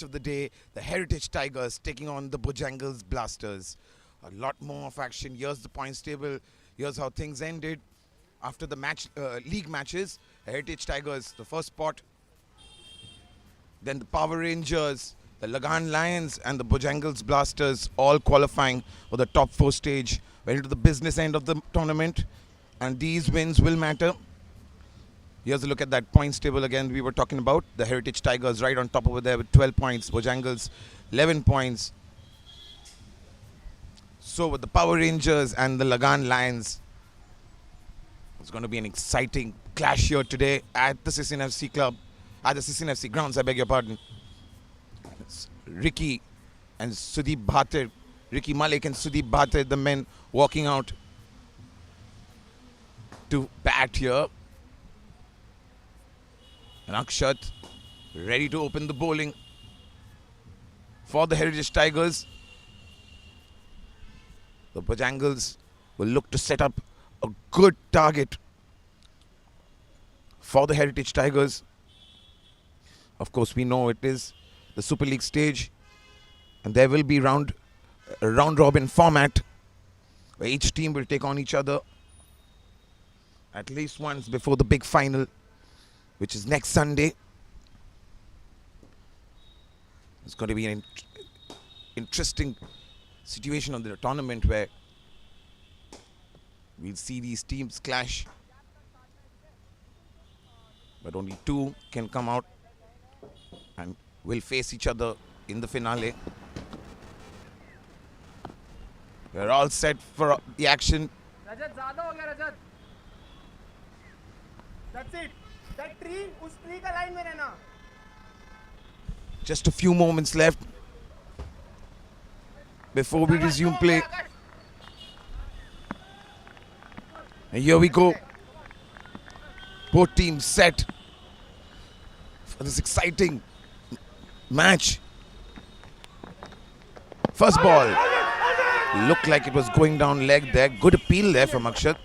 of the day, the Heritage Tigers taking on the Bojangles Blasters. A lot more of action. Here's the points table. Here's how things ended after the league matches. Heritage Tigers, the first spot. Then the Power Rangers, the Lagan Lions, and the Bojangles Blasters all qualifying for the top 4 stage. Went into the business end of the tournament, and these wins will matter. Here's a look at that points table again we were talking about. The Heritage Tigers right on top over there with 12 points. Bojangles 11 points. So with the Power Rangers and the Lagan Lions, it's going to be an exciting clash here today at the Cc&Fc Club. At the Cc&Fc grounds, I beg your pardon. It's Ricky and Sudeep Bhatir. Ricky Malik and Sudeep Bhatir, the men walking out to bat here. And Akshat ready to open the bowling for the Heritage Tigers. The Bojangles will look to set up a good target for the Heritage Tigers. Of course, we know it is the Super League stage, and there will be a round robin format where each team will take on each other at least once before the big final, which is next Sunday. It's going to be an interesting situation of the tournament where we'll see these teams clash, but only 2 can come out and will face each other in the finale. We're all set for the action. Rajat, ज़्यादा हो गया Rajat. That's it. That tree, उस tree का line में रहना. Just a few moments left before we resume play. And here we go. Both teams set for this exciting match. First ball. Looked like it was going down leg there. Good appeal there from Akshat.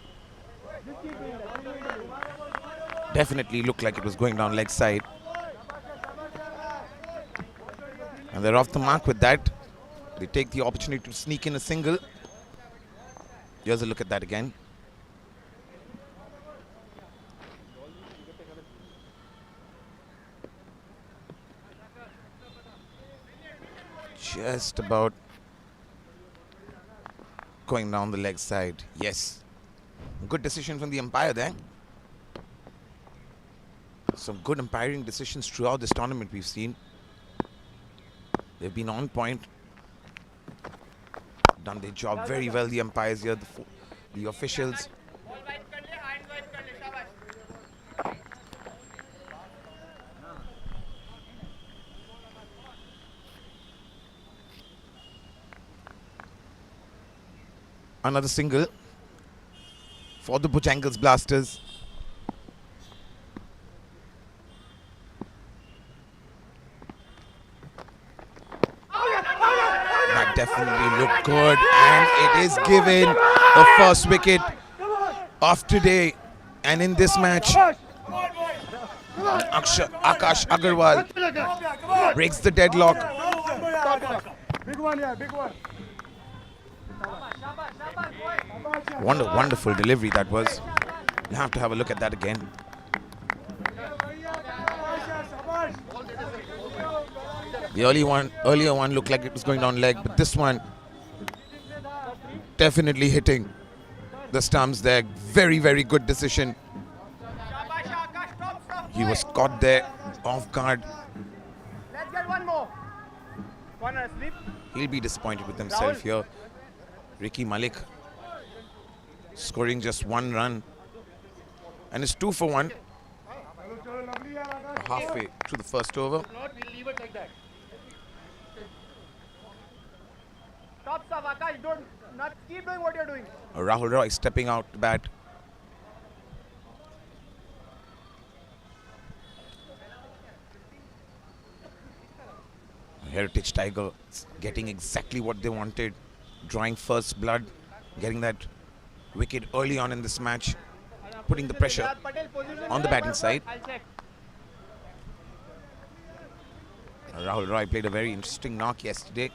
Definitely looked like it was going down leg side. And they're off the mark with that. They take the opportunity to sneak in a single. Here's a look at that again. Just about going down the leg side. Yes. Good decision from the umpire there. Some good umpiring decisions throughout this tournament we've seen. They've been on point. Done their job very well, the umpires here, the officials. Another single for the Bojangles Blasters. That definitely looked good, and it is given the first wicket of today and in this match. Akash Agarwal breaks the deadlock. Big one, yeah, big one. Wonderful delivery that was. You have to have a look at that again. The earlier one looked like it was going down leg, but this one definitely hitting the stumps there. Very, very good decision. He was caught there off guard. Let's get one more. Corner slip. He'll be disappointed with himself here. Ricky Malik scoring just 1 run, and it's 2 for 1. Halfway through the first over. We'll leave it like that. Stop, Akash. Keep doing what you're doing. Rahul Roy stepping out to bat. Heritage Tigers getting exactly what they wanted. Drawing first blood. Getting that wicket early on in this match. Putting the pressure on the batting side. Rahul Roy played a very interesting knock yesterday.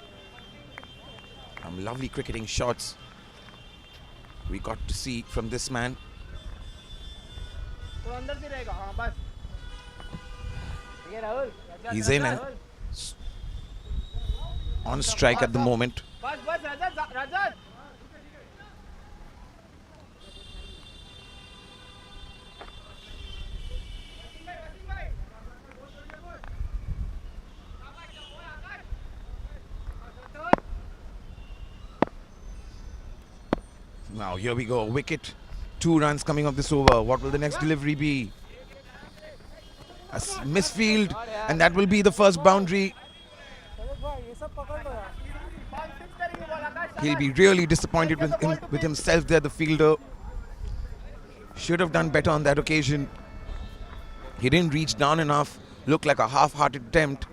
Lovely cricketing shots we got to see from this man. He's in and on strike at the moment. Now here we go, wicket. 2 runs coming off this over. What will the next delivery be? A misfield, and that will be the first boundary. He'll be really disappointed with himself there, the fielder. Should have done better on that occasion. He didn't reach down enough. Looked like a half-hearted attempt.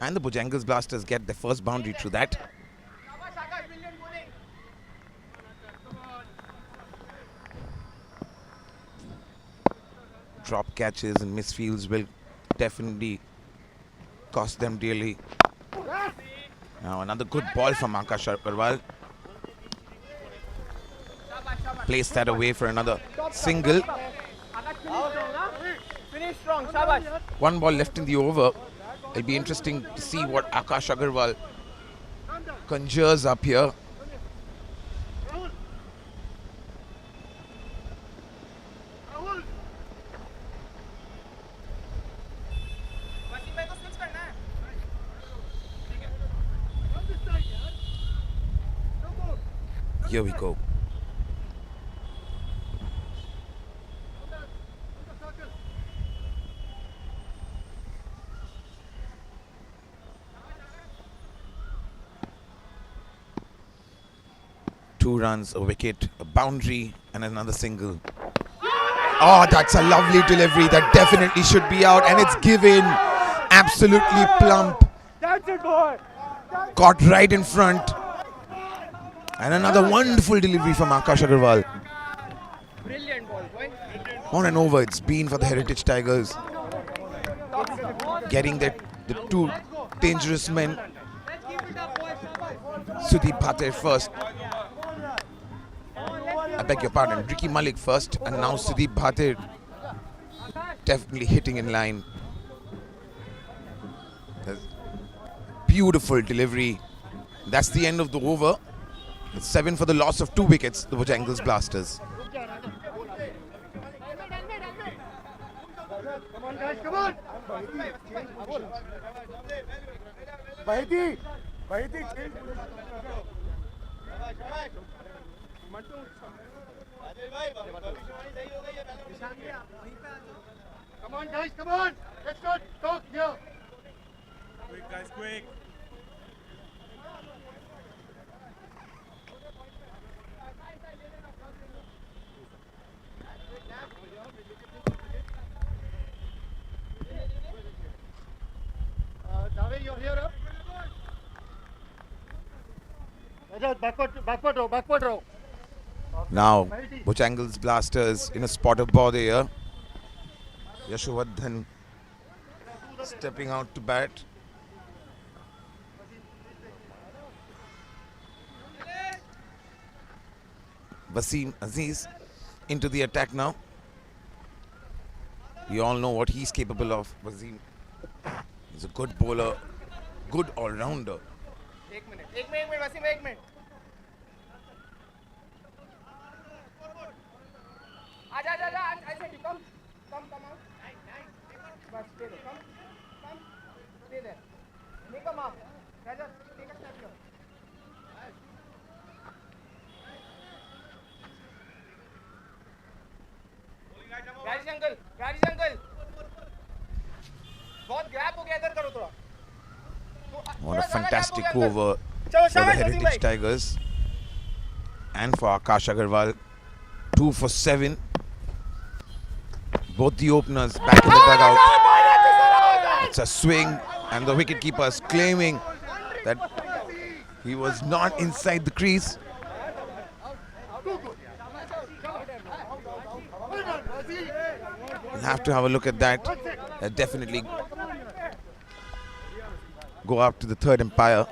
And the Bojangles Blasters get their first boundary through that. Drop catches and misfields will definitely cost them dearly. Now another good ball from Akash Agarwal. Placed that away for another single. One ball left in the over. It'll be interesting to see what Akash Agarwal conjures up here. Here we go. Two runs, a wicket, a boundary, and another single. Oh, that's a lovely delivery. That definitely should be out, and it's given. Absolutely plump. That's it, boy. Caught right in front. And another wonderful delivery from Akash Agarwal. Brilliant ball, boy. On and over, it's been for the Heritage Tigers. Getting the 2 dangerous men. Sudeep Bhatir first. I beg your pardon, Ricky Malik first, and now Sudeep Bhatir definitely hitting in line. Beautiful delivery. That's the end of the over. It's 7 for the loss of 2 wickets, the Bojangles Blasters. Come on, guys, come on. Bahiti. Come on, guys, come on. Let's not talk here. Quick, guys, quick. Dave, you're here, huh? Backward row. Now, Bojangles Blasters in a spot of bother here. Yashovardhan stepping out to bat. Wasim Aziz into the attack now. We all know what he's capable of. Wasim, he's a good bowler, good all-rounder. 1 minute, Wasim, 1 minute. I said you come out. But stay there, come, stay there. Make a mark. Raja, take a step here. गाड़ी uncle बहुत gap हो गया इधर करो थोड़ा. What a fantastic over for the Heritage Tigers and for Akash Agarwal. 2 for 7. Both the openers back in the dugout. It's a swing, and the wicketkeeper is claiming that he was not inside the crease. have to have a look at that. Definitely go up to the third umpire.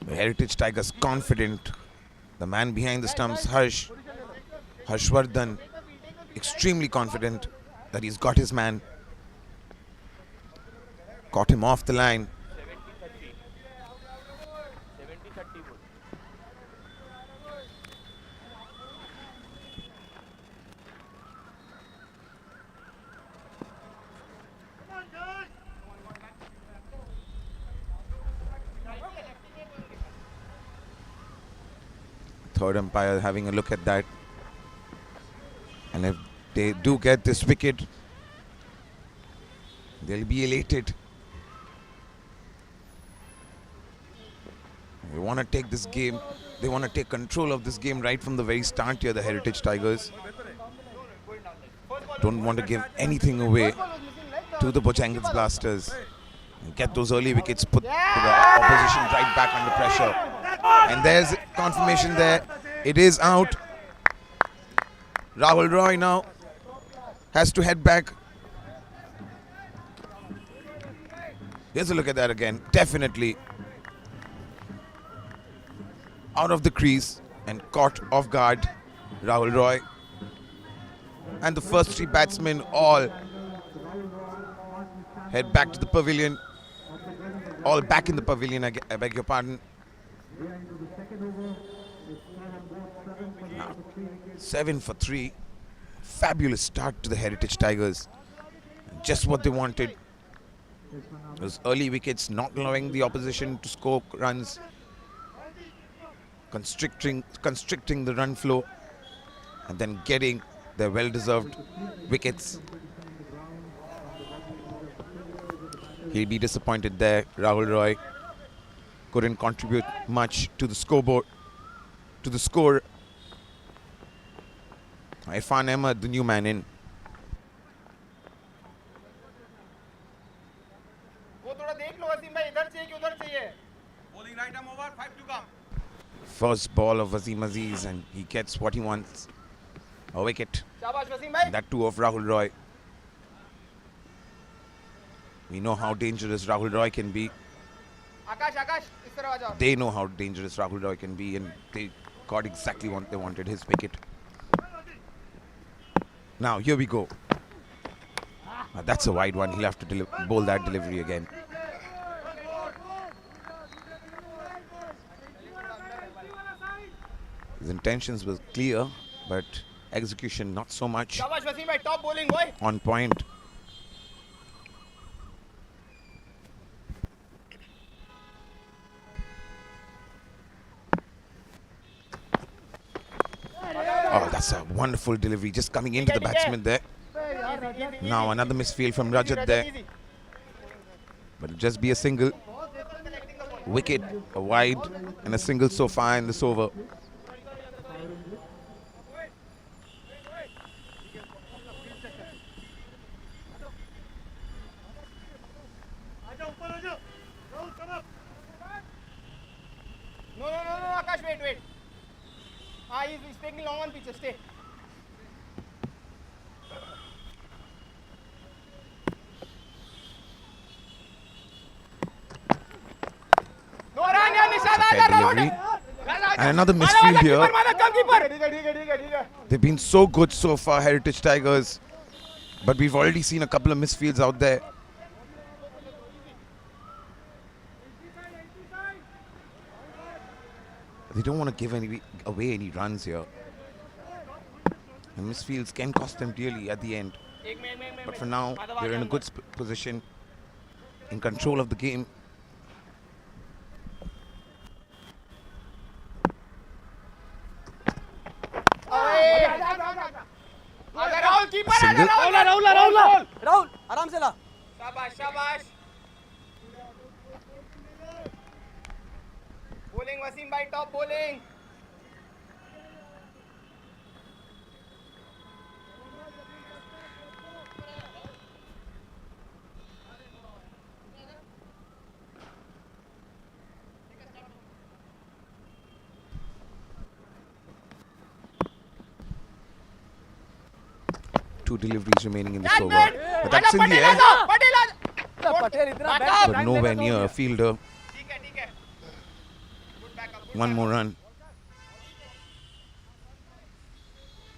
The Heritage Tigers confident. The man behind the stumps, Harshvardhan, extremely confident that he's got his man. Caught him off the line. Third umpire having a look at that, and if they do get this wicket, they'll be elated. They want to take this game, they want to take control of this game right from the very start here, the Heritage Tigers. Don't want to give anything away to the Bojangles Blasters. Get those early wickets, put the opposition right back under pressure. And there's confirmation there. It is out. Rahul Roy now has to head back. Here's a look at that again. Definitely out of the crease and caught off guard. Rahul Roy. And the first three batsmen all head back to the pavilion. All back in the pavilion, I beg your pardon. Now, 7 for 3. Fabulous start to the Heritage Tigers. Just what they wanted. Those early wickets not allowing the opposition to score runs. Constricting the run flow. And then getting their well-deserved wickets. He'll be disappointed there. Rahul Roy couldn't contribute much to the scoreboard, to the score. Irfan Ahmed, the new man in. Bowling right arm over, 5 to come. First ball of Wasim Aziz, and he gets what he wants. A wicket. And that too of Rahul Roy. We know how dangerous Rahul Roy can be. They know how dangerous Rahul Roy can be, and they got exactly what they wanted, his wicket. Now, here we go. That's a wide one. He'll have to bowl that delivery again. His intentions were clear, but execution not so much on point. Oh, that's a wonderful delivery, just coming into the batsman there. Now another misfield from Rajat there. But it'll just be a single. Wicket, a wide, and a single so far in this over. No, Akash, wait. He's taking long on pitch, stay. No run, Delivery. And another misfield here. They've been so good so far, Heritage Tigers. But we've already seen a couple of misfields out there. They don't want to give away any runs here. And misfields can cost them dearly at the end. But for now, they're in a good position, in control of the game. A single. Rahul, आराम से ला. शाबाश. Wasim by top bowling. Two deliveries remaining in this over. But that's in the air, Patel इतना but nowhere near a fielder. ठीक है. Good backup. One more run.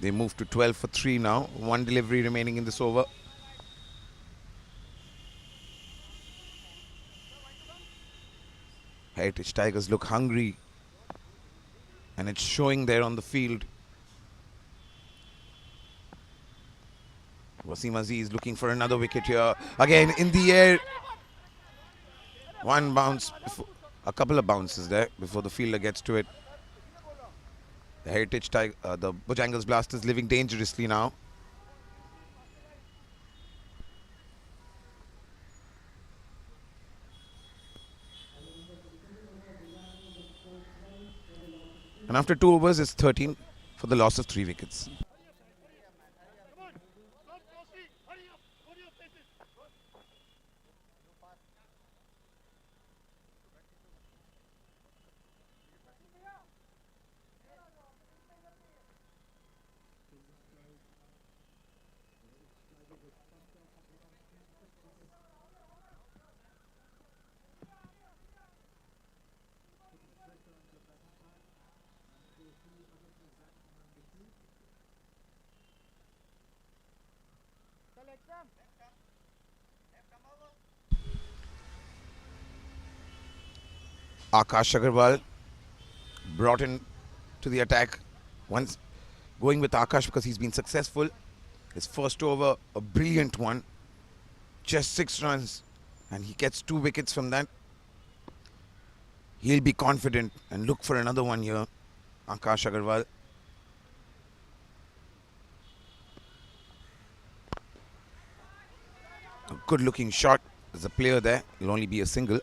They move to 12 for 3 now. One delivery remaining in this over. Heritage Tigers look hungry, and it's showing there on the field. Wasim Aziz looking for another wicket here. Again in the air. One bounce, a couple of bounces there before the fielder gets to it. The Heritage Tiger, the Bojangles Blasters living dangerously now. And after 2 overs, it's 13 for the loss of 3 wickets. Akash Agarwal brought in to the attack. Once going with Akash because he's been successful. His first over, a brilliant one. Just 6 runs, and he gets 2 wickets from that. He'll be confident and look for another one here, Akash Agarwal. A good looking shot. There's a player there. It'll only be a single.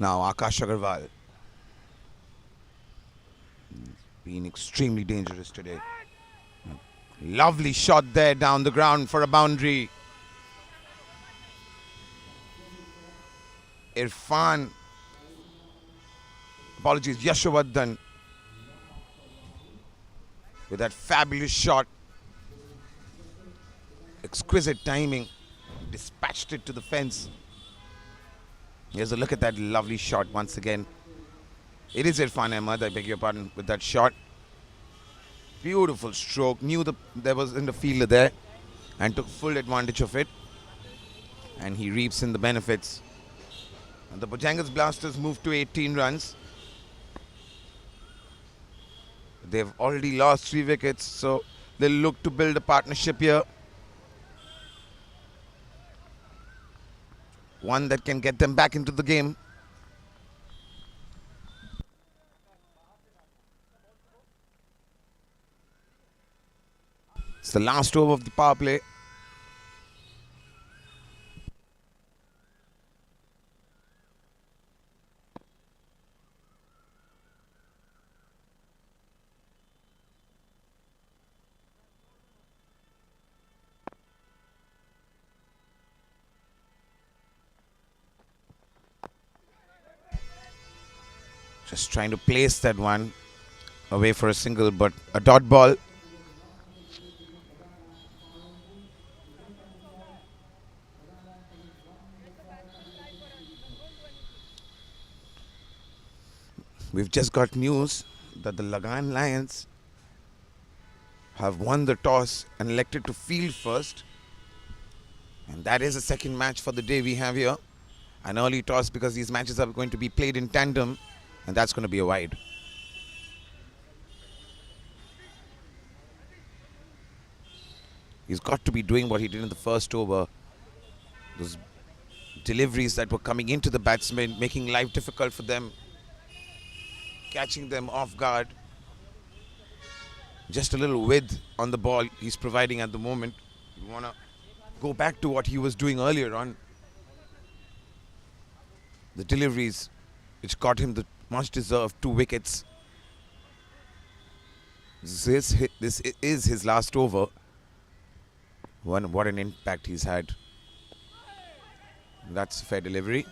Now Akash Agarwal. Being extremely dangerous today. Lovely shot there down the ground for a boundary. Irfan. Apologies, Yashovardhan. With that fabulous shot. Exquisite timing. Dispatched it to the fence. Here's a look at that lovely shot once again. It is Irfan Ahmed, I beg your pardon, with that shot. Beautiful stroke. Knew there was in the fielder there and took full advantage of it. And he reaps in the benefits. And the Bojangles Blasters move to 18 runs. They've already lost 3 wickets, so they'll look to build a partnership here. One that can get them back into the game. It's the last over of the power play. Just trying to place that one away for a single, but a dot ball. We've just got news that the Lagan Lions have won the toss and elected to field first. And And that is the second match for the day we have here. An early toss because these matches are going to be played in tandem, and that's going to be a wide. He's got to be doing what he did in the first over. Those deliveries that were coming into the batsmen, making life difficult for them, catching them off guard. Just a little width on the ball he's providing at the moment. You want to go back to what he was doing earlier on. The deliveries which got him the much deserved 2 wickets. This is his last over. What an impact he's had. That's a fair delivery.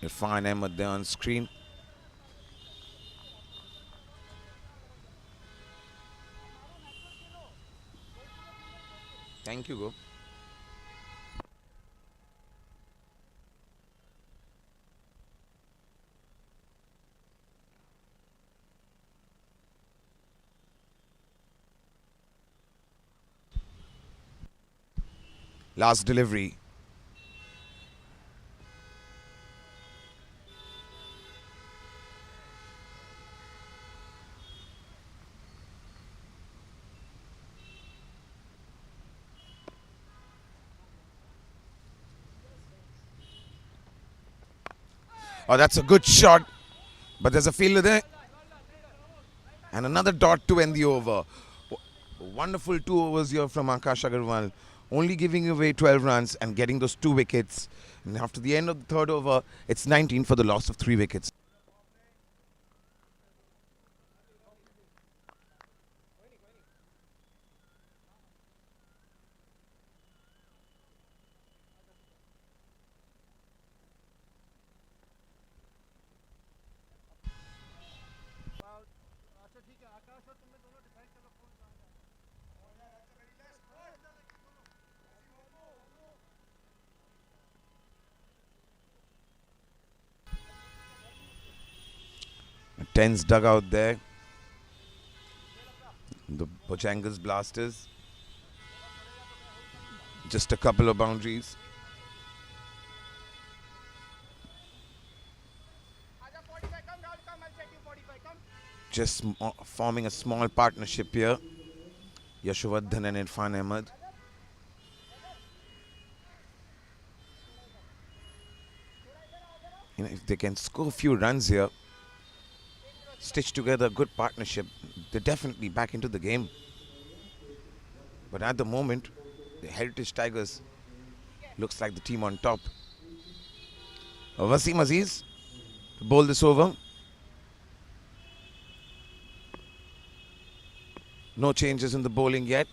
Irfan Ahmed there on screen. Thank you, Go. Last delivery. Oh, that's a good shot. But there's a fielder there. And another dot to end the over. Wonderful 2 overs here from Akash Agarwal. Only giving away 12 runs and getting those 2 wickets. And after the end of the 3rd over, it's 19 for the loss of 3 wickets. A tense dugout there. The Bojangles Blasters. Just a couple of boundaries. Just forming a small partnership here. Yashovardhan and Irfan Ahmed. You know, if they can score a few runs here, stitch together a good partnership, they're definitely back into the game. But at the moment, the Heritage Tigers looks like the team on top. Wasim Aziz to bowl this over. No changes in the bowling yet.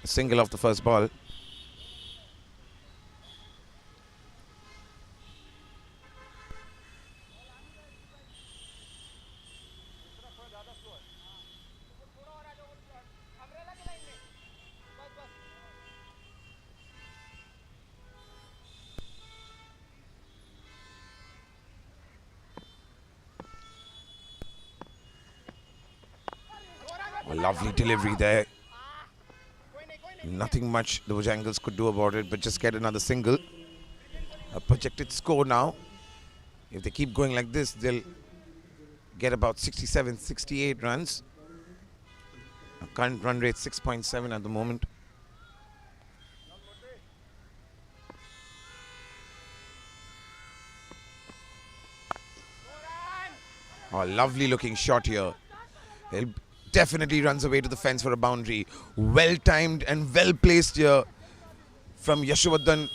A single off the first ball. A lovely delivery there. Nothing much the Bojangles could do about it, but just get another single. A projected score now. If they keep going like this, they'll get about 67, 68 runs. A current run rate 6.7 at the moment. Oh, lovely looking shot here. He'll definitely runs away to the fence for a boundary. Well timed and well placed here from Yashovardhan.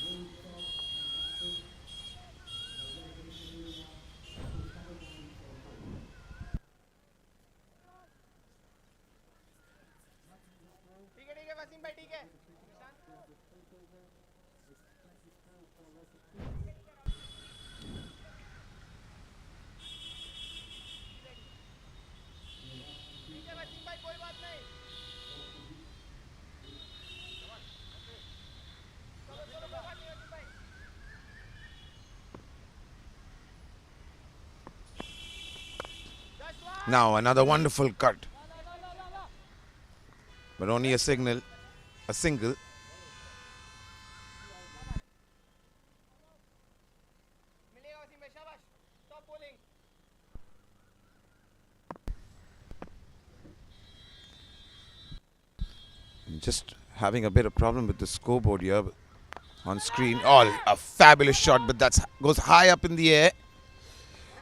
Now another wonderful cut. But only a single. मिलेगा वसीम भाई शाबाश top bowling Just having a bit of problem with the scoreboard here on screen. Oh, a fabulous shot, but that goes high up in the air.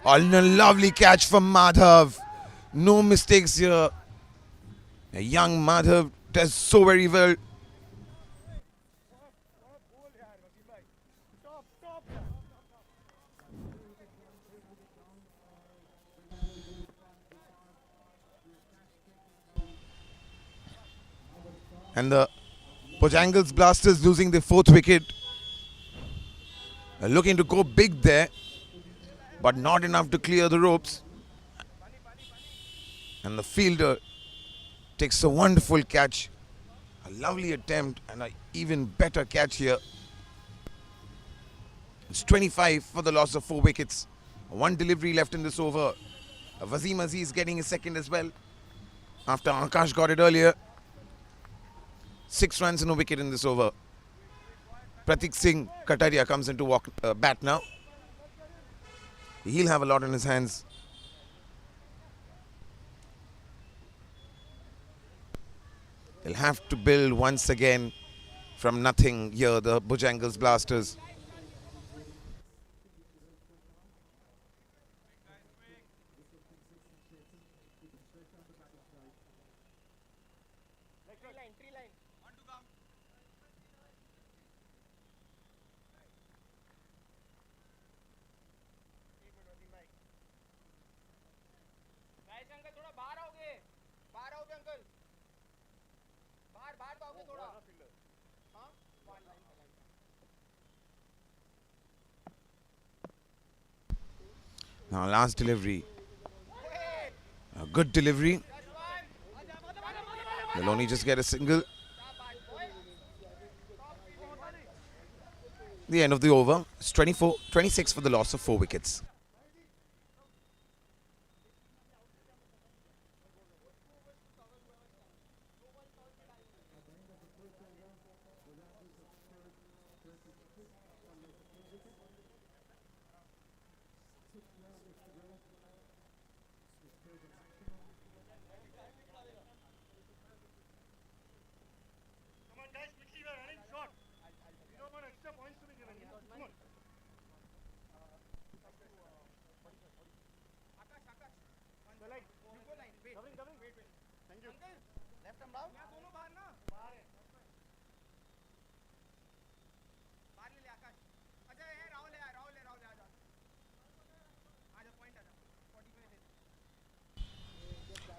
Oh, and a lovely catch from Madhav. No mistakes here. A young Madhav does so very well. And the Bojangles Blasters losing their 4th wicket. Looking to go big there, but not enough to clear the ropes. And the fielder takes a wonderful catch. A lovely attempt and an even better catch here. It's 25 for the loss of 4 wickets. One delivery left in this over. Wasim Aziz getting his second as well, after Akash got it earlier. 6 runs and a wicket in this over. Pratik Singh Kataria comes into bat now. He'll have a lot on his hands. They'll have to build once again from nothing here, the Bojangles Blasters. tree line One to come. Guys uncle थोड़ा बाहर आओगे uncle बाहर तो आओगे थोड़ा हां one line Now last delivery. A good delivery. They'll only just get a single. The end of the over. It's 26 for the loss of 4 wickets. Come on, guys, quickly, we're running short. We don't want extra points to be given. Yeah? Come on. Akash So, like, you go line wait wait. Thank you. Uncle left arm down यहां दोनों बाहर ना बाहर है बाहर ले आकाश अच्छा है राहुल आ जा पॉइंट आ जा 45 दे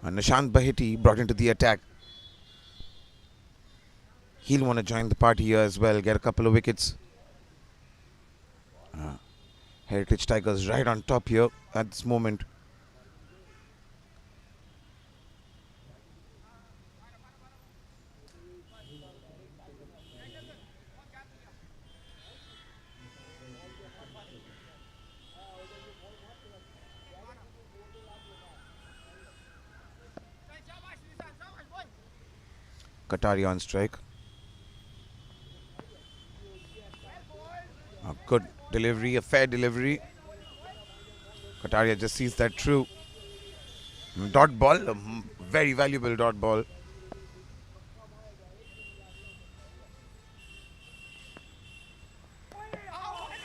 And Nishant Baheti brought into the attack. He'll want to join the party here as well, get a couple of wickets. Heritage Tigers right on top here at this moment. Kataria on strike. A good delivery, a fair delivery. Kataria just sees that through. Dot ball, a very valuable dot ball.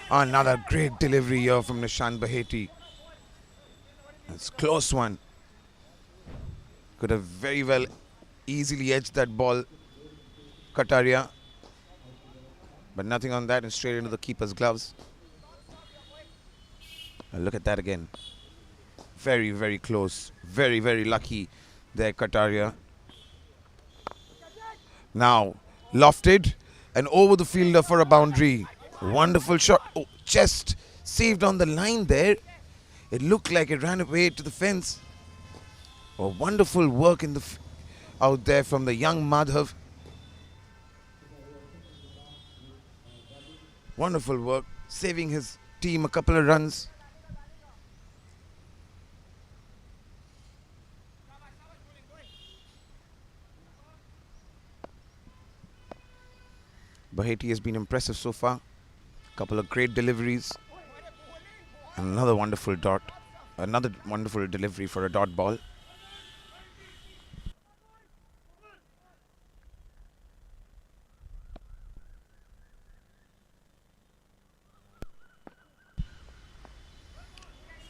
Another great delivery here from Nishant Baheti. It's a close one. Could have very well easily edged that ball, Kataria. But nothing on that and straight into the keeper's gloves. Now look at that again. Very, very close. Very, very lucky there, Kataria. Now lofted and over the fielder for a boundary. Wonderful shot. Oh, just saved on the line there. It looked like it ran away to the fence. Oh, wonderful work in the out there from the young Madhav. Wonderful work, saving his team a couple of runs. Baheti has been impressive so far. Couple of great deliveries. And another wonderful dot. Another wonderful delivery for a dot ball.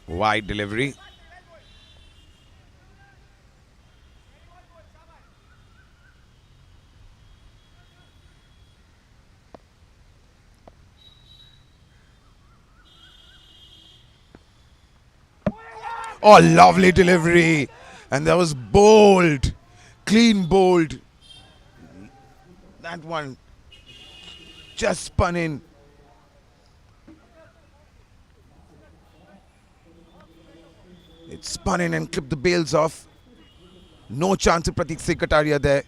Wide delivery. Oh, lovely delivery. And that was bold. Clean bold. That one just spun in. It spun in and clipped the bails off. No chance of Pratik Singh Kataria there.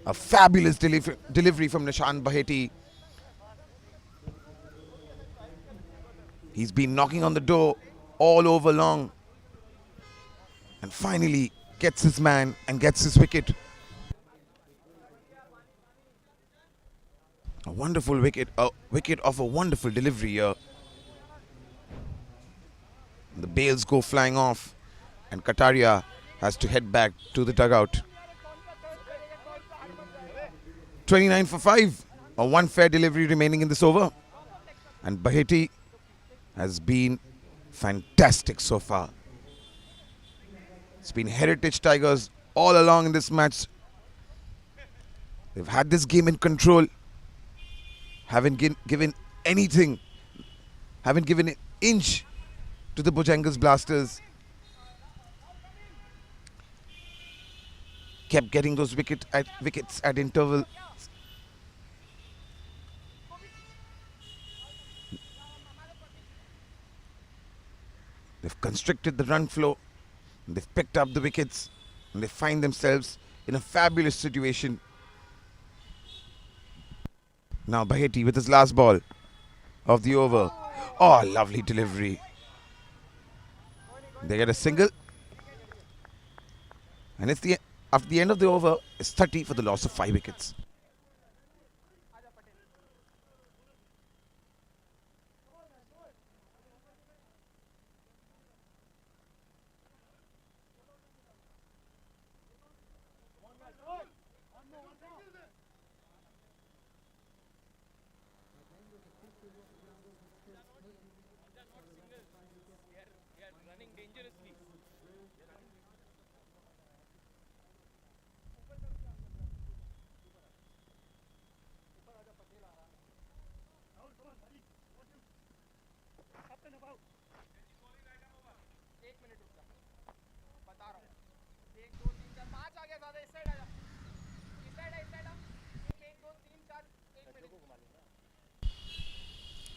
A fabulous delivery from Nishan Baheti. He's been knocking on the door all over long. And finally gets his man and gets his wicket. A wonderful wicket. A wicket of a wonderful delivery here. The bails go flying off. And Kataria has to head back to the dugout. 29 for 5. A one fair delivery remaining in this over. And Baheti has been fantastic so far. It's been Heritage Tigers all along in this match. They've had this game in control. Haven't given anything. Haven't given an inch to the Bojangles Blasters. Kept getting those wickets at interval. They've constricted the run flow. They've picked up the wickets. And they find themselves in a fabulous situation. Now Baheti with his last ball of the over. Oh, lovely delivery. They get a single. And it's after the end of the over, it's 30 for the loss of 5 wickets.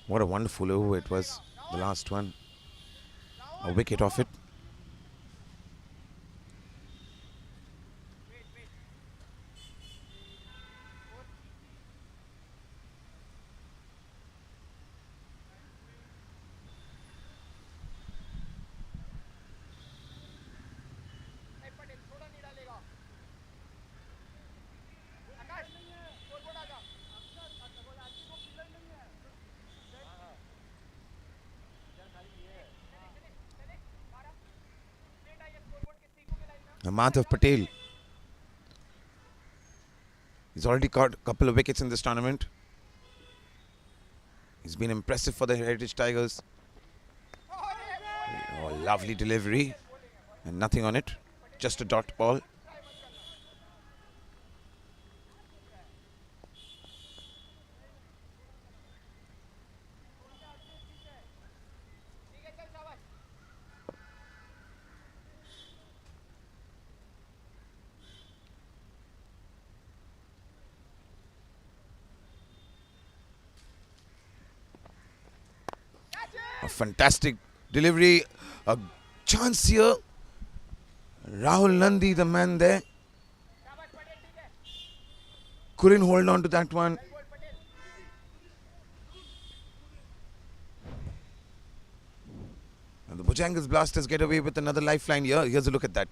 What a wonderful over it was, the last one. A wicket off it. Madhav Patel. He's already caught a couple of wickets in this tournament. He's been impressive for the Heritage Tigers. Oh, lovely delivery. And nothing on it. Just a dot ball. A fantastic delivery. A chance here. Rahul Nandi, the man there. Couldn't hold on to that one. And the Bojangles Blasters get away with another lifeline here. Here's a look at that.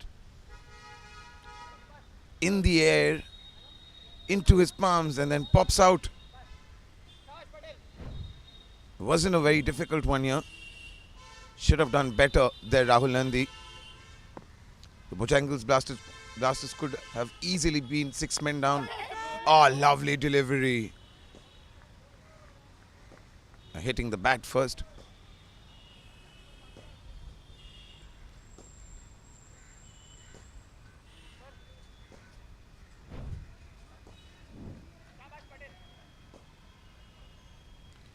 In the air, into his palms, and then pops out. It wasn't a very difficult one here. Should have done better there, Rahul Nandi. The Bojangles Blasters could have easily been 6 men down. Oh, lovely delivery. Hitting the bat first.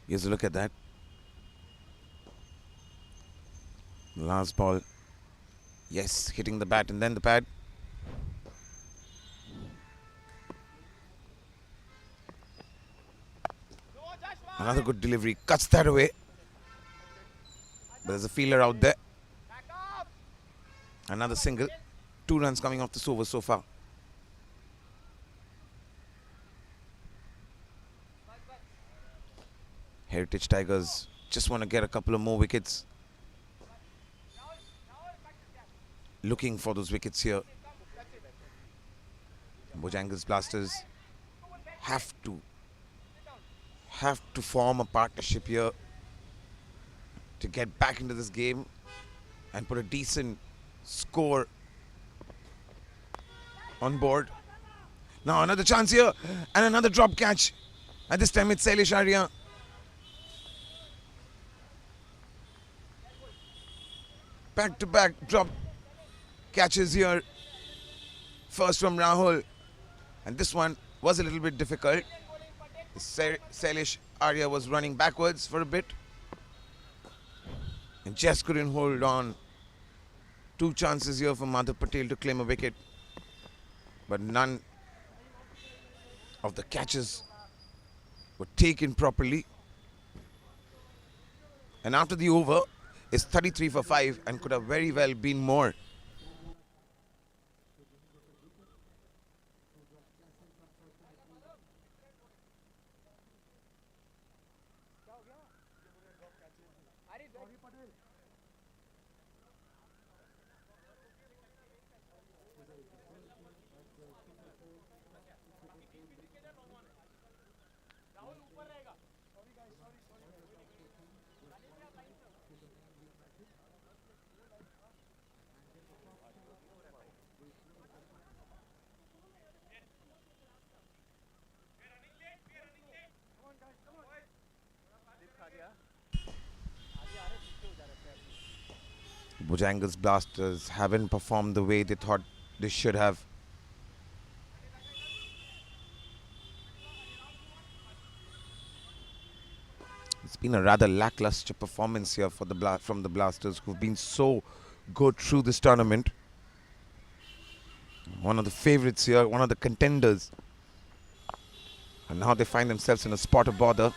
Here's a look at that. Last ball. Yes, hitting the bat and then the pad. Another good delivery. Cuts that away. But there's a fielder out there. Another single. 2 runs coming off this over so far. Heritage Tigers just want to get a couple of more wickets. Looking for those wickets here. Bojangles Blasters have to form a partnership here to get back into this game and put a decent score on board. Now another chance here and another drop catch. At this time it's Sailesh Arya. Back-to-back drop catches here. First from Rahul. And this one was a little bit difficult. Sailesh Arya was running backwards for a bit. And just couldn't hold on. 2 chances here for Madhav Patel to claim a wicket. But none of the catches were taken properly. And after the over, is 33 for 5 and could have very well been more. Bojangles Blasters haven't performed the way they thought they should have. It's been a rather lackluster performance here for from the Blasters, who've been so good through this tournament. One of the favorites here, one of the contenders. And now they find themselves in a spot of bother.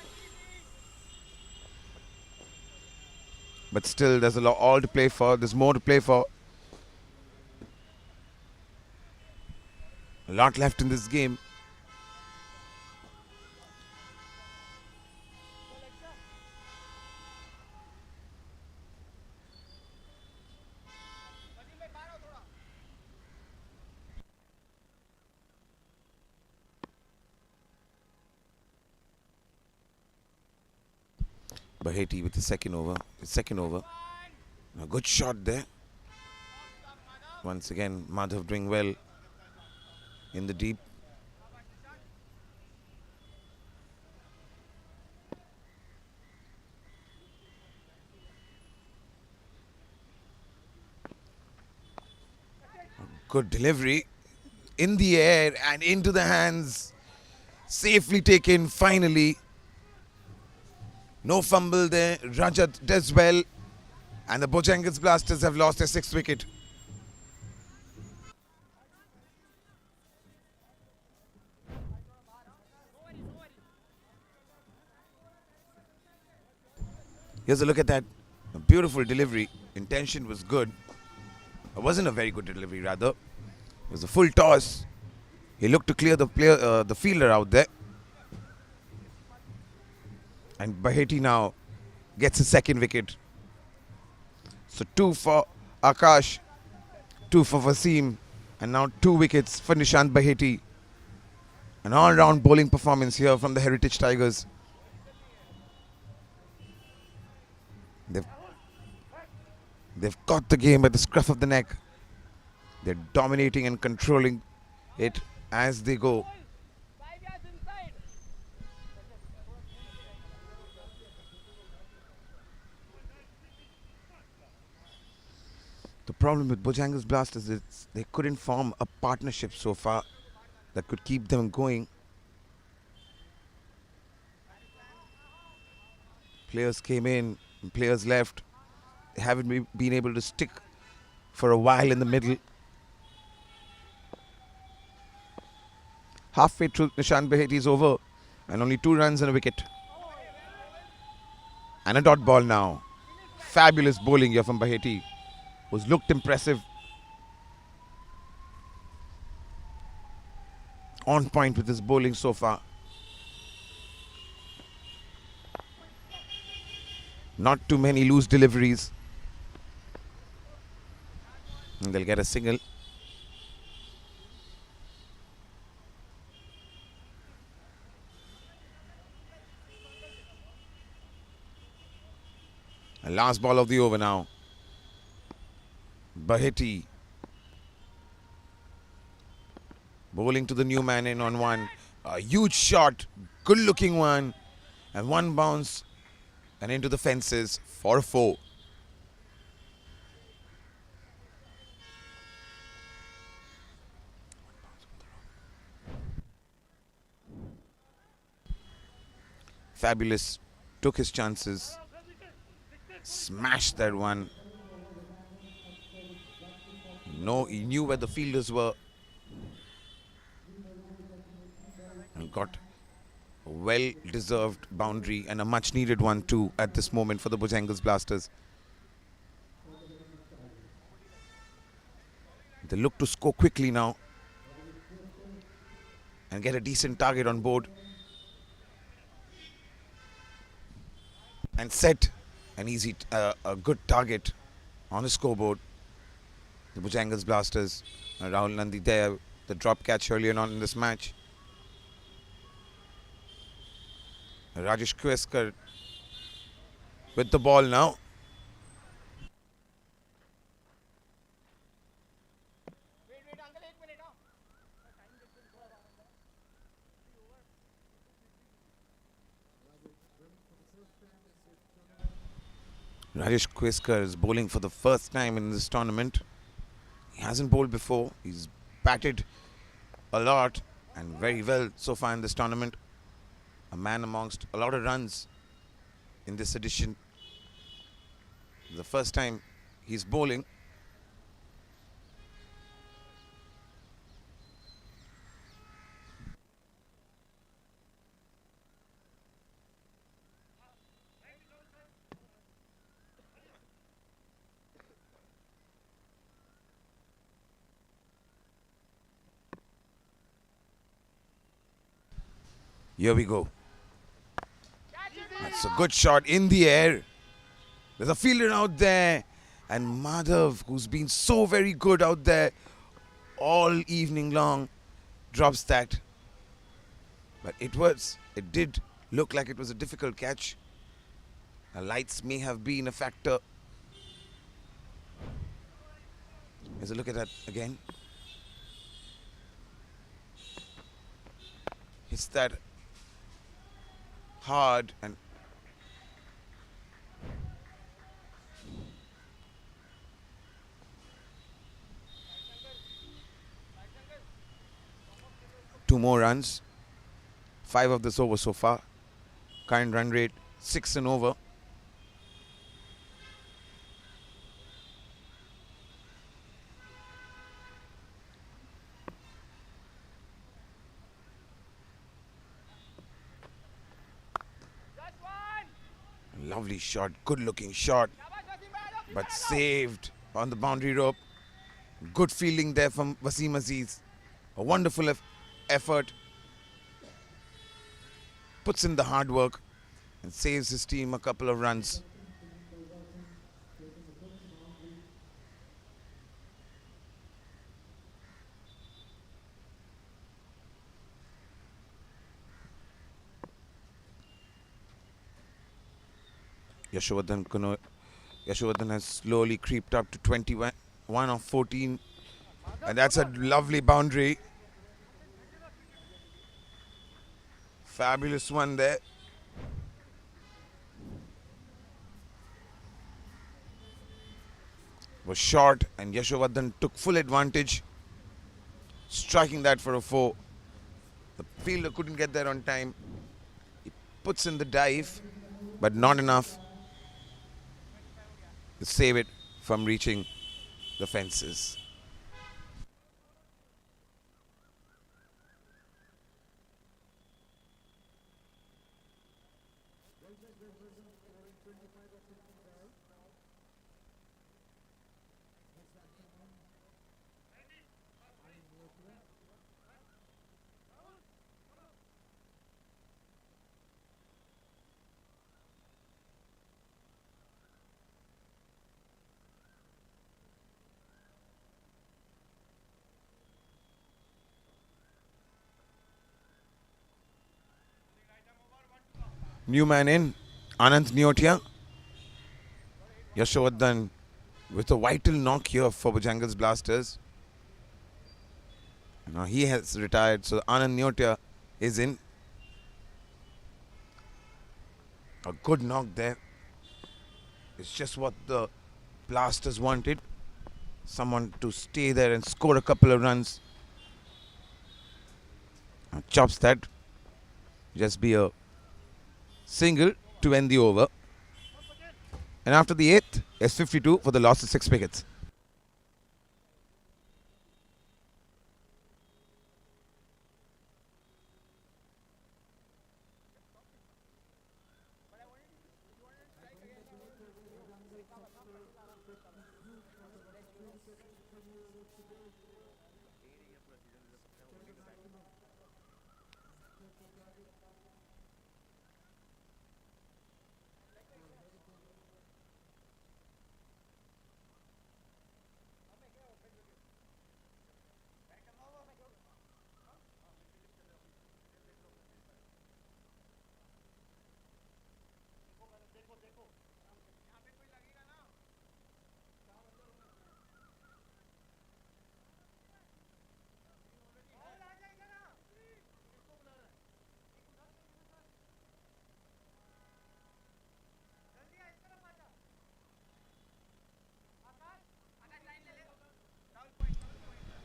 But still, there's all to play for. There's more to play for. A lot left in this game. Baheti with the second over. A good shot there. Once again, Madhav doing well in the deep. Good delivery in the air and into the hands. Safely taken finally. No fumble there. Rajat does well. And the Bojangles Blasters have lost their 6th wicket. Here's a look at that. A beautiful delivery. Intention was good. It wasn't a very good delivery, rather. It was a full toss. He looked to clear the fielder out there. And Baheti now gets a 2nd wicket. So 2 for Akash, 2 for Wasim, and now 2 wickets for Nishant Baheti. An all-round bowling performance here from the Heritage Tigers. They've, they've got the game at the scruff of the neck. They're dominating and controlling it as they go. 5 yards inside. The problem with Bojangles Blasters is they couldn't form a partnership so far that could keep them going. Players came in, and players left. They haven't been able to stick for a while in the middle. Halfway through, Nishan Baheti is over, and only 2 runs and a wicket. And a dot ball now. Fabulous bowling here from Baheti, who's looked impressive. On point with his bowling so far. Not too many loose deliveries. And they'll get a single. And last ball of the over now. Baheti bowling to the new man in on one. A huge shot, good looking one. And one bounce and into the fences for a 4. Fabulous, took his chances, smashed that one. No, he knew where the fielders were and got a well-deserved boundary and a much-needed one too at this moment for the Bojangles Blasters. They look to score quickly now and get a decent target on board and set an a good target on the scoreboard. The Bojangles Blasters, Rahul Nandi there, the drop catch earlier on in this match. Rajesh Kweskar with the ball now. Wait, uncle, 1 minute. Rajesh Kweskar is bowling for the first time in this tournament. He hasn't bowled before. He's batted a lot and very well so far in this tournament. A man amongst a lot of runs in this edition. The first time he's bowling. Here we go. That's a good shot in the air. There's a fielder out there. And Madhav, who's been so very good out there all evening long, drops that. But it did look like it was a difficult catch. The lights may have been a factor. Here's a look at that again. Hits that hard and two more runs. 5 of this over so far. Current run rate 6 and over. Lovely shot, good looking shot, but saved on the boundary rope. Good fielding there from Wasim Aziz. A wonderful effort. Puts in the hard work and saves his team a couple of runs. Yashovardhan Yashovardhan has slowly creeped up to 21 of 14. And that's a lovely boundary. Fabulous one there. Was short and Yashovardhan took full advantage, striking that for a 4. The fielder couldn't get there on time. He puts in the dive, but not enough to save it from reaching the fences. New man in, Anand Neotia. Yashovardhan with a vital knock here for Bojangles Blasters. Now he has retired, so Anand Neotia is in. A good knock there. It's just what the Blasters wanted. Someone to stay there and score a couple of runs. Now chops that. Just be a single to end the over. And after the 8th, S52 for the loss of 6 wickets.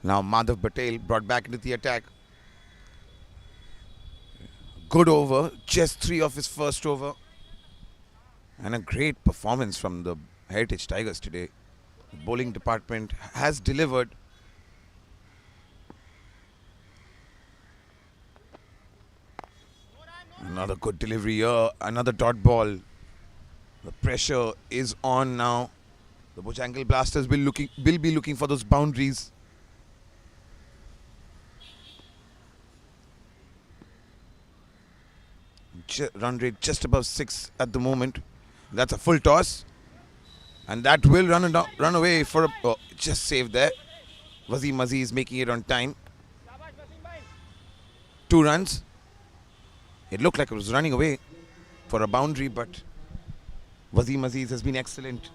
Now Madhav Patel brought back into the attack. Good over, just 3 of his first over. And a great performance from the Heritage Tigers today. The bowling department has delivered. Another good delivery here, another dot ball. The pressure is on now. The Bojangle Blasters will be looking for those boundaries. Run rate just above 6 at the moment. That's a full toss. And that will run away for a... Oh, just saved there. Wasim Aziz making it on time. 2 runs. It looked like it was running away for a boundary, but Wasim Aziz has been excellent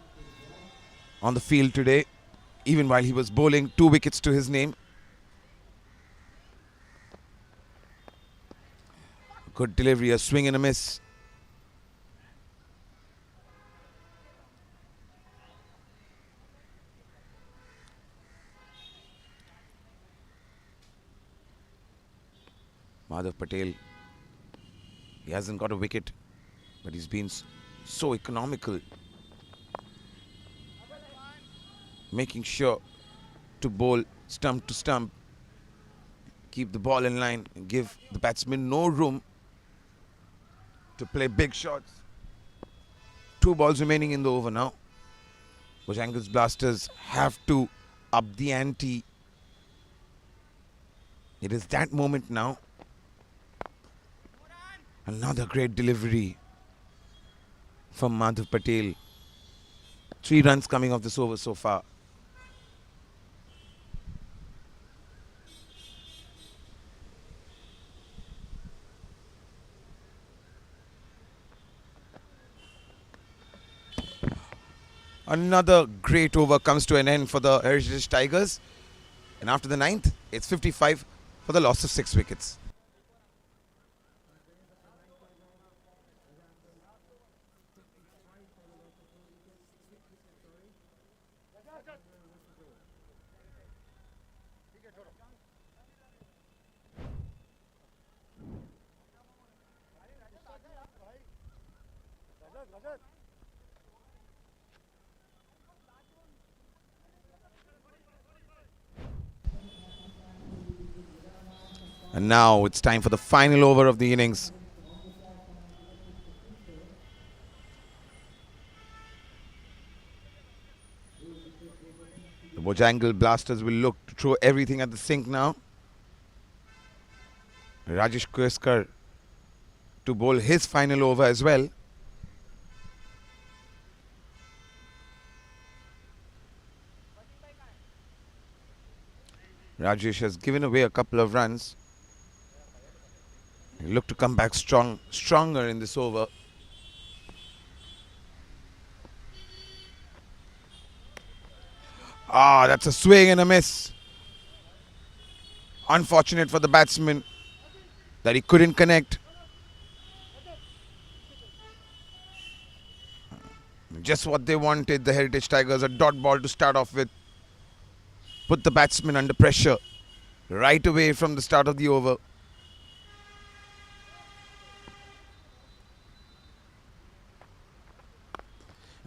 on the field today. Even while he was bowling, 2 wickets to his name. Good delivery, a swing and a miss. Madhav Patel, he hasn't got a wicket, but he's been so economical. Making sure to bowl stump to stump, keep the ball in line and give the batsman no room to play big shots. 2 balls remaining in the over now. Bojangles Blasters have to up the ante. It is that moment now. Another great delivery from Madhav Patel. 3 runs coming off this over so far. Another great over comes to an end for the Heritage Tigers. And after the ninth, it's 55 for the loss of 6 wickets. And now it's time for the final over of the innings. The Bojangle Blasters will look to throw everything at the sink now. Rajesh Keskar to bowl his final over as well. Rajesh has given away a couple of runs. He look to come back stronger in this over. That's a swing and a miss. Unfortunate for the batsman that he couldn't connect. Just what they wanted, the Heritage Tigers, a dot ball to start off with. Put the batsman under pressure right away from the start of the over.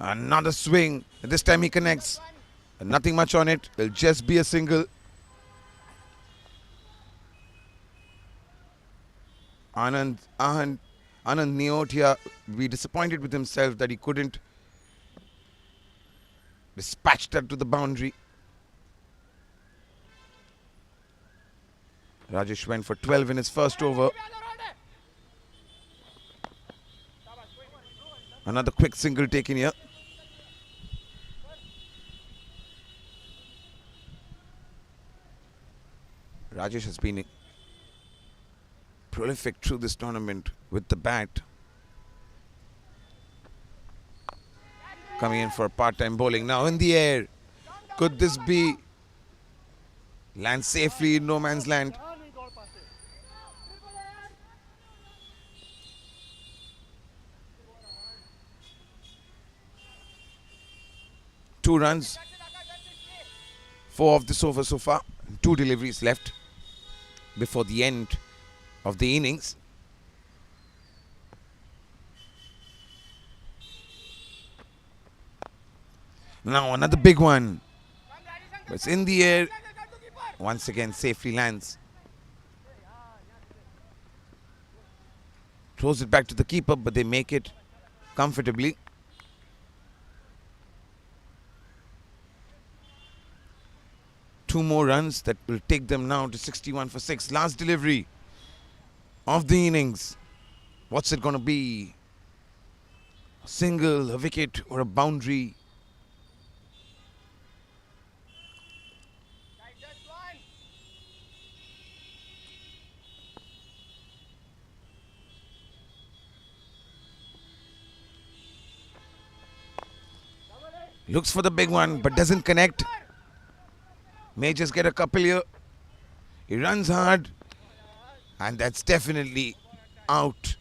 Another swing. This time he connects. Nothing much on it. It'll just be a single. Anand Neotia will be disappointed with himself that he couldn't dispatch that to the boundary. Rajesh went for 12 in his first over. Another quick single taken here. Rajesh has been prolific through this tournament with the bat. Coming in for part-time bowling. Now in the air. Could this be? Lands safely in no man's land. Two runs. 4 of this over so far. 2 deliveries left before the end of the innings. Now another big one. It's in the air. Once again safely lands. Throws it back to the keeper, but they make it comfortably. Two more runs that will take them now to 61 for 6. Last delivery of the innings. What's it going to be? A single, a wicket, or a boundary? Looks for the big one, but doesn't connect. May just get a couple here. He runs hard. And that's definitely out.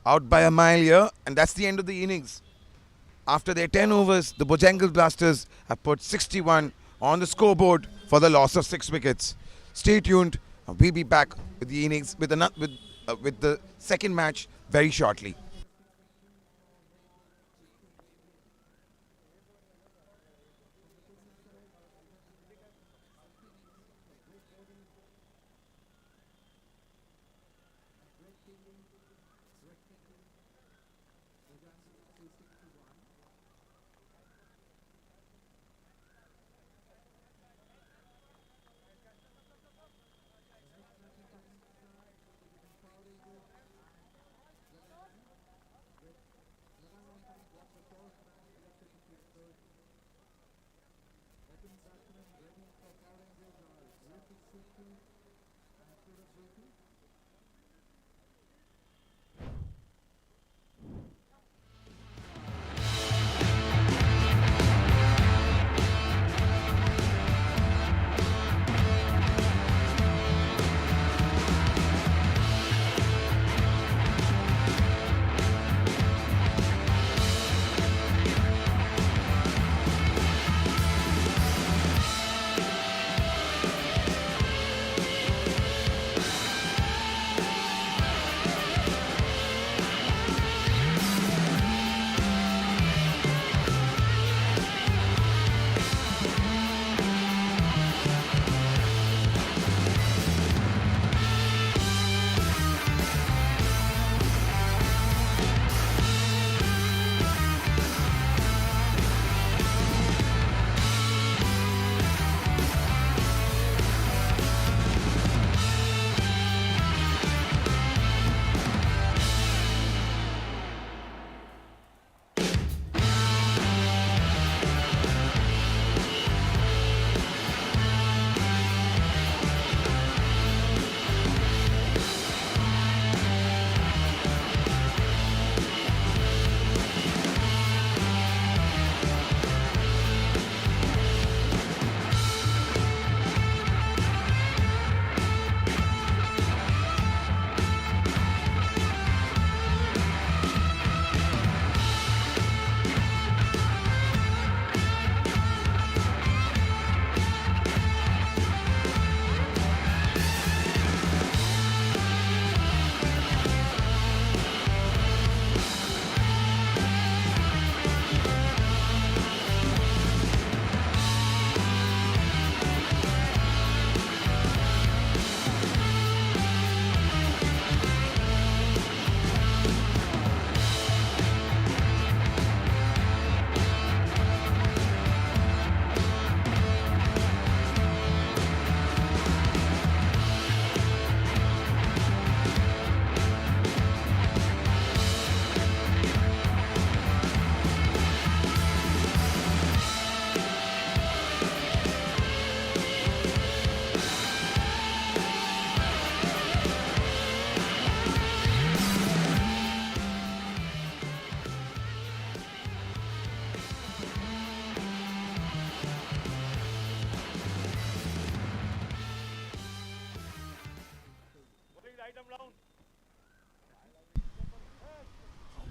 Out by a mile here. And that's the end of the innings. After their 10 overs, the Bojangle Blasters have put 61 on the scoreboard for the loss of 6 wickets. Stay tuned. We'll be back with the innings, with the second match very shortly.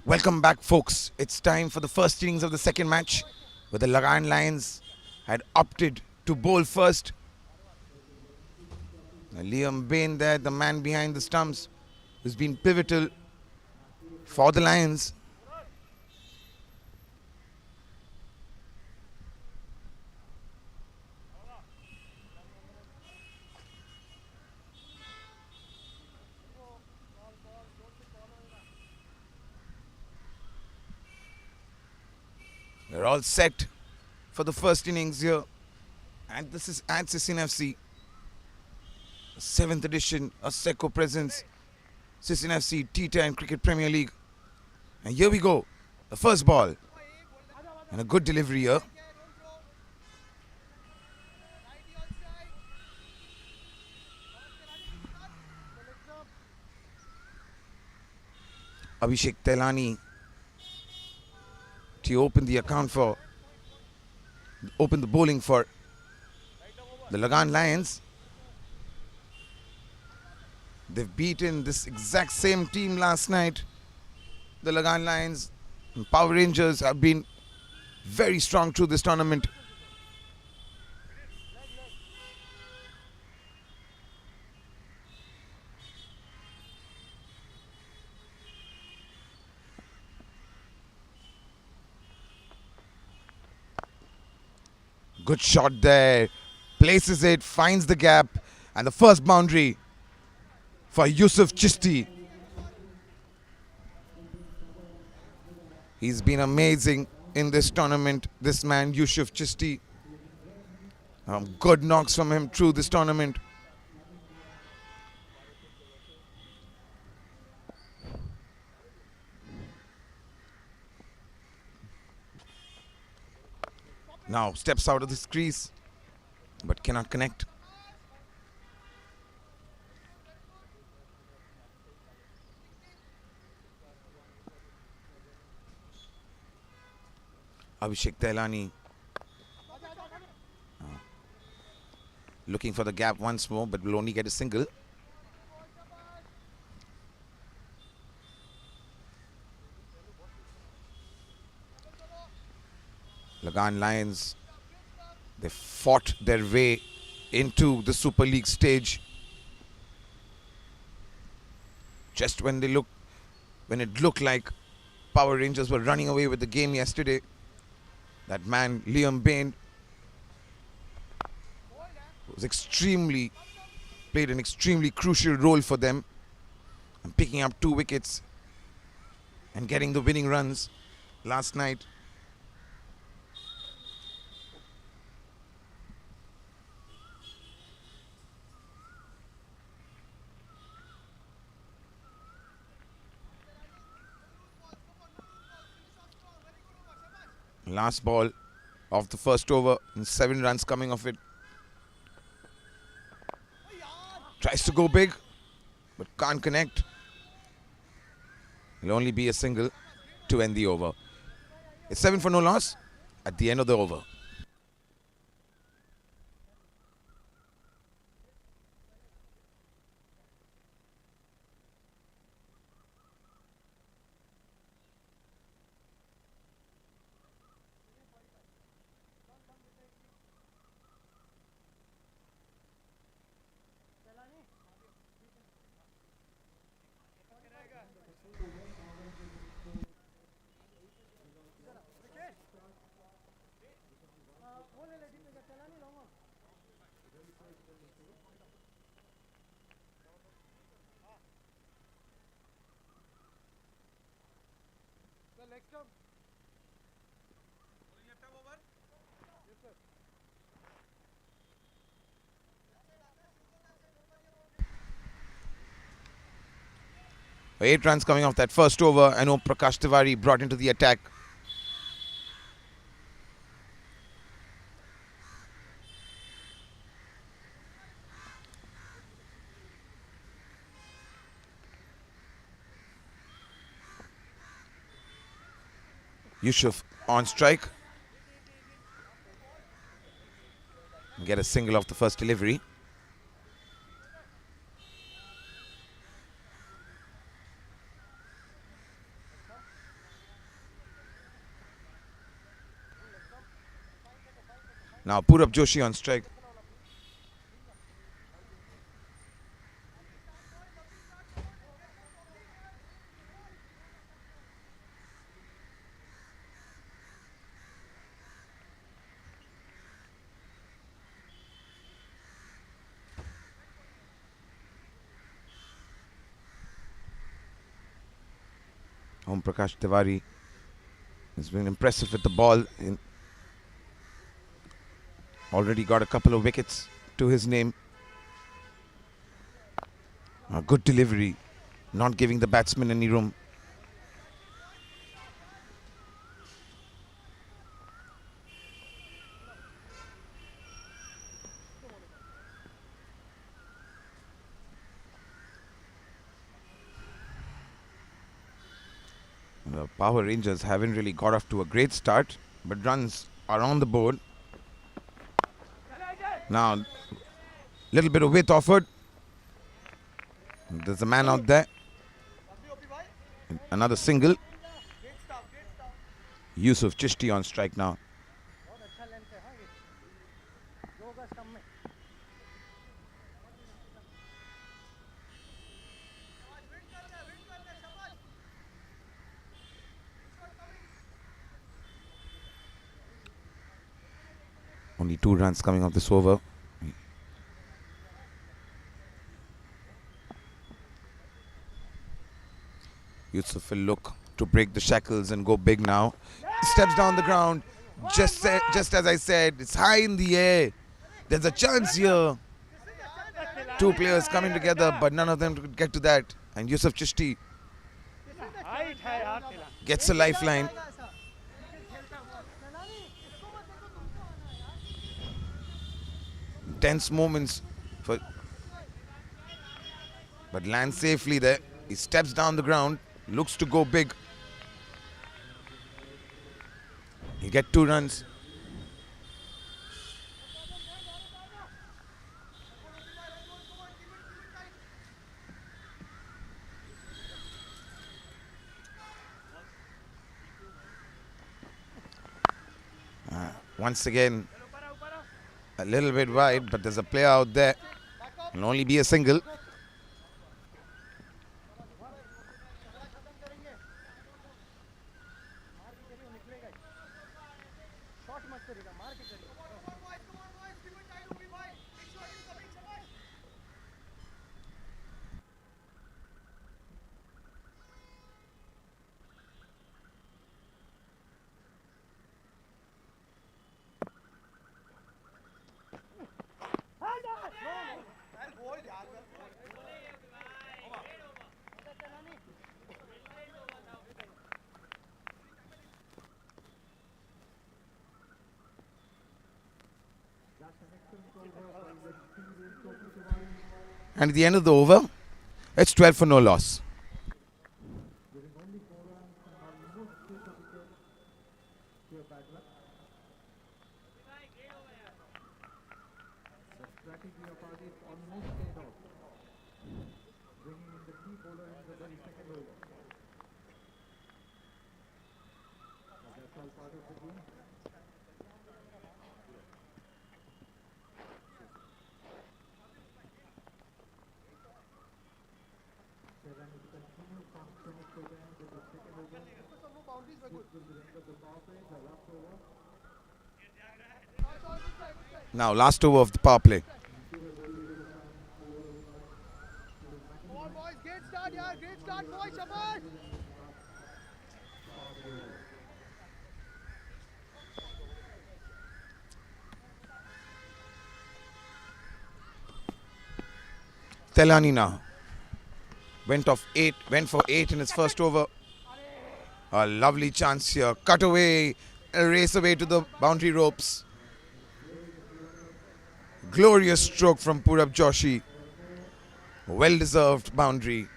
Welcome back, folks. It's time for the first innings of the second match, where the Lagan Lions had opted to bowl first. Now, Liam Bain there, the man behind the stumps, who's been pivotal for the Lions. We're all set for the first innings here. And this is at Cc&Fc, 7th edition of Seco presents Cc&Fc T10 Cricket Premier League. And here we go, the first ball. And a good delivery here. Abhishek Telani to open the bowling for the Lagan Lions. They've beaten this exact same team last night. The Lagan Lions and Power Rangers have been very strong through this tournament. Good shot there. Places it, finds the gap, and the first boundary for Yusuf Chisti. He's been amazing in this tournament, this man Yusuf Chisti. Good knocks from him through this tournament. Now steps out of the crease, but cannot connect. Abhishek Telani looking for the gap once more, but will only get a single. Lagan Lions, they fought their way into the Super League stage. Just when it looked like Power Rangers were running away with the game yesterday, that man Liam Bain played an extremely crucial role for them, and picking up 2 wickets and getting the winning runs last night. Last ball of the first over and 7 runs coming off it. Tries to go big, but can't connect. It'll only be a single to end the over. It's 7 for no loss at the end of the over. Eight runs coming off that first over, and Om Prakash Tiwari brought into the attack. Yusuf on strike. Get a single off the first delivery. Now Purab Joshi on strike. Om Prakash Tiwari has been impressive with the ball. Already got a couple of wickets to his name. A good delivery, not giving the batsman any room. The Power Rangers haven't really got off to a great start, but runs are on the board. Now, little bit of width offered. There's a man out there. Another single. Yusuf Chishti on strike now. Only 2 runs coming off this over. Yusuf will look to break the shackles and go big now. Steps down the ground. Just as I said, it's high in the air. There's a chance here. 2 players coming together, but none of them could get to that. And Yusuf Chishti gets a lifeline. Tense moments but lands safely there. He steps down the ground, looks to go big. He'll get 2 runs. Once again, a little bit wide, but there's a player out there. It'll only be a single. And at the end of the over, it's 12 for no loss. Now, last over of the power play. Come on, boys, great start, yeah, great start, boys, Shabash. Telani now went for 8 in his first over. A lovely chance here. Cut away, a race away to the boundary ropes. Glorious stroke from Purab Joshi. Well-deserved boundary.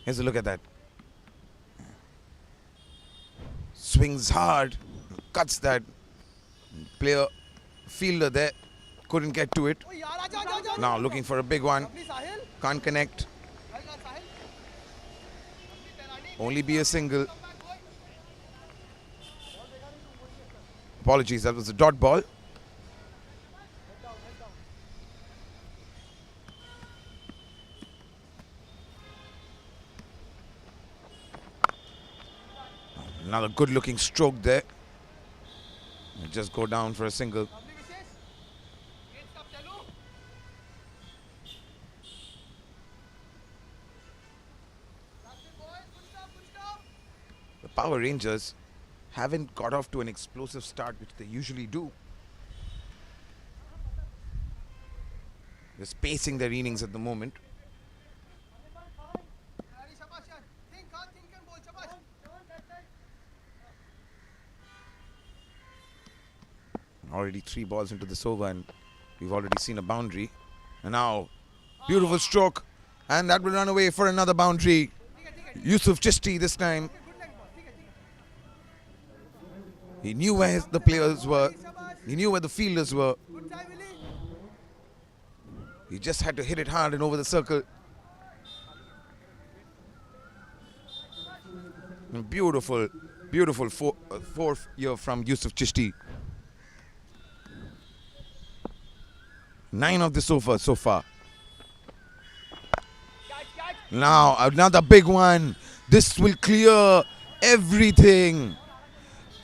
Here's a look at that. Swings hard, cuts that player, fielder there, couldn't get to it. Now looking for a big one, can't connect. Only be a single. Apologies, that was a dot ball. Another good looking stroke there. Just go down for a single. The Power Rangers haven't got off to an explosive start, which they usually do. They're spacing their innings at the moment. Already 3 balls into this over and we've already seen a boundary. And now, beautiful stroke. And that will run away for another boundary. Yusuf Chishti this time. He knew where the players were. He knew where the fielders were. He just had to hit it hard and over the circle. And beautiful, beautiful fourth year from Yusuf Chishti. 9 of the sofa so far. Now another big one. This will clear everything.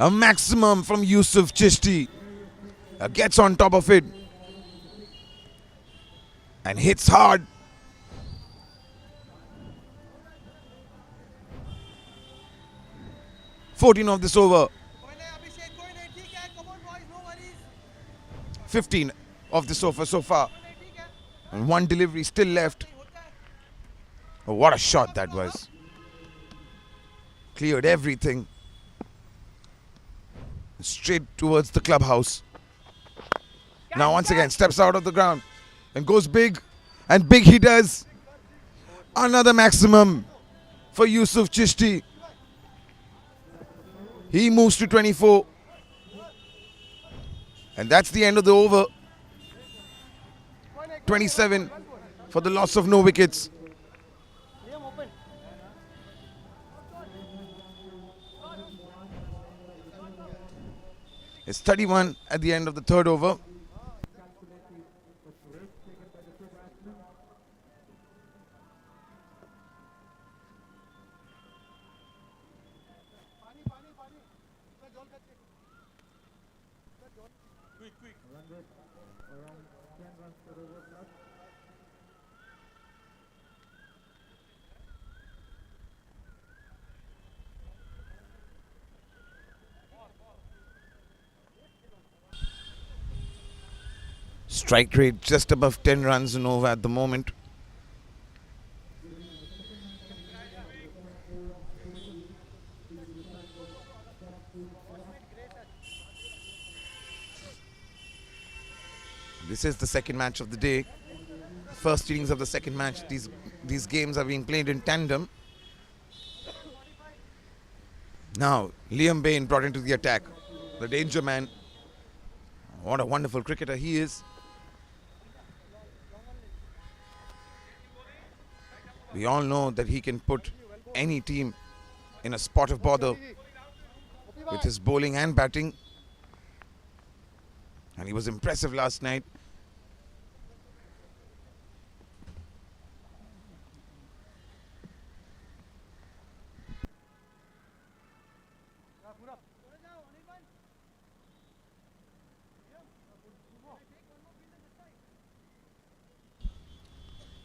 A maximum from Yusuf Chishti. Gets on top of it. And hits hard. $14 of this over. 15 of this over so far. And 1 delivery still left. Oh, what a shot that was. Cleared everything. Straight towards the clubhouse. Now once again steps out of the ground and goes big. And big he does. Another maximum for Yusuf Chishti. He moves to 24. And that's the end of the over. 27 for the loss of no wickets. It's 31 at the end of the third over. Strike rate just above 10 runs and over at the moment. This is the second match of the day. First innings of the second match. These games are being played in tandem. Now, Liam Bain brought into the attack. The danger man. What a wonderful cricketer he is. We all know that he can put any team in a spot of bother with his bowling and batting. And he was impressive last night.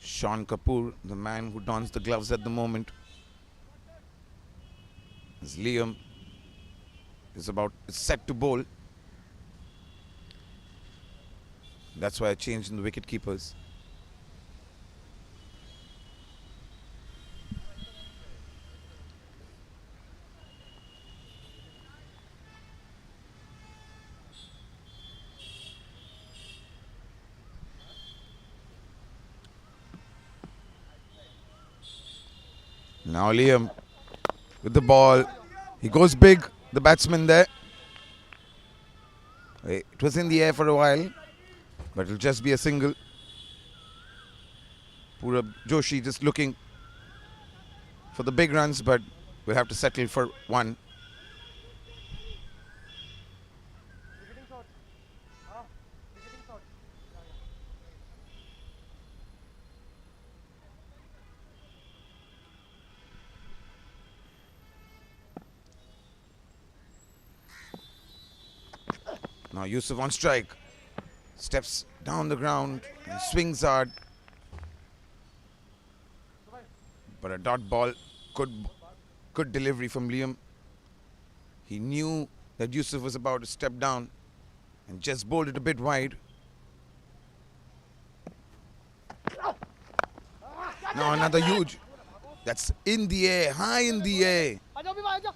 Sean Kapoor, the man who dons the gloves at the moment, as Liam is set to bowl. That's why I changed in the wicket keepers. Now Liam with the ball. He goes big, the batsman there. It was in the air for a while, but it'll just be a single. Purab Joshi just looking for the big runs, but will have to settle for one. Visiting shot. Ah, visiting shot. Now Yusuf on strike. Steps down the ground and swings hard. But a dot ball, good delivery from Liam. He knew that Yusuf was about to step down and just bowled it a bit wide. Now another huge. That's in the air, high in the air. आजा भी आजा.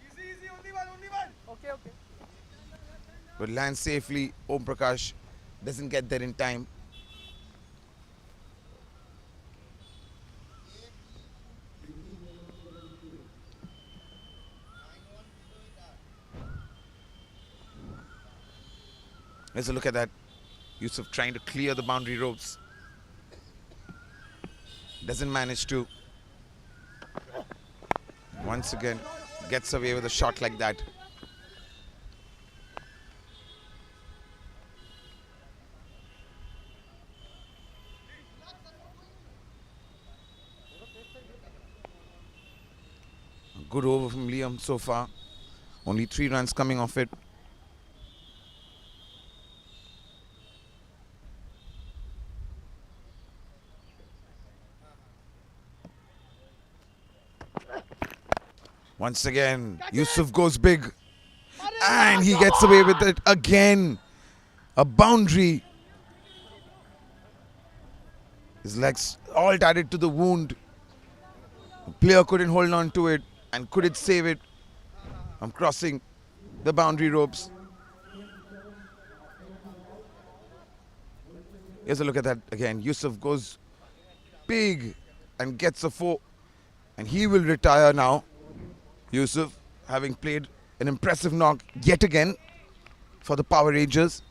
Easy, easy, only one. Okay, okay. But lands safely. Om Prakash doesn't get there in time. Let's look at that. Yusuf trying to clear the boundary ropes. Doesn't manage to. Once again, gets away with a shot like that. A good over from Liam so far. Only 3 runs coming off it. Once again, Yusuf goes big. And he gets away with it again. A boundary. His legs all added to the wound. The player couldn't hold on to it and couldn't save it from crossing the boundary ropes. Here's a look at that again. Yusuf goes big and gets a 4. And he will retire now. Yusuf, having played an impressive knock yet again for the Power Rangers.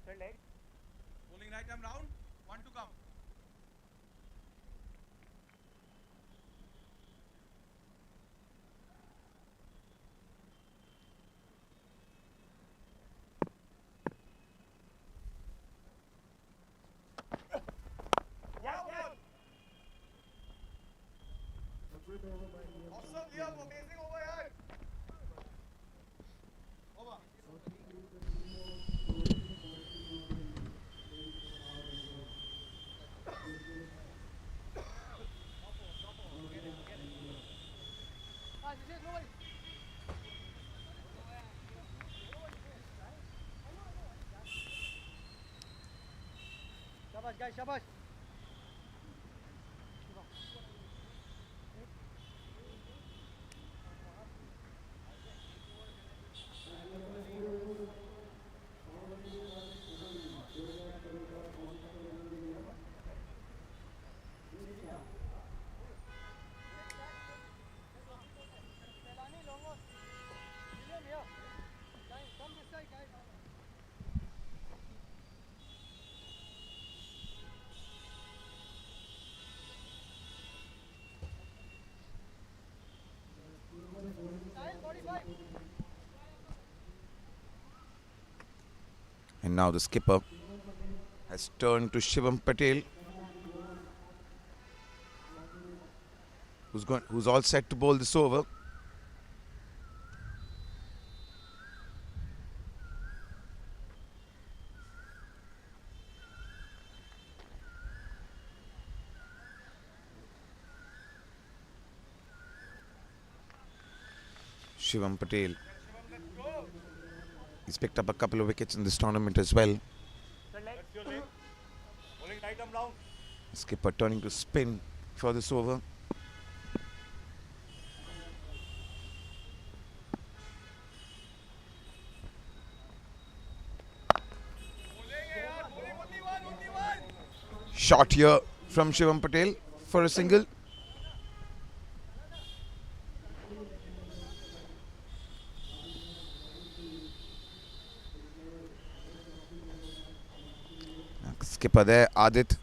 Third leg. Bowling right arm round, 1 to come. Awesome, Liam, amazing over here. Over. Shabash, guys, shabash. And now the skipper has turned to Shivam Patel, who's all set to bowl this over. Shivam Patel. He's picked up a couple of wickets in this tournament as well. Skipper turning to spin for this over. Shot here from Shivam Patel for a single. Skipper there, Adit.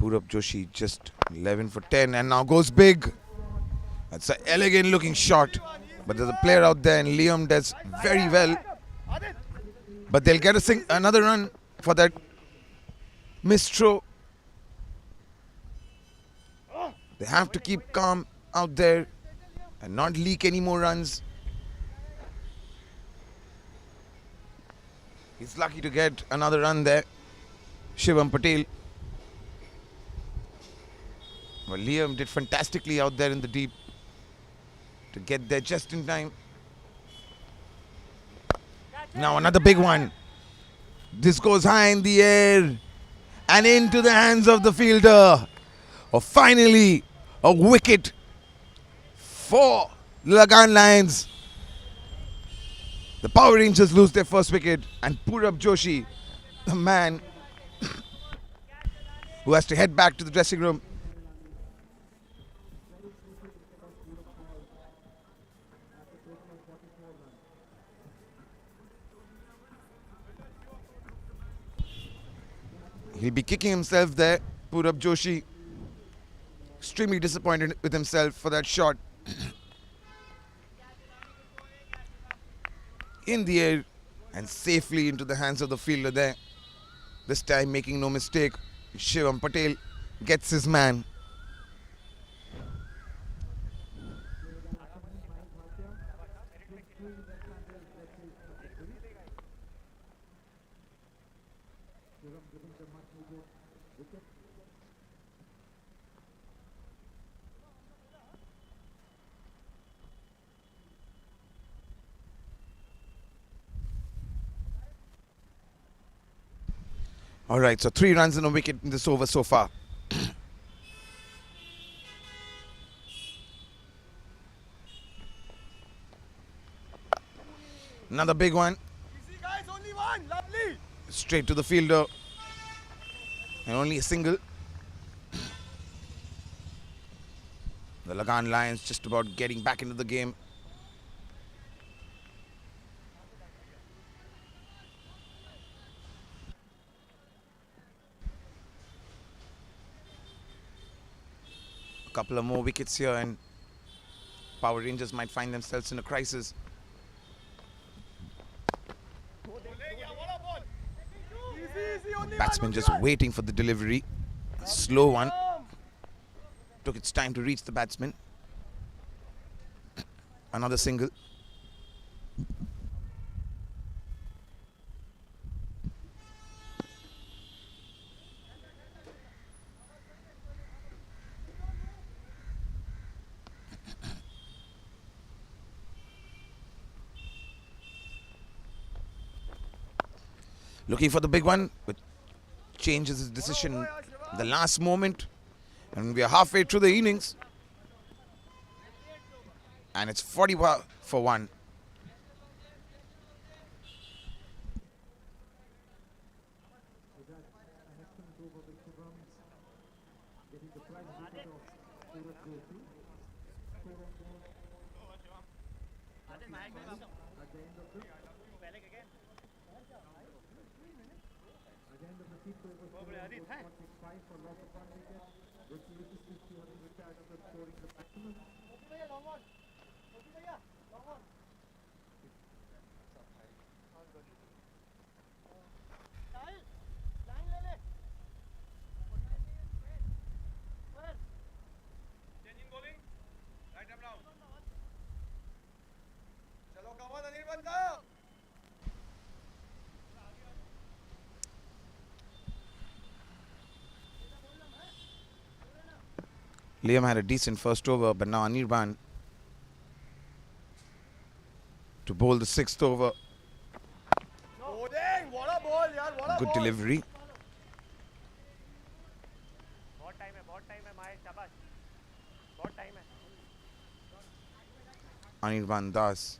Purab Joshi just 11 for 10 and now goes big. That's an elegant looking shot. But there's a player out there and Liam does very well. But they'll get another run for that missed throw. They have to keep calm out there and not leak any more runs. He's lucky to get another run there. Shivam Patel. Well, Liam did fantastically out there in the deep to get there just in time. Now another big one. This goes high in the air and into the hands of the fielder. Oh, finally, a wicket for Lagan Lions. The Power Rangers lose their first wicket and Purab Joshi, the man who has to head back to the dressing room. He'll be kicking himself there, Purab Joshi. Extremely disappointed with himself for that shot. In the air and safely into the hands of the fielder there. This time making no mistake, Shivam Patel gets his man. All right, so 3 runs and a wicket in this over so far. Another big one. Easy guys, only one. Lovely. Straight to the fielder. And only a single. The Lagan Lions just about getting back into the game. A couple of more wickets here and Power Rangers might find themselves in a crisis. Batsman just waiting for the delivery. A slow one. Took its time to reach the batsman. Another single. Looking for the big one, but changes his decision the last moment. And we are halfway through the innings. And it's 40 for 1. Liam had a decent first over, but now Anirban to bowl the 6th over. Good delivery. Anirban Das,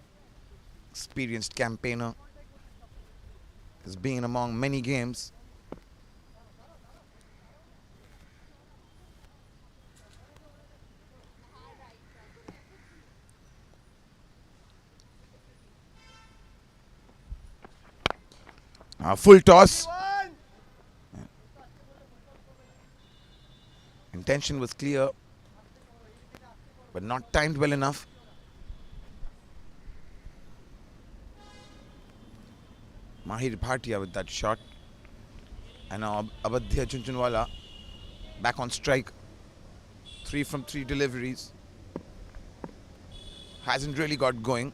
experienced campaigner, has been among many games. Full toss. Intention was clear, but not timed well enough. Mahir Bhatia with that shot. And now Abadhya Chunchunwala back on strike. 3 from 3 deliveries. Hasn't really got going.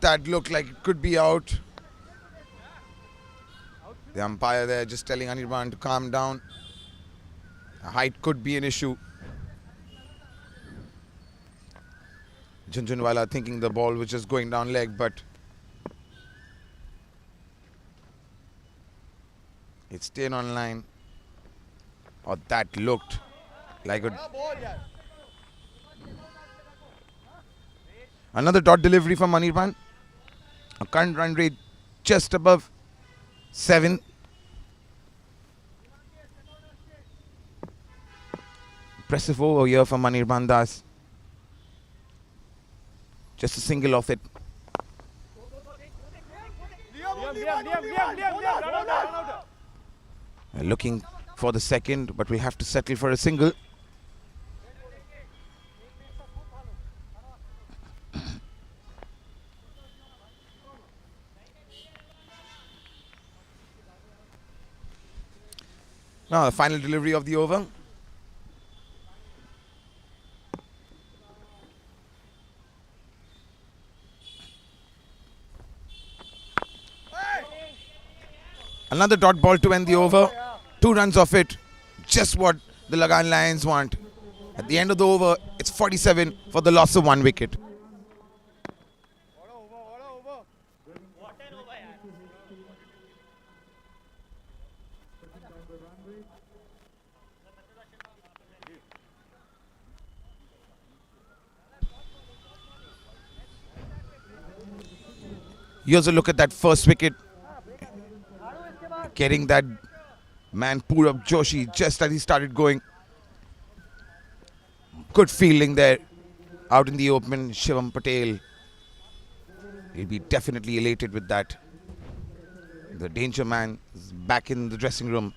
That looked like it could be out. The umpire there just telling Anirban to calm down. Height could be an issue. Jhunjhunwala thinking the ball was just going down leg, but it stayed on line. Oh, that looked like a... Another dot delivery from Anirban. A current run rate just above 7. Impressive over here from Anirban Das. Just a single off it. Looking for the second, but we have to settle for a single. Now the final delivery of the over. Another dot ball to end the over. 2 runs off it. Just what the Lagan Lions want. At the end of the over, it's 47 for the loss of 1 wicket. Here's a look at that first wicket. Getting that man Purab Joshi just as he started going. Good fielding there. Out in the open, Shivam Patel. He'll be definitely elated with that. The danger man is back in the dressing room.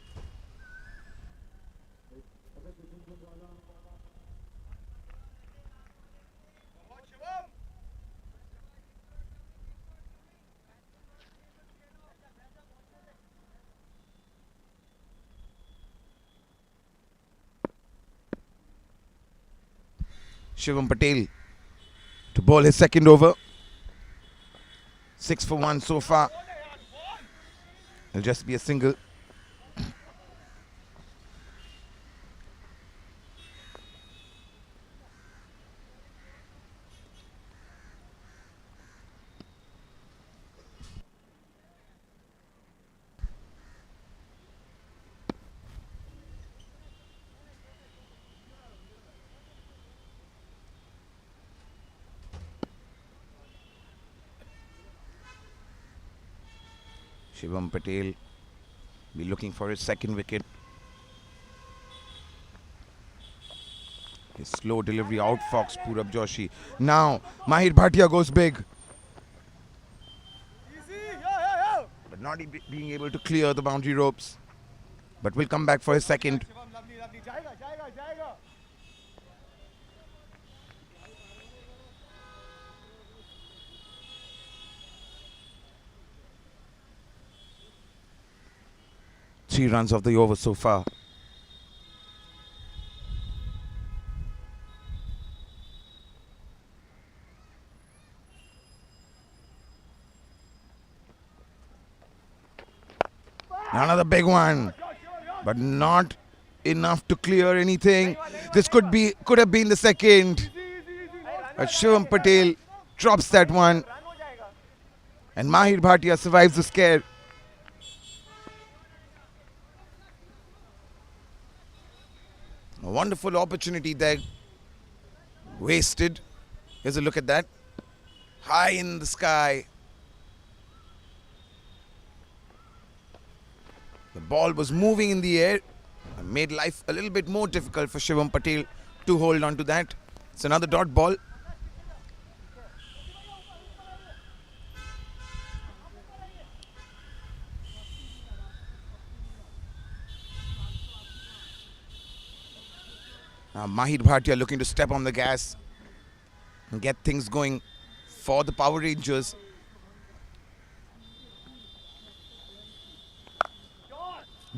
Shivam Patel to bowl his second over. 6 for 1 so far. It'll just be a single. Shivam Patel be looking for his second wicket. His slow delivery outfoxed Purab Joshi. Now, Mahir Bhatia goes big. But not being able to clear the boundary ropes. But will come back for his second. जाएगा 3 runs of the over so far. Another big one, but not enough to clear anything. This could have been the second. But Shivam Patel drops that one, and Mahir Bhatia survives the scare. A wonderful opportunity there, wasted. Here's a look at that. High in the sky. The ball was moving in the air and made life a little bit more difficult for Shivam Patel to hold on to that. It's another dot ball. Now Mahir Bhatia looking to step on the gas and get things going for the Power Rangers.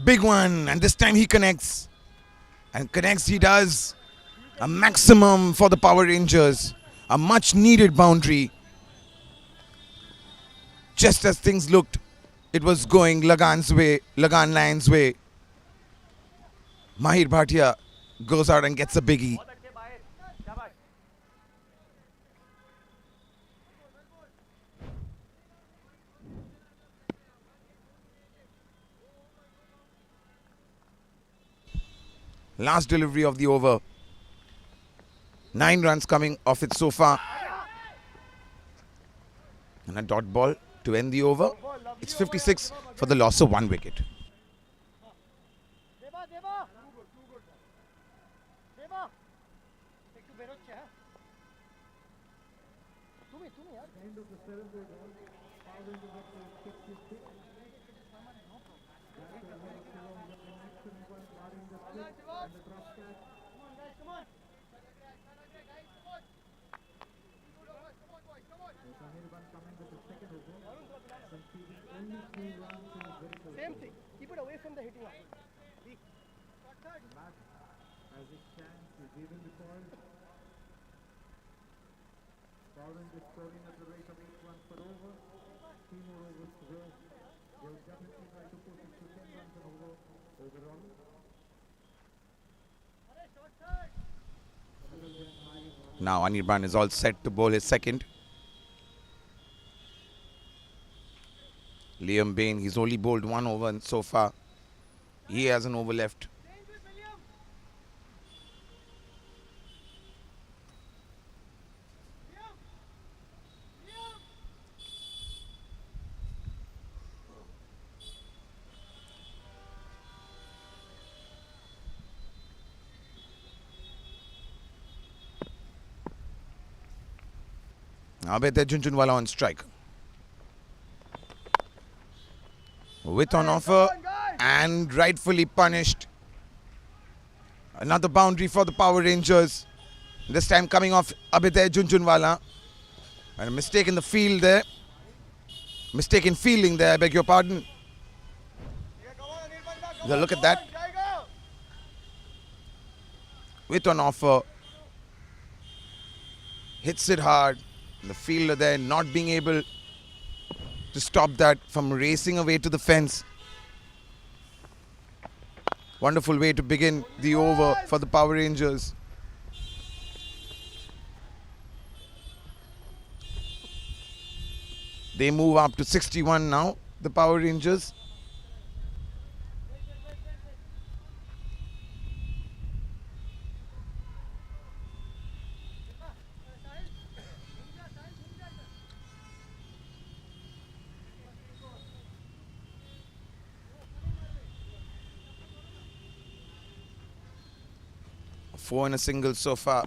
Big one, and this time he connects. And connects he does. A maximum for the Power Rangers. A much needed boundary. Just as things looked, it was going Lagan's way, Lagan Lions' way. Mahir Bhatia goes out and gets a biggie. Last delivery of the over. 9 runs coming off it so far. And a dot ball to end the over. It's 56 for the loss of 1 wicket. Same thing. Keep it away from the hitting arm. As it stands, is even because Poland is scoring at the rate of 8 runs per over. 3 more overs to go. They will definitely try to push it to 10 runs an over overall. Now Anirban is all set to bowl his second. Liam Bain, he's only bowled 1 over so far. He has an over left. Abhijit Jhunjhunwala on strike. With on offer and rightfully punished. Another boundary for the Power Rangers. This time coming off Abhijit Jhunjhunwala. And a mistake in the field there. Mistake in fielding there, I beg your pardon. Look at that. With on offer. Hits it hard. The fielder there not being able to stop that from racing away to the fence. Wonderful way to begin the over for the Power Rangers. They move up to 61 now, the Power Rangers. 4 in a single so far.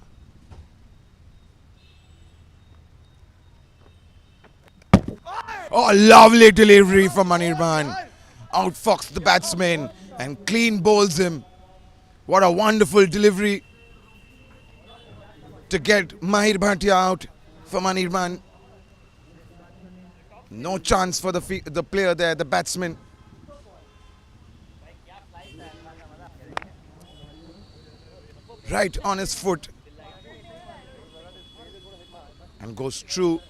Oh, lovely delivery from Anirban. Outfoxed the batsman and clean bowls him. What a wonderful delivery to get Mahir Bhatia out from Anirban. No chance for the player there, the batsman. Right on his foot. And goes through.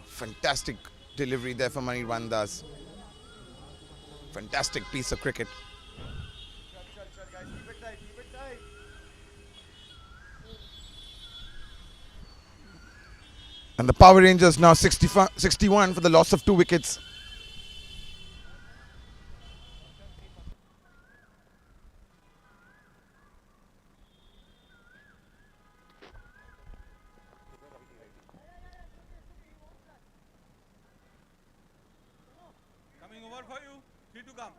Fantastic delivery there from Anirban Das. Fantastic piece of cricket. And the Power Rangers now 61 for the loss of 2 wickets. Coming over for you. 3 to come.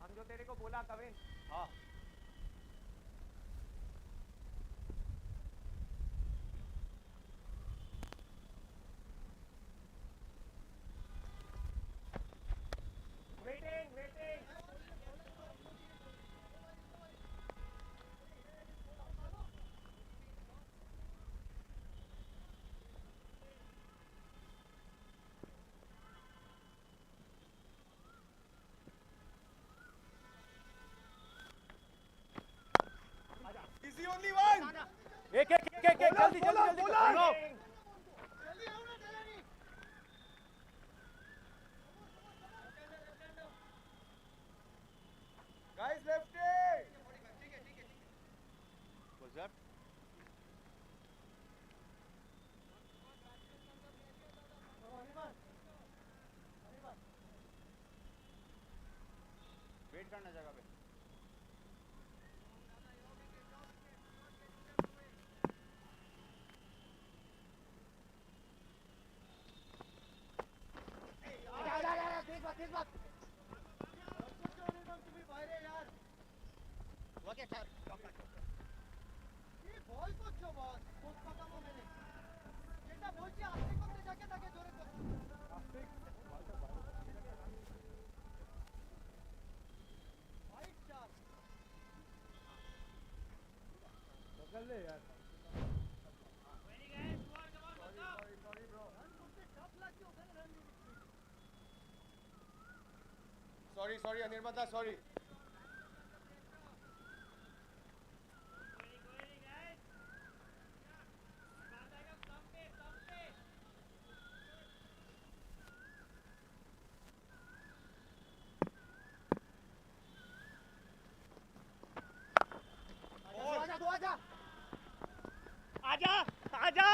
हम जो तेरे को बोला कविन हाँ waiting Is the only one. एक जल्दी बोलो Guys, left it. What's that? Wait करना जगह पे Sorry, Anirban, sorry. आजा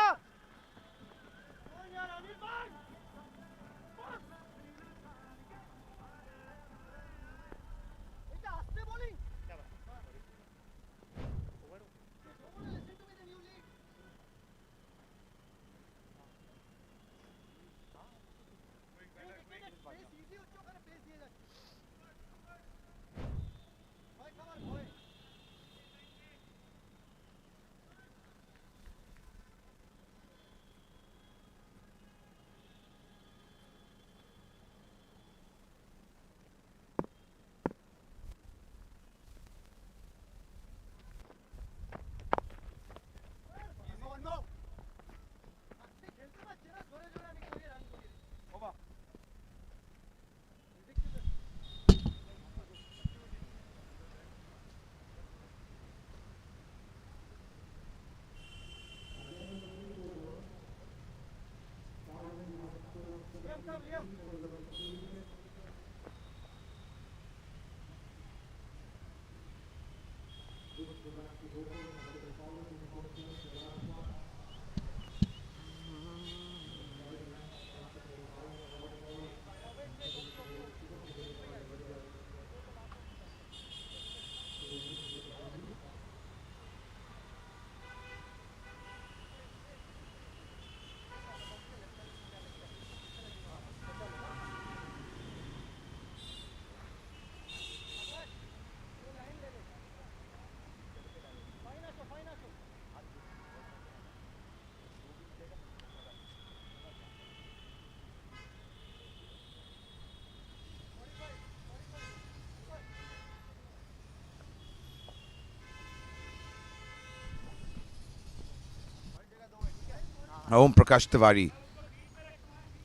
Om Prakash Tiwari.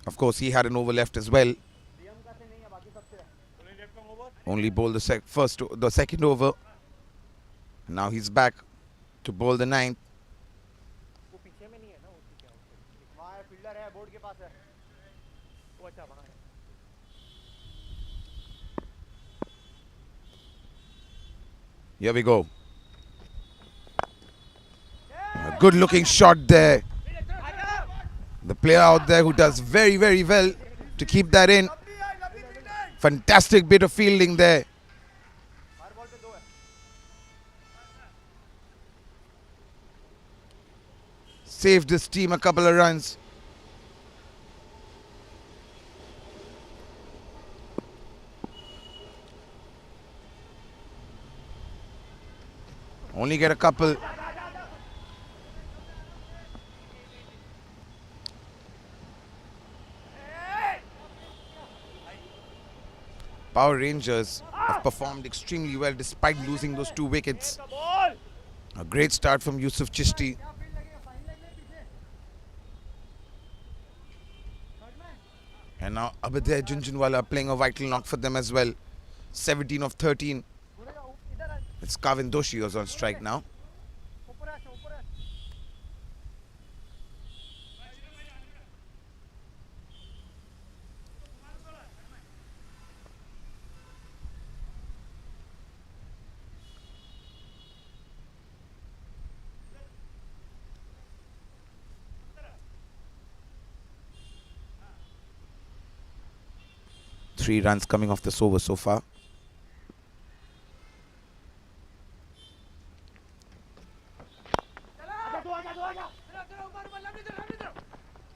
Of course, he had an over left as well. Only bowled the second over. Now he's back to bowl the ninth. Here we go. A good looking shot there. The player out there who does very, very well to keep that in. Fantastic bit of fielding there. Saved his team a couple of runs. Only get a couple. Power Rangers have performed extremely well despite losing those 2 wickets. A great start from Yusuf Chishti. And now Abhyuday Junjunwala playing a vital knock for them as well. 17 of 13. It's Kavin Doshi who's on strike now. Three runs coming off this over so far.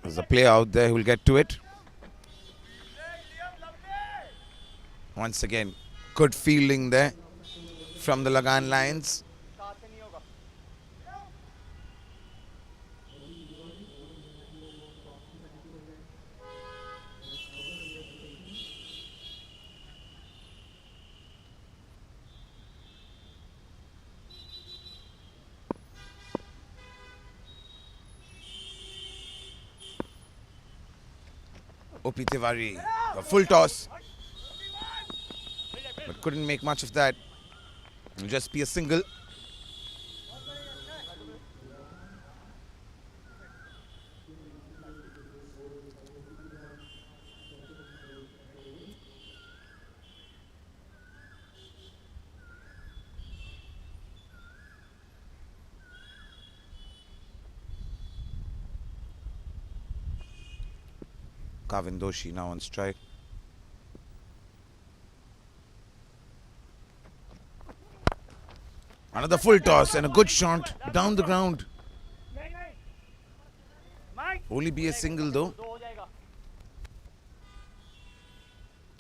There's a player out there who will get to it. Once again, good fielding there from the Lagan Lions. O.P. Tiwari, a full toss, but couldn't make much of that. It'll just be a single. Kavin Doshi now on strike. Another full toss and a good shot down the ground. Only be a single though.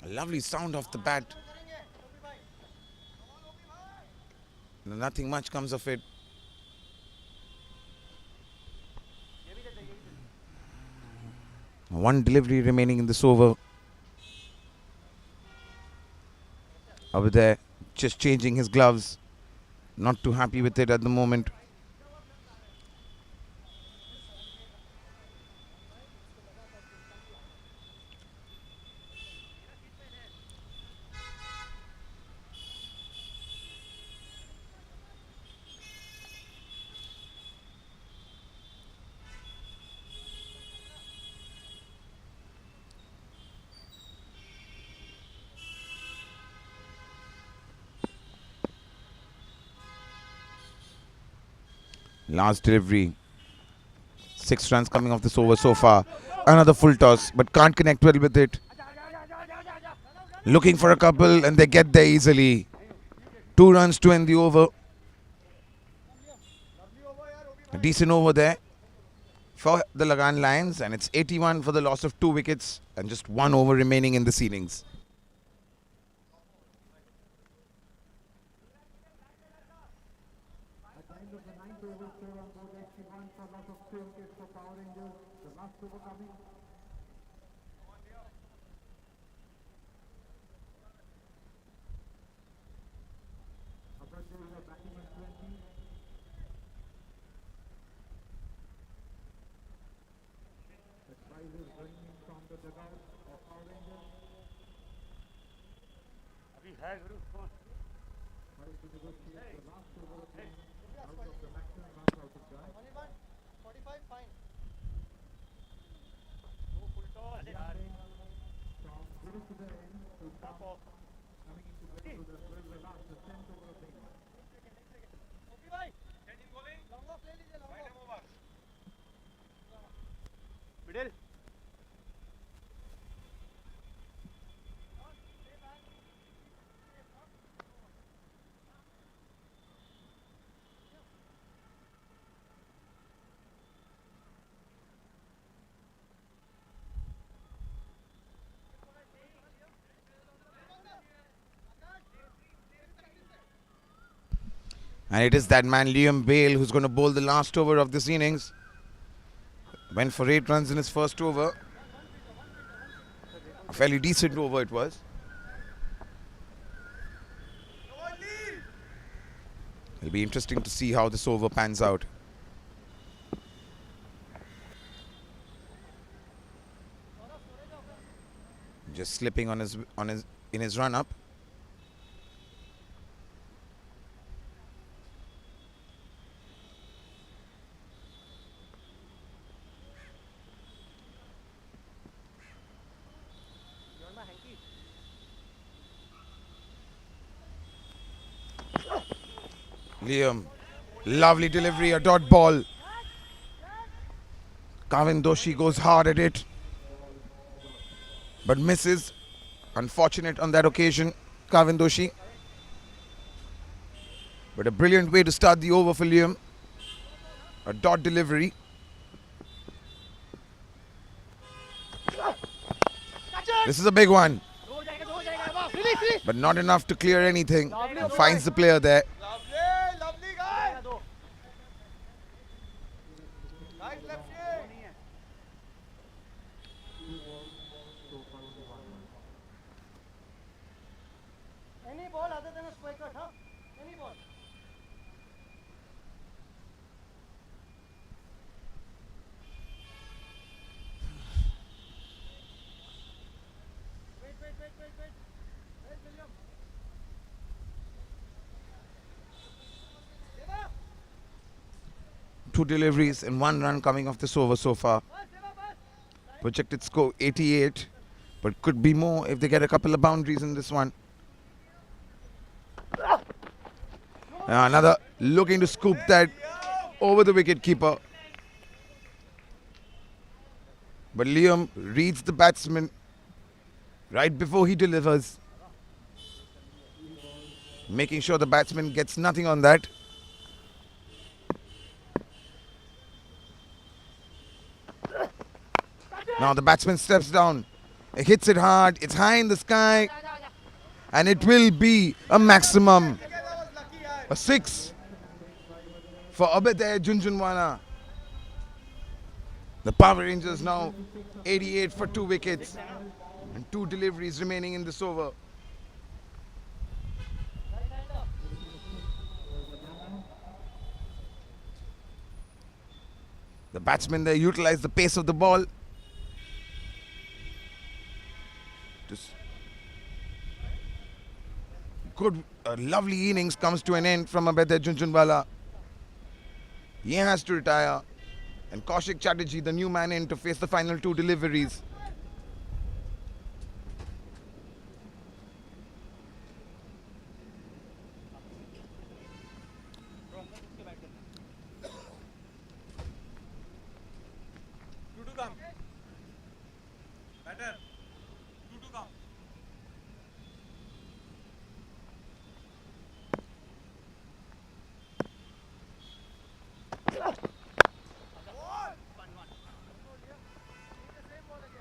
A lovely sound off the bat. Nothing much comes of it. One delivery remaining in this over. Over there, just changing his gloves. Not too happy with it at the moment. Last delivery. 6 runs coming off this over so far. Another full toss, but can't connect well with it. Looking for a couple and they get there easily. 2 runs to end the over. A decent over there for the Lagan Lions, and it's 81 for the loss of 2 wickets and just 1 over remaining in this innings. At the end of the 9th over, score on board 81 for loss of 2 wickets for Power Rangers. The last over coming. Abhyuday is batting at 20. dugout of Power Rangers. अभी है गुरु कौन Tries to negotiate the last over again out of the maximum runs out of guy. Only one. 45, fine. वो full toss यार From middle to the end to top come of coming into the very last, the 10th over of the innings. Okay, bhai. Long off ले लीजिए, long off. Middle And it is that man Liam Bale who's going to bowl the last over of this innings. Went for 8 runs in his first over. A fairly decent over it was. It'll be interesting to see how this over pans out. Just slipping on his in his run up. Liam, lovely delivery, a dot ball. Kavin Doshi goes hard at it, but misses. Unfortunate on that occasion, Kavin Doshi. But a brilliant way to start the over for Liam. A dot delivery. This is a big one, but not enough to clear anything. And finds the player there. Lovely, lovely guy. Nice left shade. Any ball other than a square cut, huh? Any ball. Wait. Where's William? Deva! 2 deliveries and 1 run coming off this over so far. Projected score 88, but could be more if they get a couple of boundaries in this one. Another looking to scoop that over the wicket keeper. But Liam reads the batsman right before he delivers, making sure the batsman gets nothing on that. Now the batsman steps down, hits it hard, it's high in the sky, and it will be a maximum. A 6 for Abhyuday Junjunwala. The Power Rangers now 88 for 2 wickets and 2 deliveries remaining in this over. The batsmen there utilize the pace of the ball. Good, lovely innings comes to an end from Abhyuday Junjunwala. He has to retire, and Kaushik Chatterjee, the new man in, to face the final 2 deliveries. Two to come. Better. Two to come.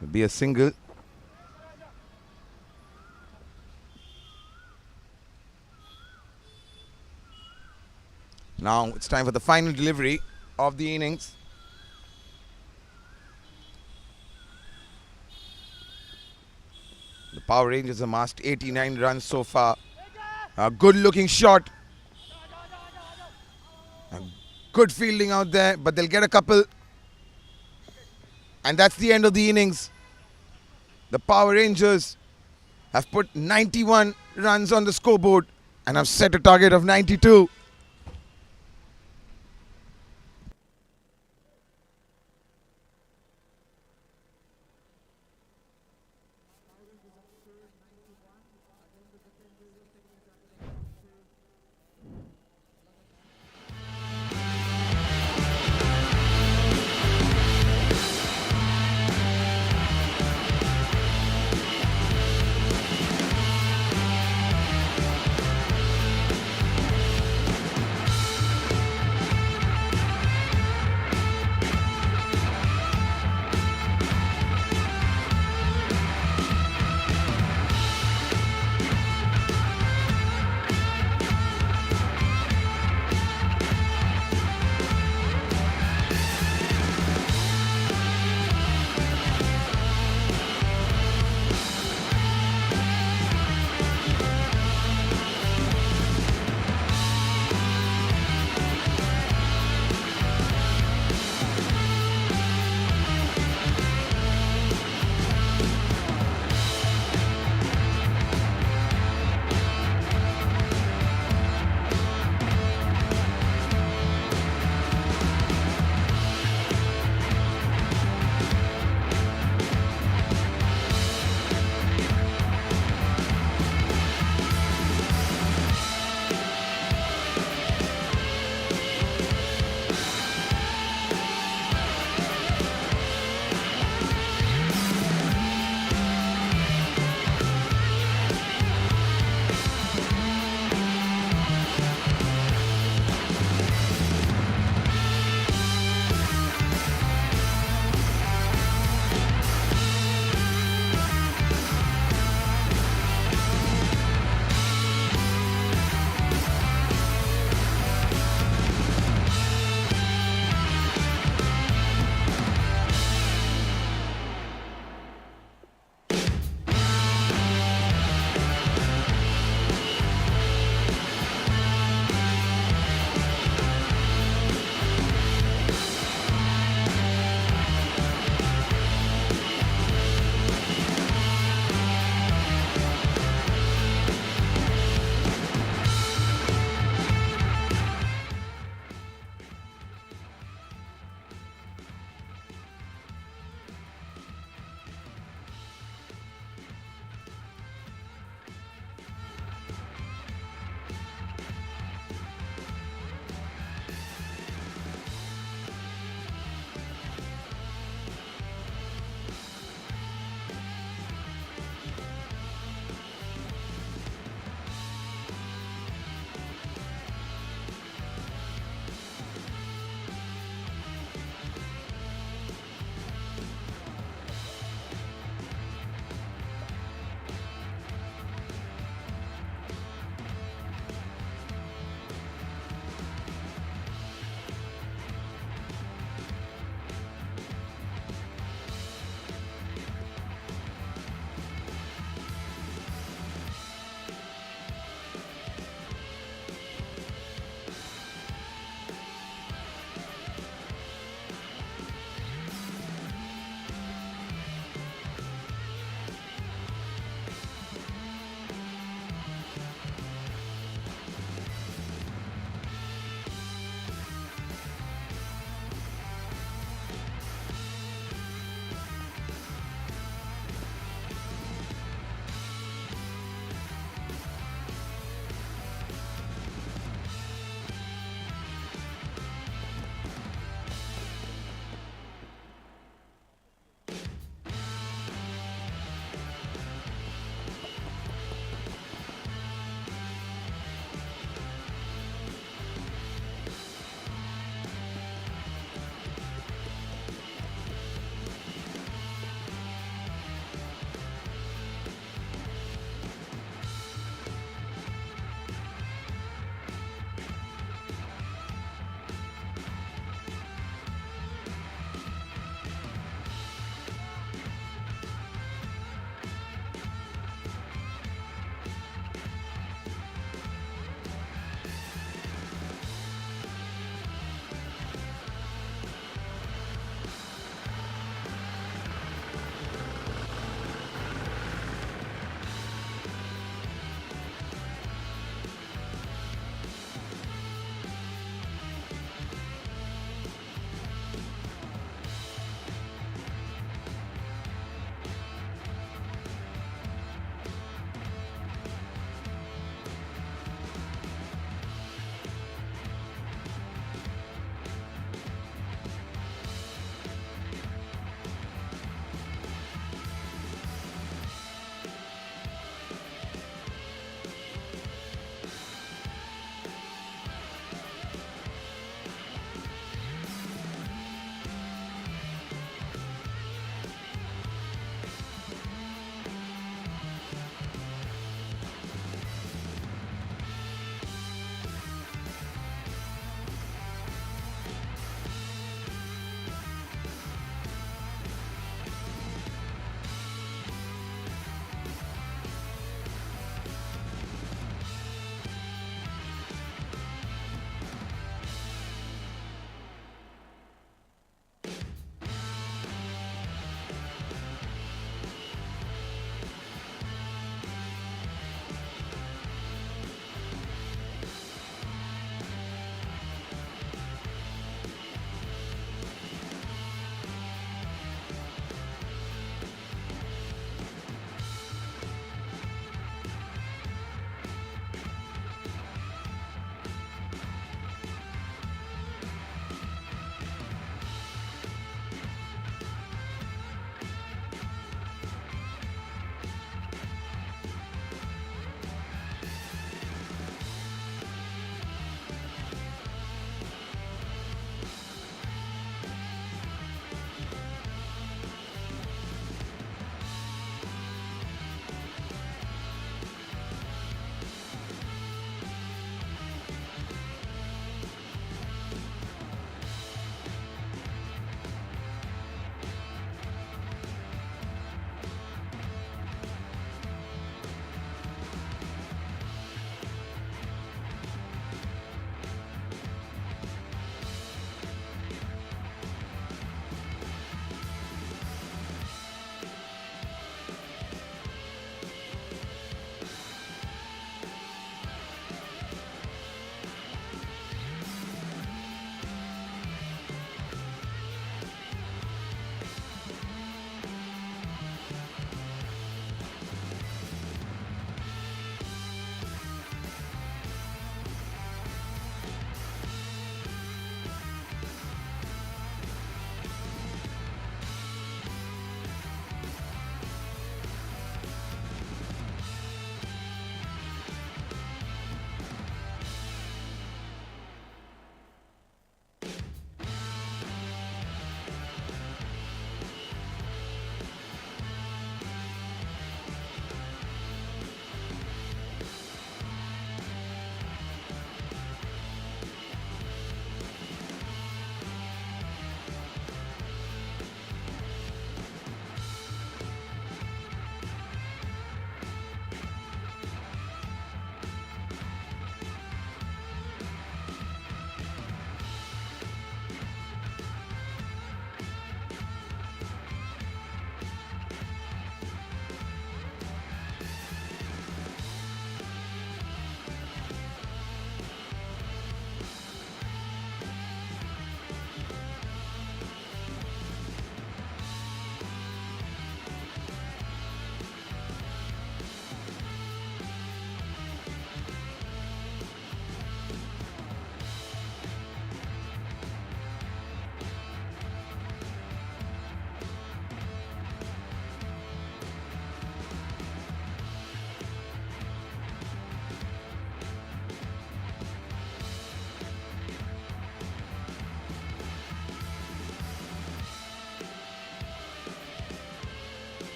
Will be a single. Now it's time for the final delivery of the innings. The Power Rangers amassed 89 runs so far. A good looking shot. A good fielding out there, but they'll get a couple. And that's the end of the innings. The Power Rangers have put 91 runs on the scoreboard and have set a target of 92.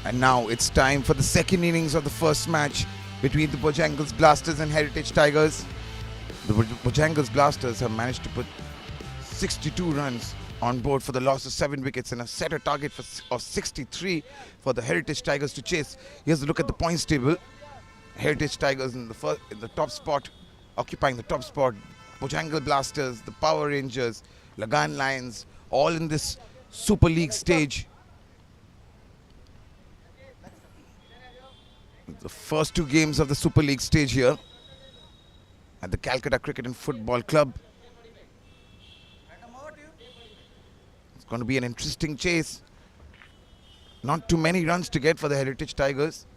And now it's time for the second innings of the first match between the Bojangles Blasters and Heritage Tigers. The Bojangles Blasters have managed to put 62 runs on board for the loss of 7 wickets and have set a target of 63 for the Heritage Tigers to chase. Here's a look at the points table. Heritage Tigers in the top spot, occupying the top spot. Bojangle Blasters, the Power Rangers, Lagan Lions, all in this Super League stage. The first 2 games of the Super League stage here at the Calcutta Cricket and Football Club. It's going to be an interesting chase. Not too many runs to get for the Heritage Tigers.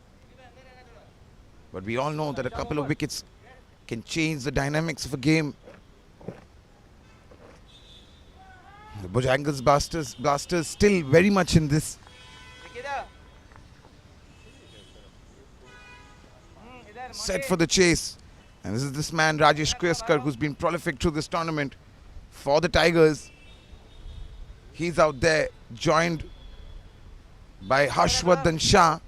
But we all know that a couple of wickets can change the dynamics of a game. The Bojangles Blasters still very much in this. Set for the chase. And this is this man Rajesh Kweskar, who's been prolific through this tournament for the Tigers. He's out there joined by Harshvardhan Shah.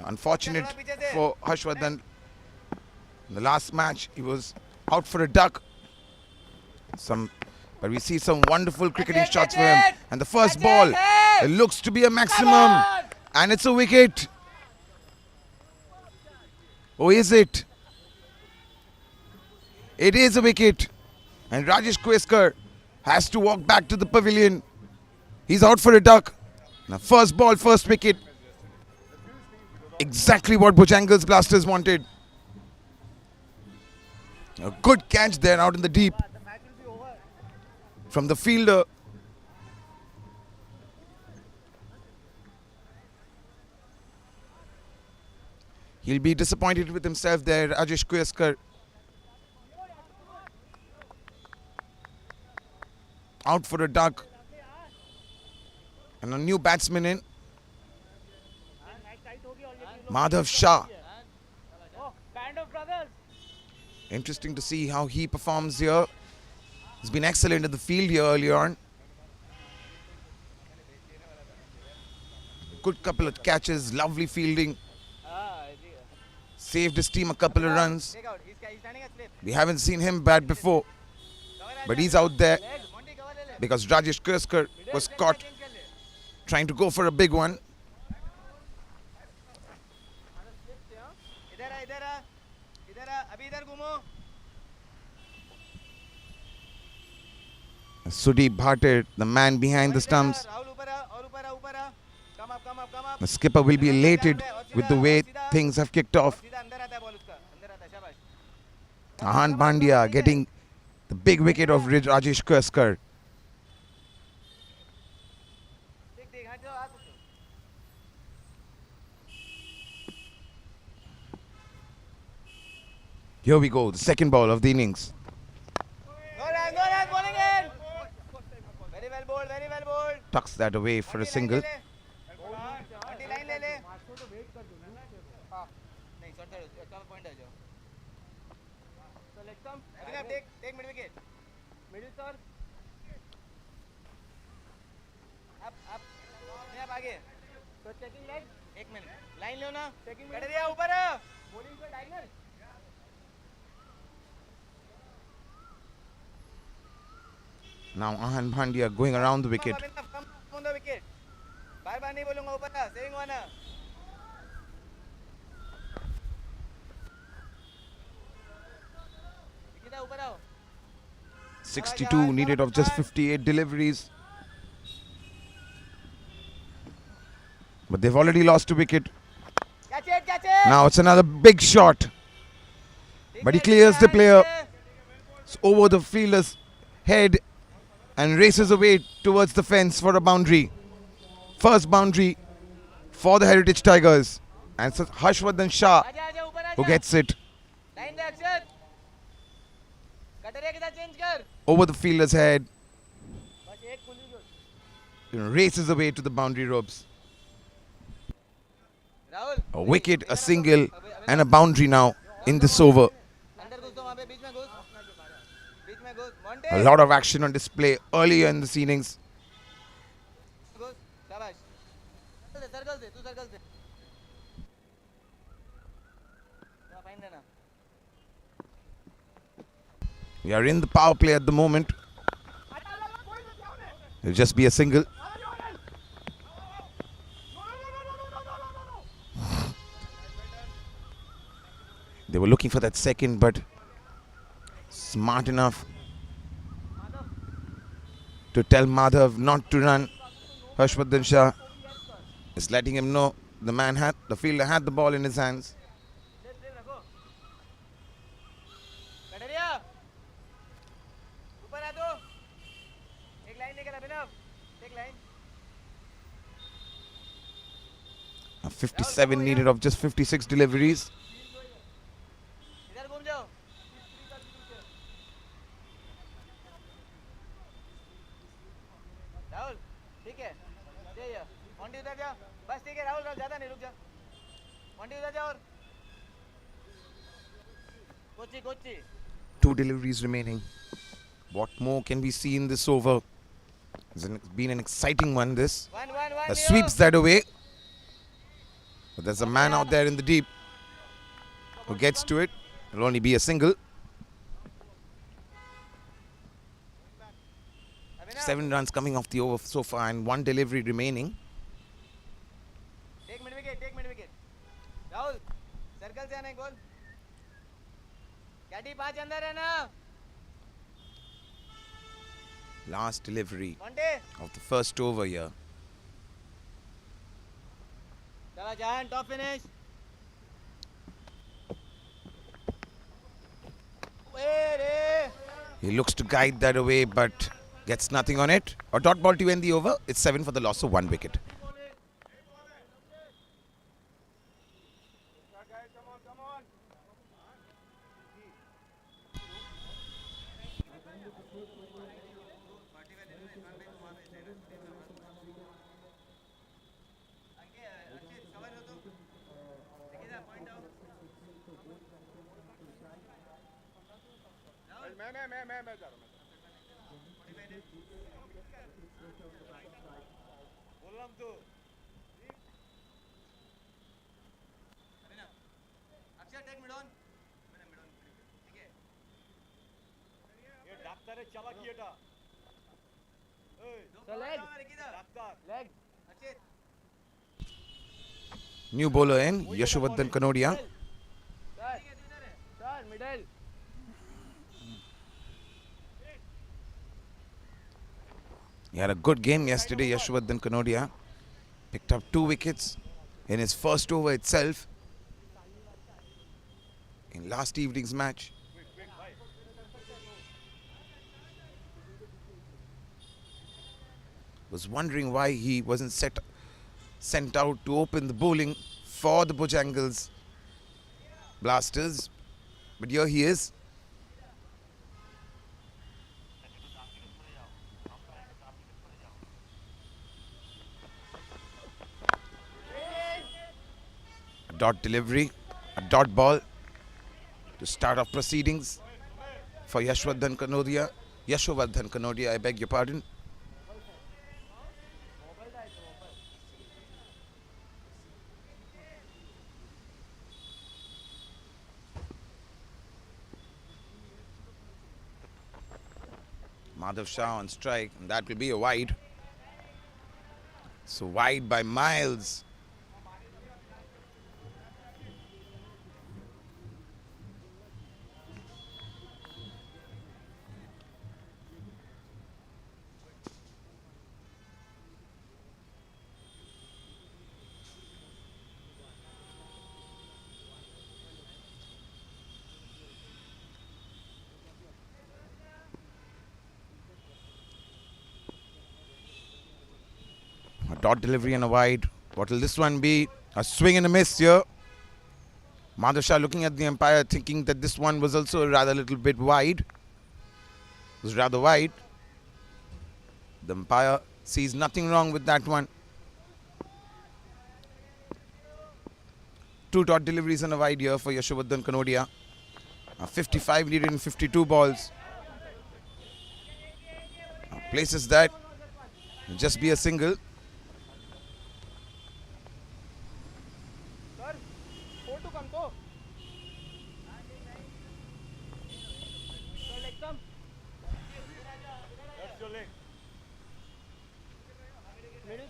Unfortunate for Harshvardhan. In the last match he was out for a duck. But we see some wonderful cricketing shots for him. And the first ball, it looks to be a maximum. And it's a wicket. Oh, is it? It is a wicket. And Rajesh Kweskar has to walk back to the pavilion. He's out for a duck. Now first ball, first wicket. Exactly what Bojangles Blasters wanted. A good catch there out in the deep from the fielder. He'll be disappointed with himself there, Rajesh Kweskar. Out for a duck. And a new batsman in. Madhav Shah. Interesting to see how he performs here. He's been excellent in the field here earlier on. Good couple of catches, lovely fielding. Saved his team a couple of runs. We haven't seen him bat before. But he's out there because Rajesh Kweskar was caught trying to go for a big one. Sudeep Bhatter, the man behind the stumps. The skipper will be elated with the way things have kicked off. Ahan Bandia getting the big wicket of Rajesh Kweskar. Here we go, the second ball of the innings. No run, bowling in. Very well bowled. Tucks that away for a single. Take mid wicket. Middle sir. Up. नहीं आगे. So checking leg. 1 minute. Line लो ना. Checking leg. कर दिया ऊपर. Bowling को diagonal. Now Ahan Bhandia going around the wicket. Come on the wicket. बार नहीं बोलूँगा ऊपर ना. Saving one. 62 needed of just 58 deliveries. But they've already lost a wicket. Catch it. Now it's another big shot. But he clears the player. It's over the fielder's head and races away towards the fence for a boundary. First boundary for the Heritage Tigers. And it's Harshvardhan Shah who gets it. Over the fielder's head. Races away to the boundary ropes. A wicket, a single and a boundary now in this over. A lot of action on display earlier in this innings. Circle दे तू circle दे fine देना We are in the power play at the moment. It'll just be a single. They were looking for that second, but smart enough to tell Madhav not to run. Harshvardhan Shah is letting him know the fielder had the ball in his hands. ऊपर आ तो एक line निकल अभिनव एक line 57 needed of just 56 deliveries. इधर घूम जाओ राहुल ठीक है ये मोंटी उधर जा बस ठीक है राहुल राहुल ज्यादा नहीं रुक जा मोंटी उधर जा और Kochi Kochi 2 deliveries remaining. What more can we see in this over? It's been an exciting one, this. One, Sweeps that away. But there's a man out there in the deep who gets to it. It'll only be a single. 7 runs coming off the over so far and 1 delivery remaining. take mid wicket Rahul circle से आना एक ball Katie 5 अंदर है ना Last delivery Monty of the first over here. चला जान top finish He looks to guide that away but gets nothing on it. A dot ball to end the over. It's 7 for the loss of 1 wicket. Come on. मैं जा रहा हूँ बोल रहा हूँ तो अक्षय टेक मिड ऑन ठीक है ये डाक्टर चला किया था leg doctor leg Akshay New bowler in, Yashovardhan Kanodia. Sir middle He had a good game yesterday, Yashovardhan Kanodia. Picked up 2 wickets in his first over itself in last evening's match. Was wondering why he wasn't sent out to open the bowling for the Bojangles Blasters. But here he is. A dot delivery, a dot ball to start off proceedings for Yashovardhan Kanodia, I beg your pardon. Madhav Shah on strike, and that will be a wide. So wide by miles. A dot delivery and a wide. What will this one be? A swing and a miss here. Madhav Shah looking at the umpire thinking that this one was also rather a little bit wide. It was rather wide. The umpire sees nothing wrong with that one. 2 dot deliveries and a wide here for Yashovardhan Kanodia. 55 needed in 52 balls. Places that. It'll just be a single.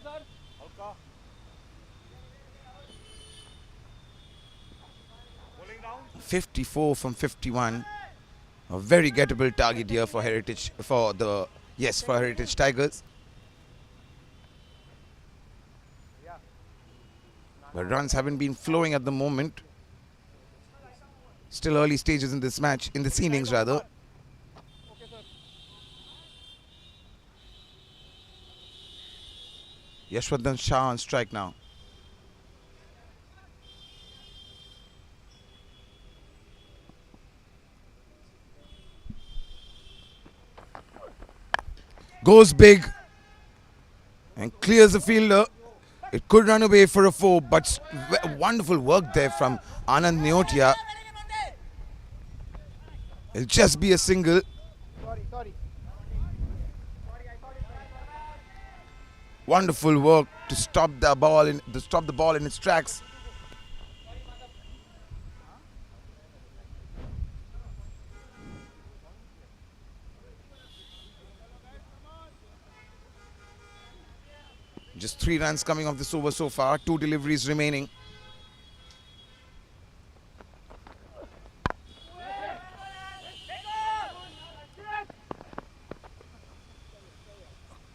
हल्का bowling down 54 from 51. A very gettable target here for Heritage, for Heritage Tigers. But runs haven't been flowing at the moment. Still early stages in this match, in this innings rather. Yashwardhan Shah on strike now. Goes big and clears the fielder. It could run away for a 4, but wonderful work there from Anand Neotia. It'll just be a single. Sorry. Wonderful work to stop the ball in its tracks. Just 3 runs coming off this over so far. 2 deliveries remaining.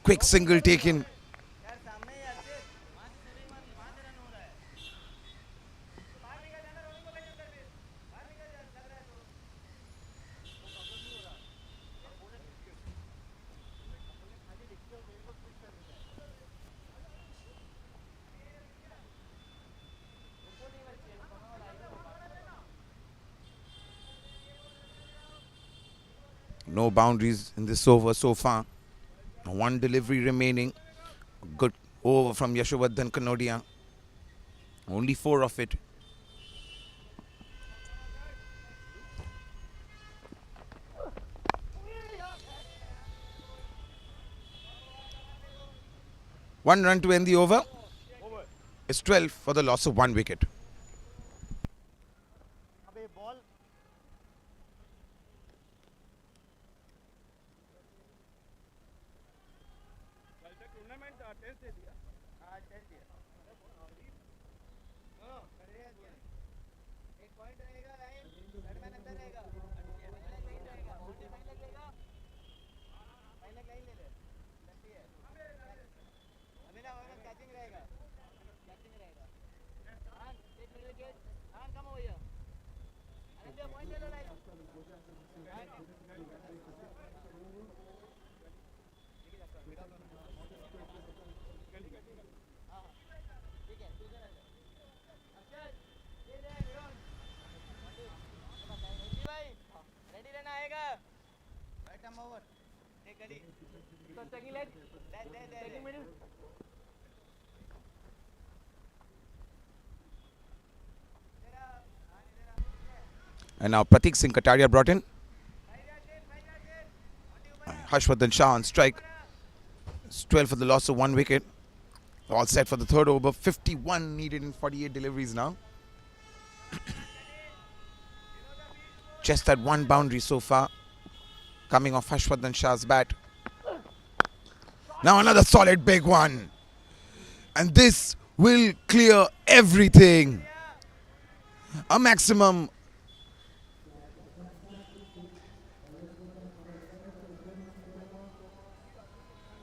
Quick single taken. No boundaries in this over so far. 1 delivery remaining. Good over from Yashovardhan Kanodia. Only 4 of it. One run to end the over. It's 12 for the loss of 1 wicket. अबे ball tournament test दे दिया हाँ test दिया एक point रहेगा line batsman अंदर रहेगा line रहेगा line ले ले लेफ्टी है अभी ना होगा कैचिंग रहेगा हाँ एक मिनट के हाँ कम हो गया अरे पॉइंट ले लो line And now Pratik Singh Kataria brought in. Harshvardhan Shah on strike. It's 12 for the loss of 1 wicket. All set for the third over. 51 needed in 48 deliveries now. Just that 1 boundary so far. Coming off Harshvardhan Shah's bat. Now another solid big one. And this will clear everything. A maximum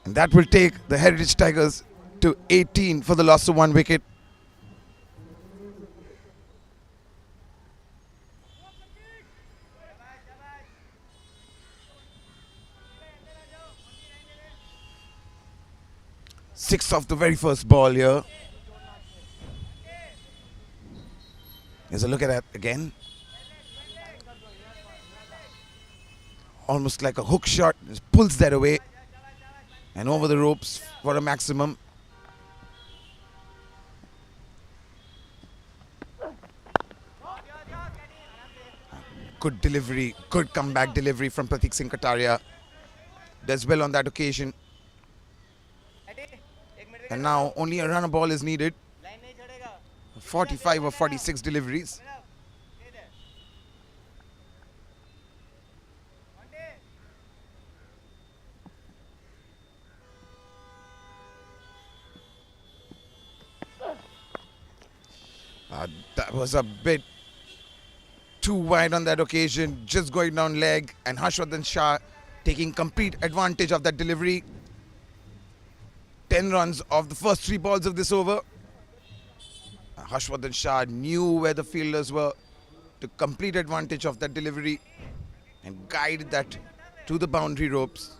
and that will take the Heritage Tigers to 18 for the loss of 1 wicket. Six off the very first ball here. Here's a look at that again. Almost like a hook shot. Just pulls that away. And over the ropes for a maximum. Good delivery, good comeback delivery from Pratik Singh Kataria. Does well on that occasion. And now only a run a ball is needed. 45 or 46 deliveries. That was a bit too wide on that occasion, just going down leg, and Harshvardhan Shah taking complete advantage of that delivery. 10 runs off the first 3 balls of this over. Harshvardhan Shah knew where the fielders were, took complete advantage of that delivery and guided that to the boundary ropes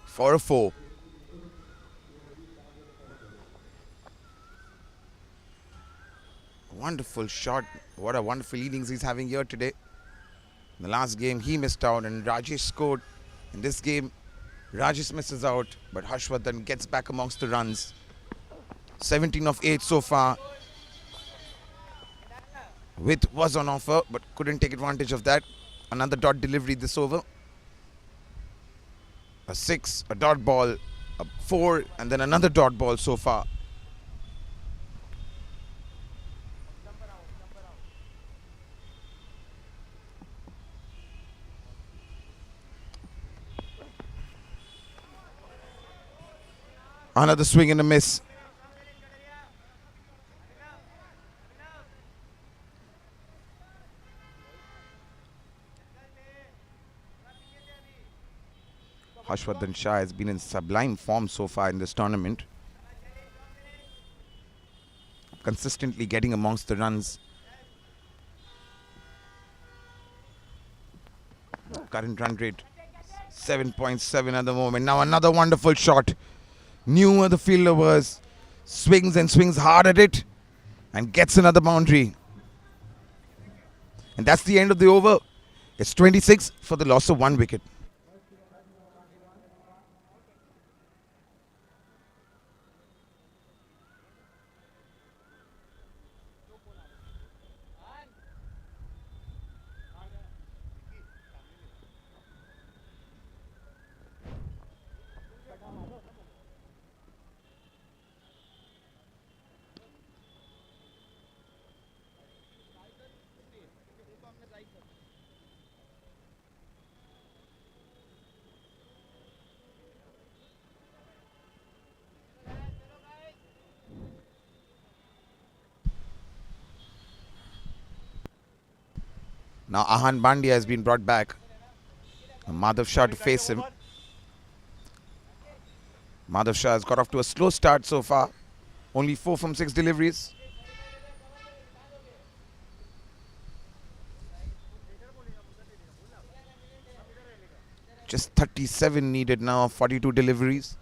for a 4. Wonderful shot. What a wonderful innings he's having here today. In the last game, he missed out and Rajesh scored. In this game, Rajesh misses out, but Harshvardhan gets back amongst the runs. 17 of 8 so far. Width was on offer, but couldn't take advantage of that. Another dot delivery this over. A 6, a dot ball, a 4, and then another dot ball so far. Another swing and a miss. Harshvardhan Shah has been in sublime form so far in this tournament. Consistently getting amongst the runs. Current run rate 7.7 at the moment. Now another wonderful shot. Knew where the fielder was. Swings and swings hard at it. And gets another boundary. And that's the end of the over. It's 26 for the loss of 1 wicket. Now Ahan Bandia has been brought back. Madhav Shah to face him. Madhav Shah has got off to a slow start so far. Only 4 from 6 deliveries. Just 37 needed now, 42 deliveries.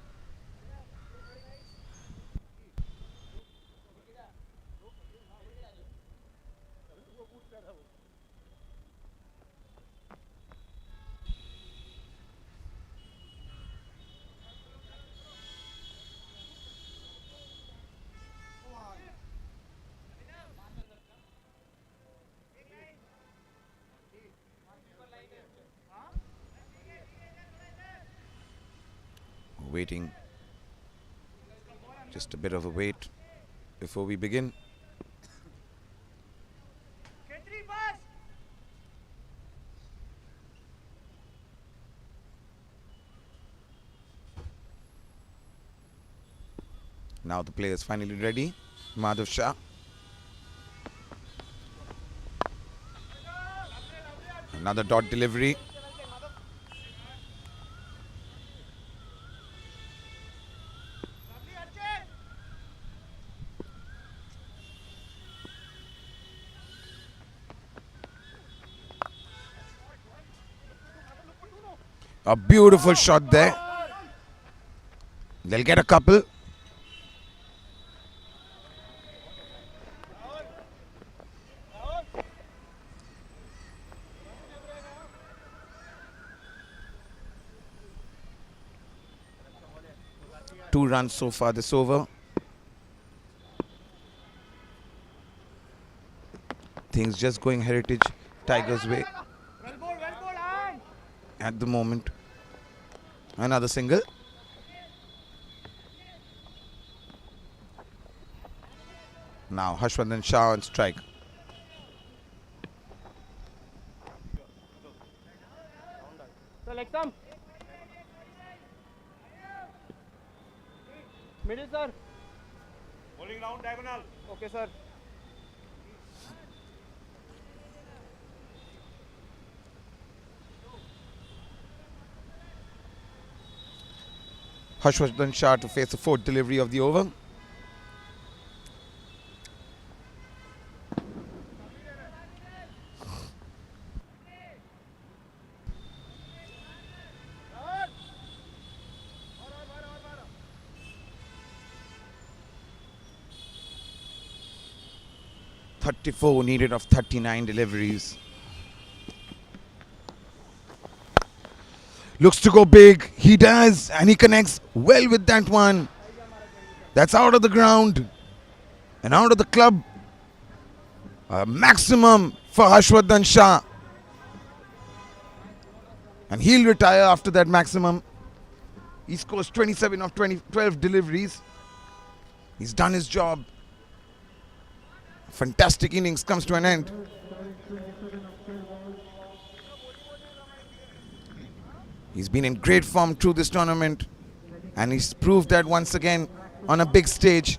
Waiting. Just a bit of a wait before we begin. Now the player is finally ready. Madhav Shah. Another dot delivery. A beautiful shot there. They'll get a couple. Two runs so far this over. Things just going Heritage Tigers' way at the moment. Another single. Now Harshvardhan Shah on strike. Select some. Middle, sir. Bowling round diagonal. Okay, sir. Harshvardhan Shah to face the fourth delivery of the over. .34 needed of 39 deliveries. Looks to go big. He does, and he connects well with that one. That's out of the ground and out of the club. A maximum for Harshvardhan Shah. And he'll retire after that maximum. He scores 27 of 12 deliveries. He's done his job. Fantastic innings comes to an end. He's been in great form through this tournament, and he's proved that once again on a big stage.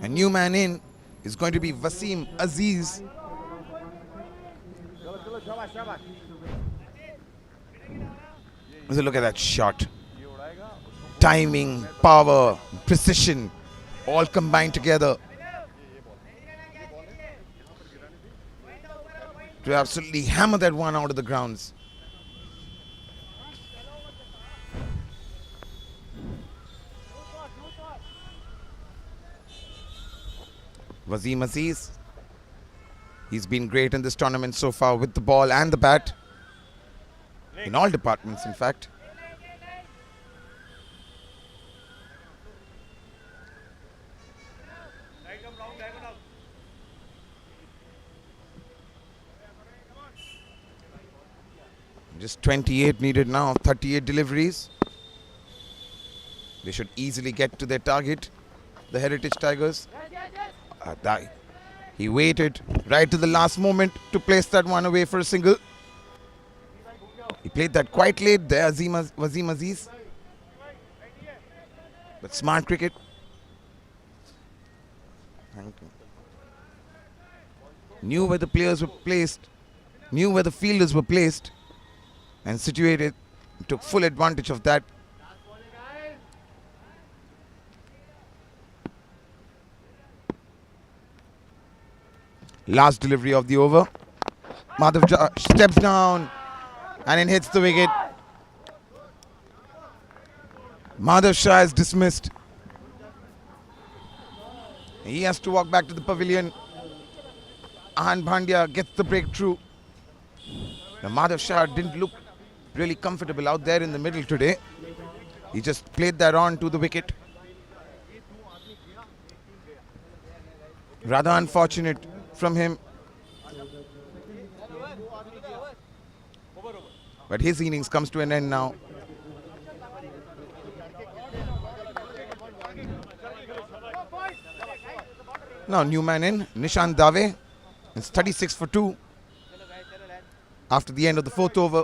A new man in is going to be Wasim Aziz. Look at that shot. Timing, power, precision, all combined together to absolutely hammer that one out of the grounds. Wasim Aziz, he's been great in this tournament so far with the ball and the bat. In all departments, in fact. Just 28 needed now, 38 deliveries. They should easily get to their target, the Heritage Tigers. He waited right to the last moment to place that one away for a single. He played that quite late there, Wasim Aziz. But smart cricket. Knew where the players were placed, knew where the fielders were placed, and situated, took full advantage of that. Last delivery of the over. Madhav steps down and then hits the wicket. Madhav Shah is dismissed. He has to walk back to the pavilion. Ahan Bhandia gets the breakthrough. Now Madhav Shah didn't look really comfortable out there in the middle today. He just played that on to the wicket. Rather unfortunate from him. But his innings comes to an end now. Now new man in, Nishant Dave. It's 36 for 2 after the end of the fourth over.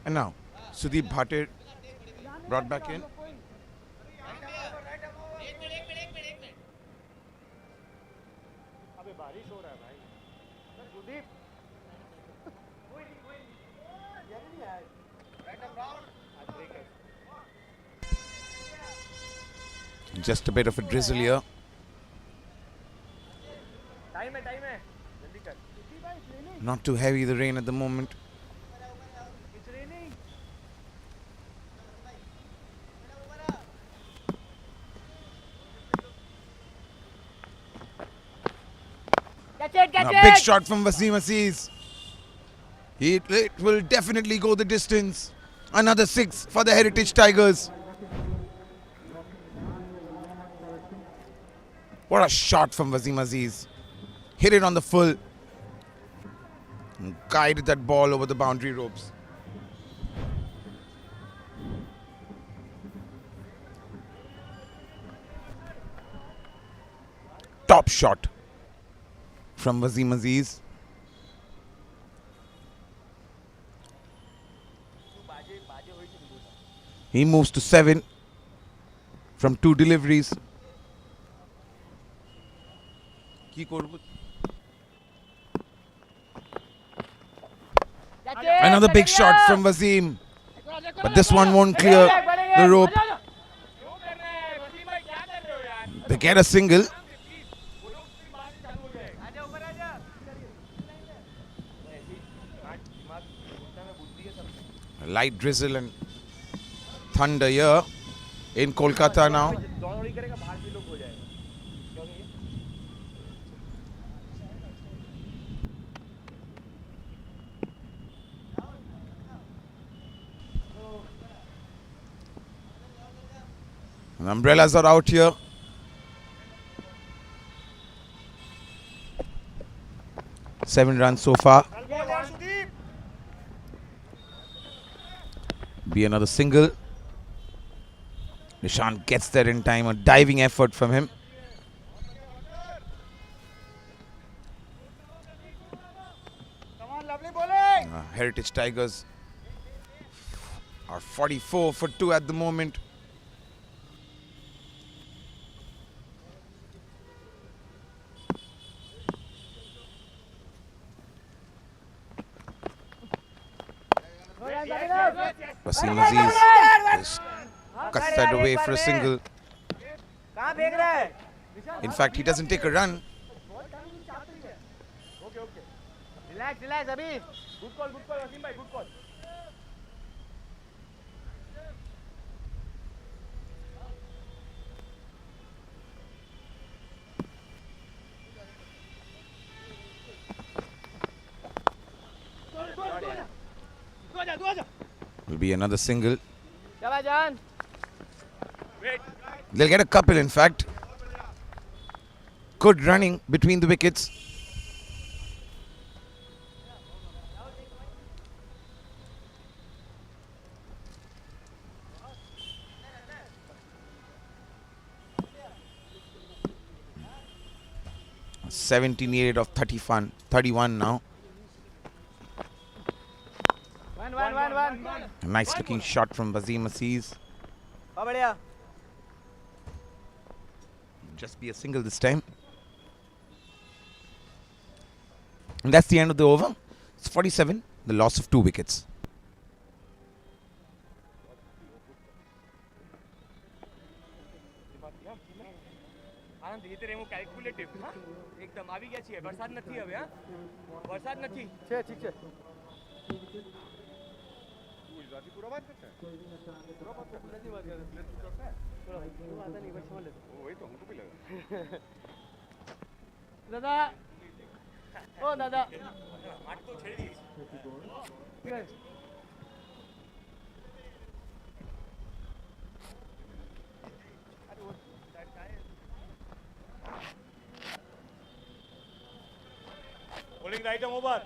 And now, Sudeep Bhatir brought back in. Just a bit of a drizzle here. Not too heavy the rain at the moment. Catch A it. big shot from Wasim Aziz. It will definitely go the distance. Another 6 for the Heritage Tigers. What a shot from Wasim Aziz. Hit it on the full. And guided that ball over the boundary ropes. Top shot from Wasim Aziz. He moves to 7 from 2 deliveries. Another big shot from Wasim. But this one won't clear the rope. They get a single. A light drizzle and thunder here in Kolkata now. And umbrellas are out here. Seven runs so far. Be another single. Nishant gets there in time. A diving effort from him. Come on, lovely bowling. Heritage Tigers are 44 for 2 at the moment. Wasim Aziz cuts that away for a single. In fact, he doesn't take a run. Relax, Abhi. Good call, Wasim bhai, good call. Will be another single. Chala Jan. They'll get a couple, in fact. Good running between the wickets. A 17 needed of 31 now. One. A nice looking shot from Wasim Aziz. Just be a single this time. And that's the end of the over. It's 47, the loss of 2 wickets. આનંદ રીતે રહેવું calculative હા એકદમ આવી ગયા છીએ વરસાદ નથી હવે હા વરસાદ નથી છે ઠીક છે ગુજરાતી પૂરો વાત કરશે પૂરો વાત કરશે ગુજરાતી વાત કરે એટલે તું કરશે પૂરો વાત નહીં વર્ષમાં લે ઓ એ તો હું કપી લગા દાદા ઓ દાદા માટ તો છેડી દીધી Bowling right arm over.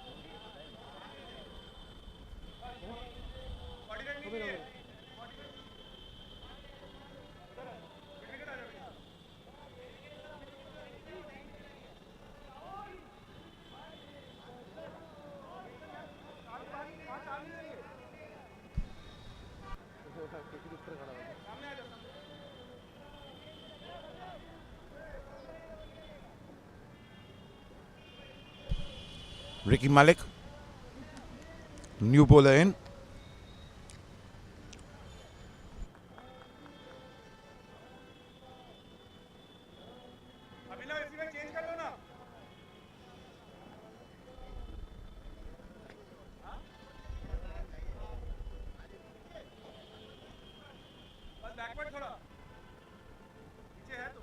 Ricky Malik, new bowler in. Change कर लो ना बस बैकवर्ड थोड़ा पीछे है तो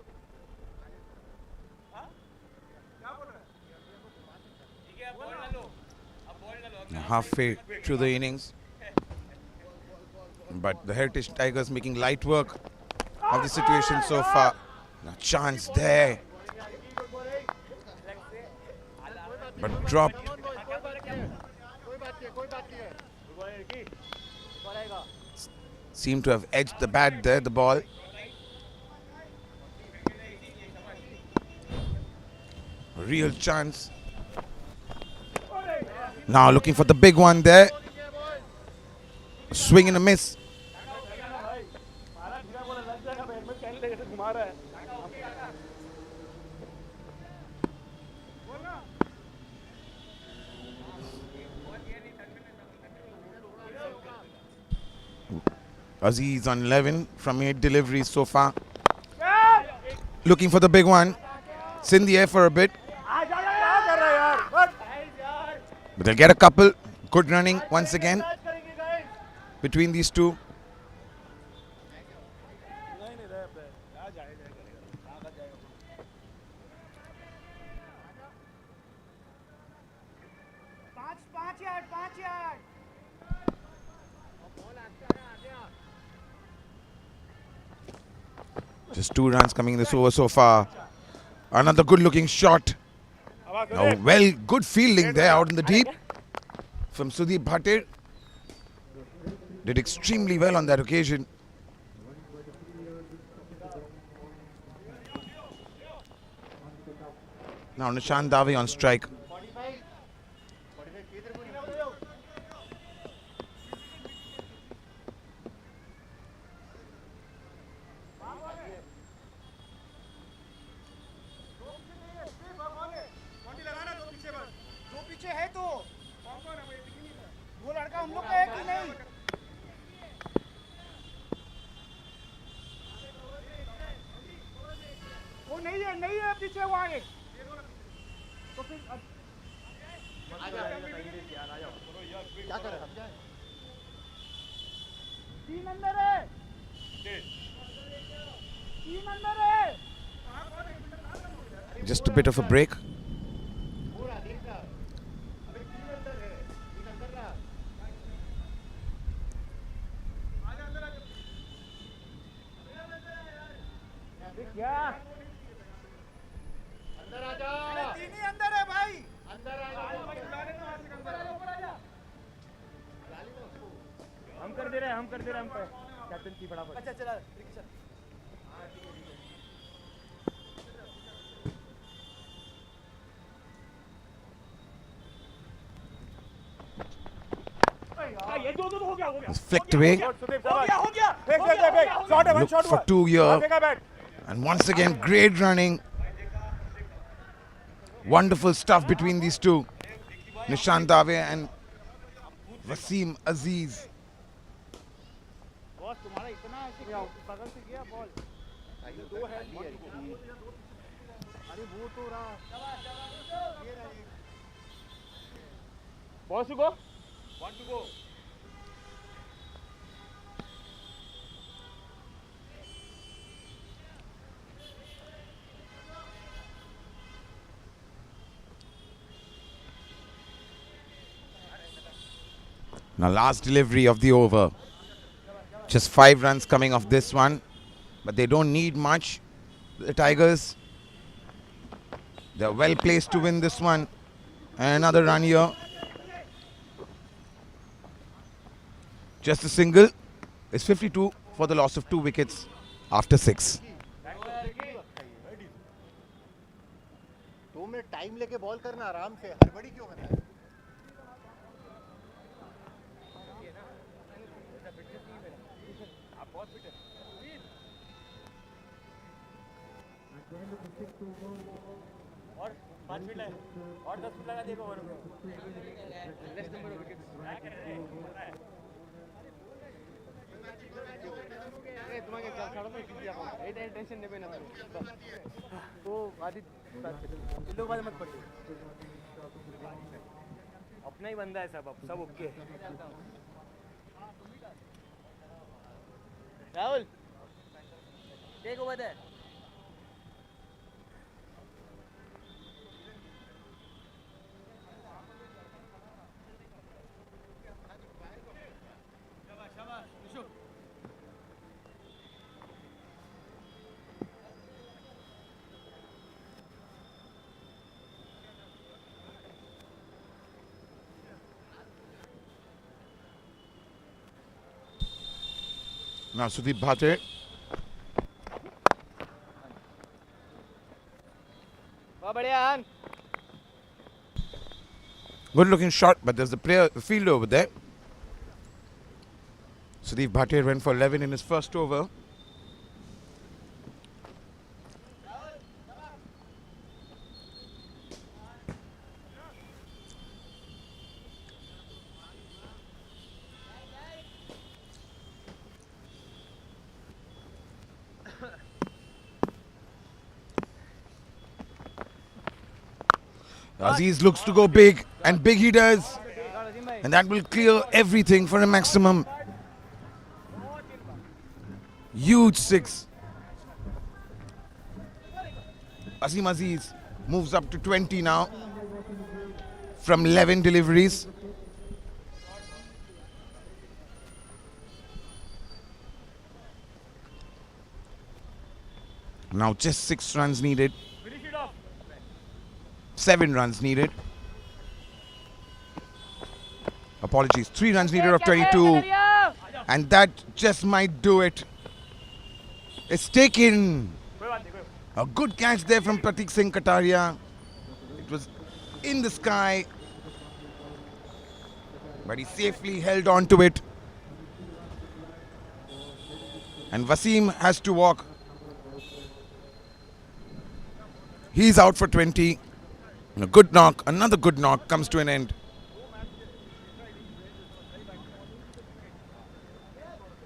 हाँ क्या बोल रहा है Halfway through the innings, but the Heritage Tigers making light work of the situation so far. A chance there, but dropped. Seemed to have edged the bat there, the ball. A real chance. Now looking for the big one there. Swing and a miss. Aziz on 11 from 8 deliveries so far. Looking for the big one. It's in the air for a bit. But they'll get a couple. Good running once again between these two. Just 2 runs coming in this over so far. Another good looking shot. Now, well, good fielding there out in the deep from Sudeep Bhatir. Did extremely well on that occasion. Now Nishant Dave on strike. नहीं है पीछे वो आगे तो फिर क्या कर रहे हैं 3 अंदर है 3 अंदर है Just a bit of a break. क्या अंदर आ जाओ 3 ही अंदर है भाई अंदर आ जाओ हम कर दे रहे हैं हम पे कैप्टन की फटाफट अच्छा चला ये दो हो गया It's flicked away. हो गया Looked for 2 here. And once again, great running. Wonderful stuff between these two. Nishant Dave and Wasim Aziz. Boss तुम्हारा इतना ऐसे बगल से गया बॉल दो है अरे वो तो रहा boss go 1 to go Now last delivery of the over. Just 5 runs coming off this one. But they don't need much. The Tigers, they're well placed to win this one. And another run here. Just a single. It's 52 for the loss of 2 wickets after 6. 2 minute time लेके ball करना आराम से हड़बड़ी क्यों करना है और 5 minute है और 10 मिनट लगा देगा ओवर में लेस नंबर ऑफ विकेट्स ए तुम्हारे चल छोड़ो मैं किसी आप ए टेंशन नहीं लेना तो आदि इन लोग बाद मत पड़ो अपना ही बंदा है सब okay Rahul take over there Now Sudeep Bhate. Good looking shot, but there's a fielder over there. Sudeep Bhate went for 11 in his first over. Aziz looks to go big, and big he does. And that will clear everything for a maximum. Huge 6. Asim Aziz moves up to 20 now from 11 deliveries. Now just 6 runs needed. 7 runs needed. Apologies, 3 runs needed of 22. And that just might do it. It's taken. A good catch there from Pratik Singh Kataria. It was in the sky, but he safely held on to it. And Wasim has to walk. He's out for 20. And a good knock, another good knock comes to an end.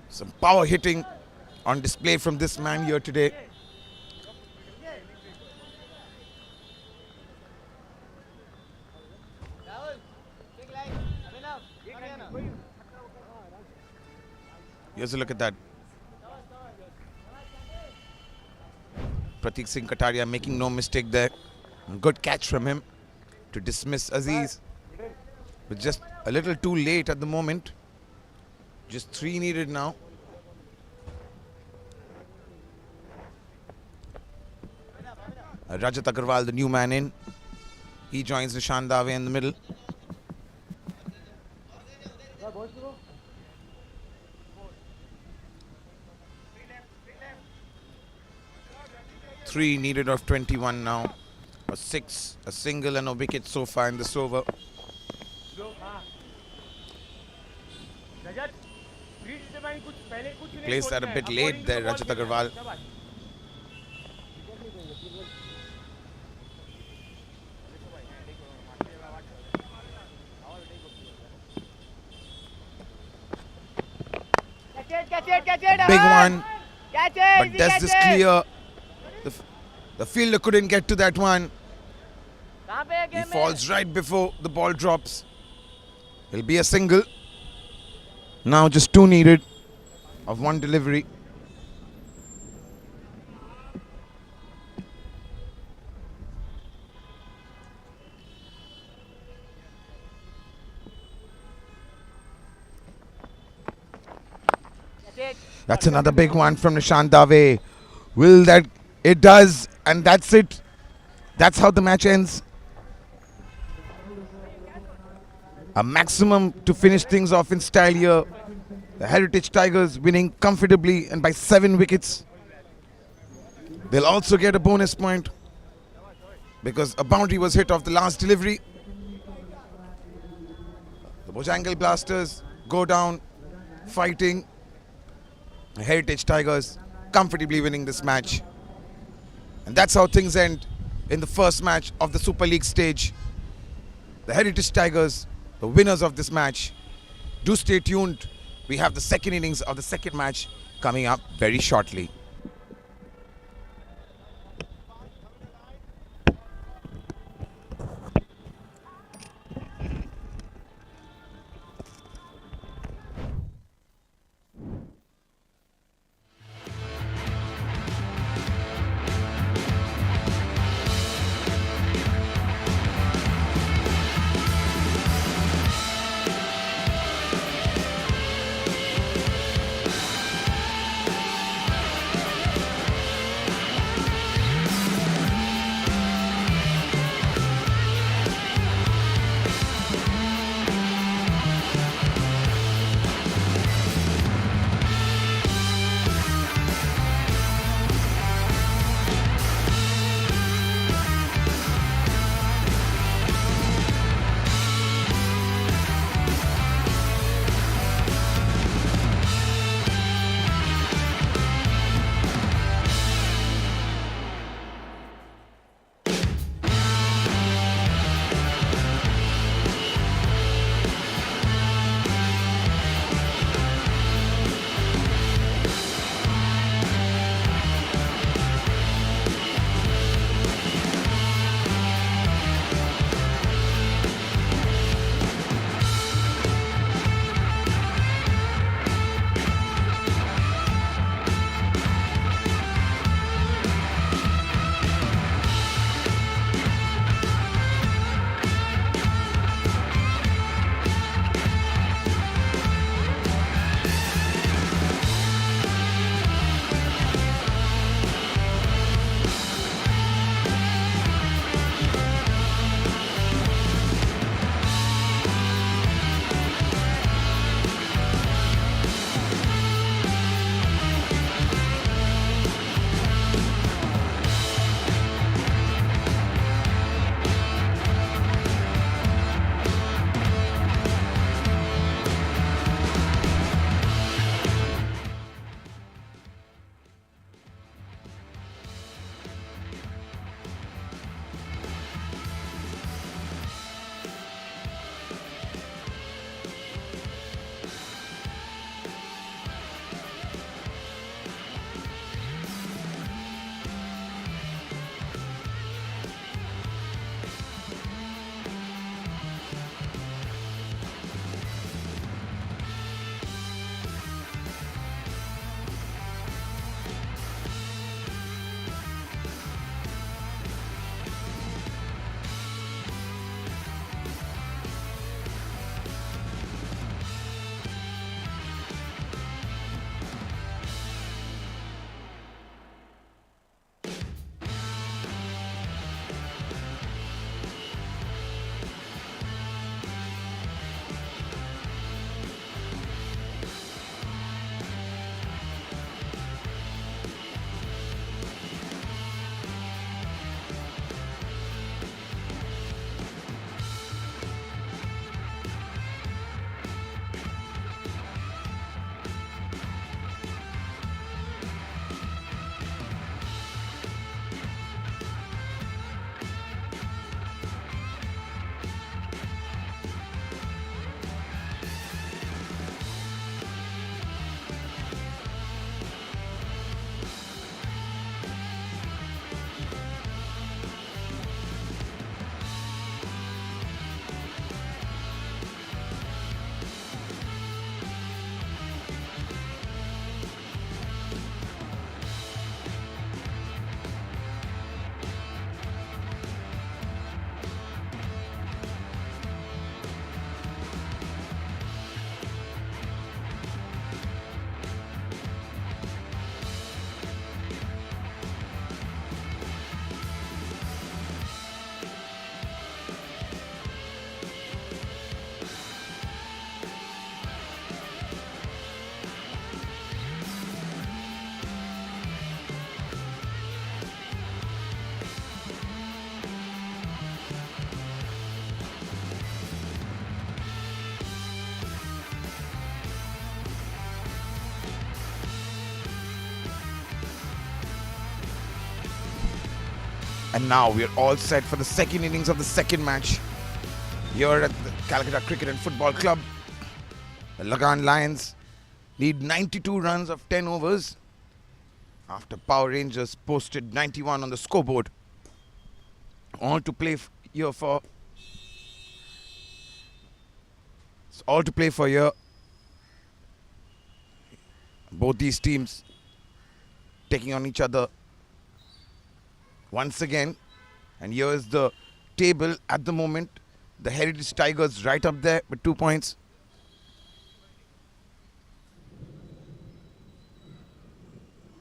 Some power hitting on display from this man here today. Here's a look at that. Pratik Singh Kataria making no mistake there. Good catch from him to dismiss Aziz. But just a little too late at the moment. Just 3 needed now. Rajat Agarwal, the new man in. He joins Nishan Dave in the middle. Three needed of 21 now. A 6, a single and a wicket so far in this over. Placed that a bit late there, Rajat Agarwal. Big one. But does this clear? The fielder couldn't get to that one. He falls right before the ball drops. It'll be a single. Now just 2 needed of 1 delivery. That's another big one from Nishan Dave. Will that? It does, and that's it. That's how the match ends. A maximum to finish things off in style here. The Heritage Tigers winning comfortably and by 7 wickets. They'll also get a bonus point because a boundary was hit off the last delivery. The Bojangle Blasters go down fighting. The Heritage Tigers comfortably winning this match. And that's how things end in the first match of the Super League stage. The Heritage Tigers, the winners of this match. Do stay tuned. We have the second innings of the second match coming up very shortly. And now we're all set for the second innings of the second match here at the Calcutta Cricket and Football Club. The Lagan Lions lead 92 runs of 10 overs after Power Rangers posted 91 on the scoreboard. All to play here for. It's all to play for here. Both these teams taking on each other once again. And here is the table at the moment. The Heritage Tigers right up there with 2 points.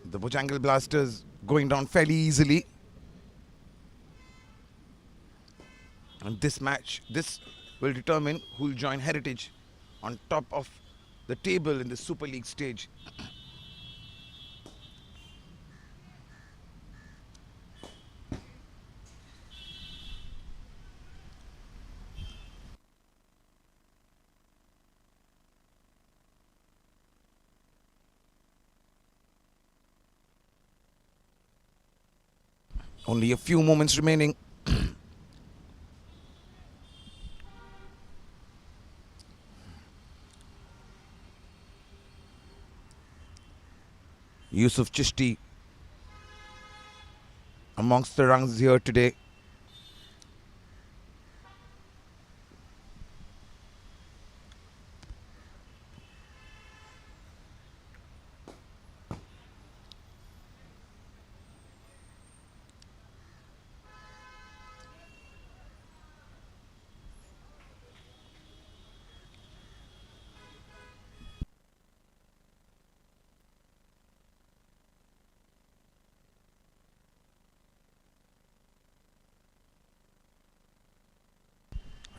The Bojangle Blasters going down fairly easily. And this match, this will determine who will join Heritage on top of the table in the Super League stage. Only a few moments remaining. Yusuf Chishti amongst the runs here today.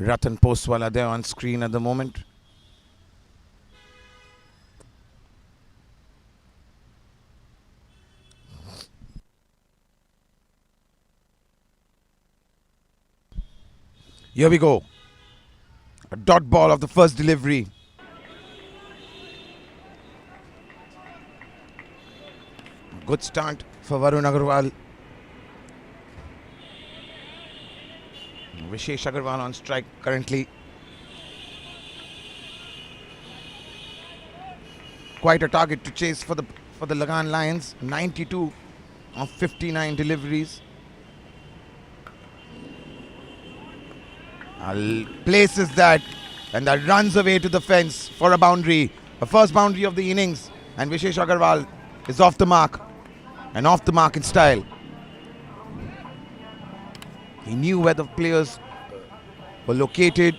Ratan Poswala there on screen at the moment. Here we go. A dot ball of the first delivery. Good start for Varun Agarwal. Vishesh Agarwal on strike currently. Quite a target to chase for the Lagan Lions. 92 of 59 deliveries. Places that, and that runs away to the fence for a boundary. A first boundary of the innings, and Vishesh Agarwal is off the mark, and off the mark in style. He knew where the players were located.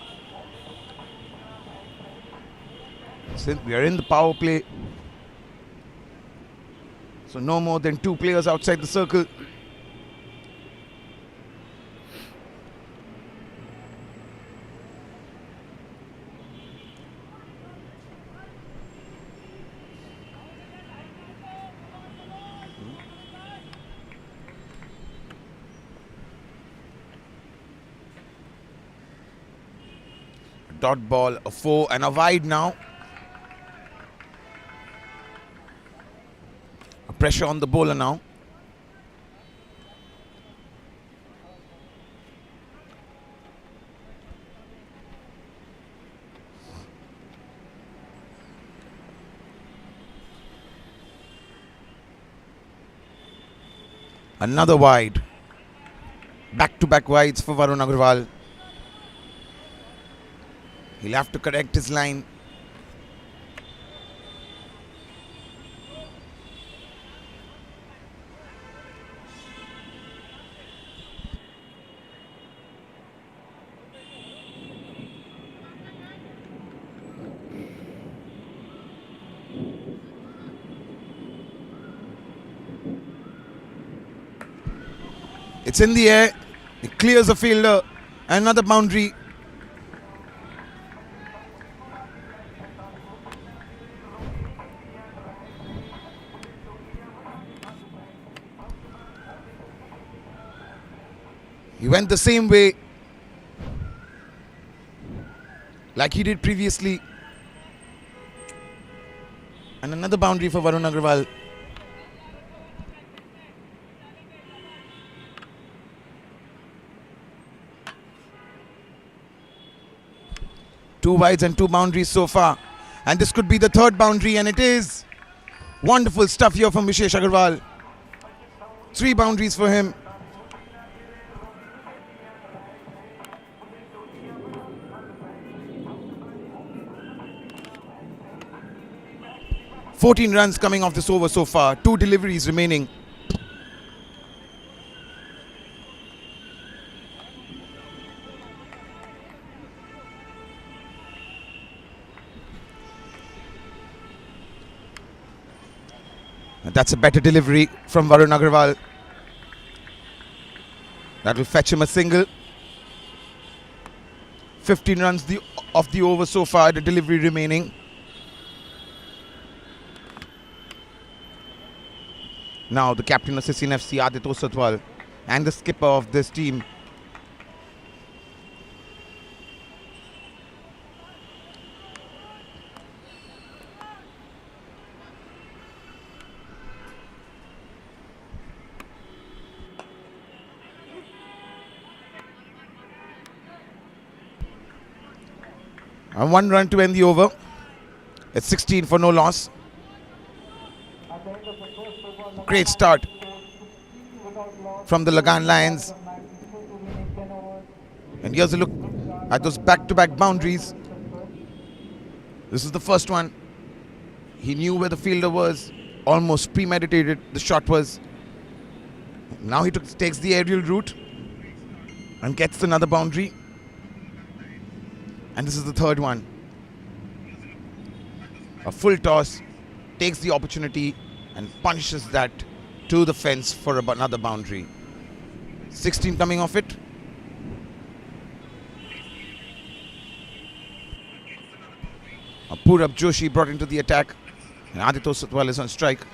Since we are in the power play, so no more than 2 players outside the circle. Dot ball, a 4 and a wide now. A pressure on the bowler now. Another wide. Back-to-back wides for Varun Agarwal. He'll have to correct his line. It's in the air. It clears the fielder. Another boundary. He went the same way like he did previously. And another boundary for Varun Agarwal. 2 wides and 2 boundaries so far. And this could be the 3rd boundary, and it is. Wonderful stuff here from Vishesh Agarwal. 3 boundaries for him. "14 runs coming off this over so far. 2 deliveries remaining. And that's a better delivery from Varun Agarwal. That will fetch him a single. 15 runs off the over so far, the delivery remaining. Now the captain of Cc&Fc, Aditya Satwal, and the skipper of this team, and 1 run to end the over. It's 16 for no loss. Great start from the Lagan Lions. And here's a look at those back-to-back boundaries. This is the first one. He knew where the fielder was, almost premeditated the shot was. Now he takes the aerial route and gets another boundary. And this is the 3rd one. A full toss, takes the opportunity and punishes that to the fence for another boundary. 16 coming off it. Purab Joshi brought into the attack, and Aditya Satwal is on strike.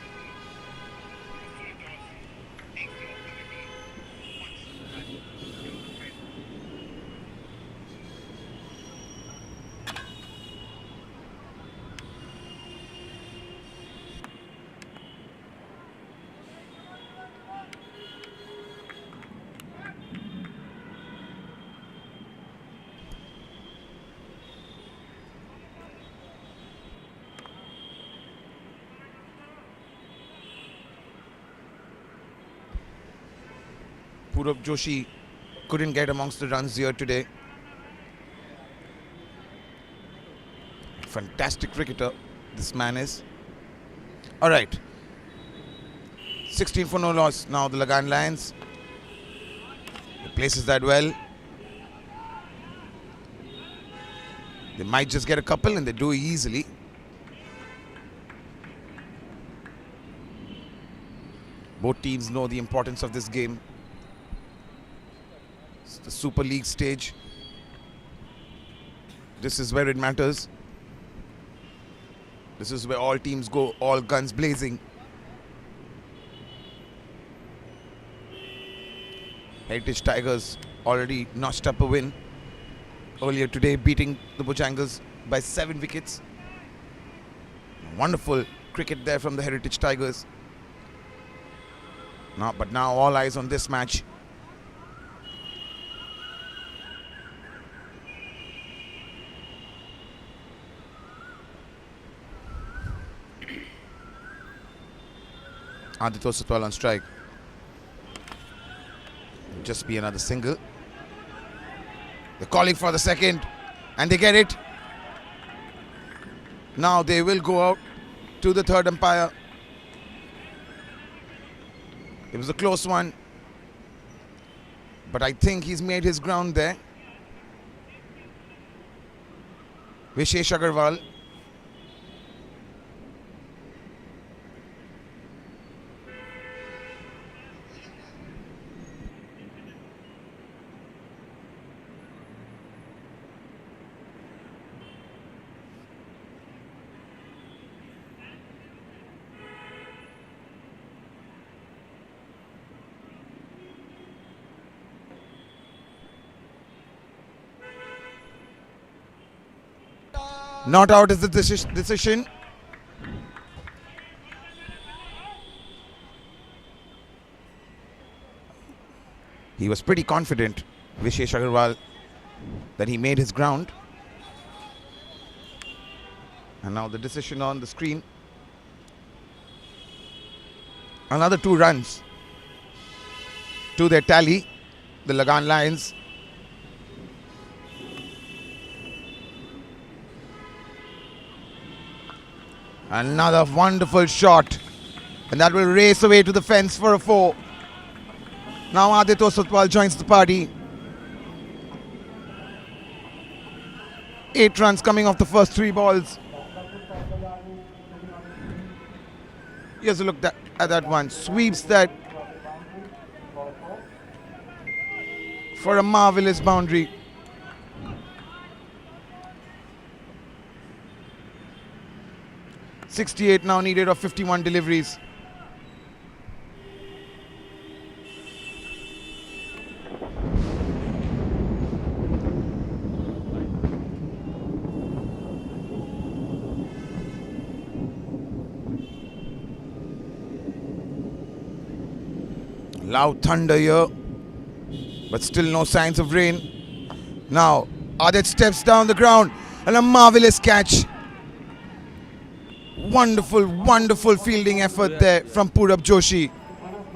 Purab Joshi couldn't get amongst the runs here today. Fantastic cricketer this man is. All right. 16 for no loss. Now the Lagan Lions. He places that well. They might just get a couple, and they do easily. Both teams know the importance of this game. It's the Super League stage. This is where it matters. This is where all teams go, all guns blazing. Heritage Tigers already notched up a win earlier today, beating the Bojangles by 7 wickets. Wonderful cricket there from the Heritage Tigers. But now all eyes on this match. Aditya Satwal on strike. It'll just be another single. They're calling for the second, and they get it. Now they will go out to the third umpire. It was a close one, but I think he's made his ground there. Vishesh Agarwal. Not out is the decision. He was pretty confident, Vishesh Agarwal, that he made his ground. And now the decision on the screen. Another 2 runs to their tally, the Lagan Lions. Another wonderful shot, and that will race away to the fence for a 4. Now Aditya Satwal joins the party. 8 runs coming off the first 3 balls. Here's a look at that one. Sweeps that for a marvelous boundary. .68 now needed of 51 deliveries. Loud thunder here, but still no signs of rain. Now Adit steps down the ground and a marvelous catch. Wonderful fielding effort there from Purab Joshi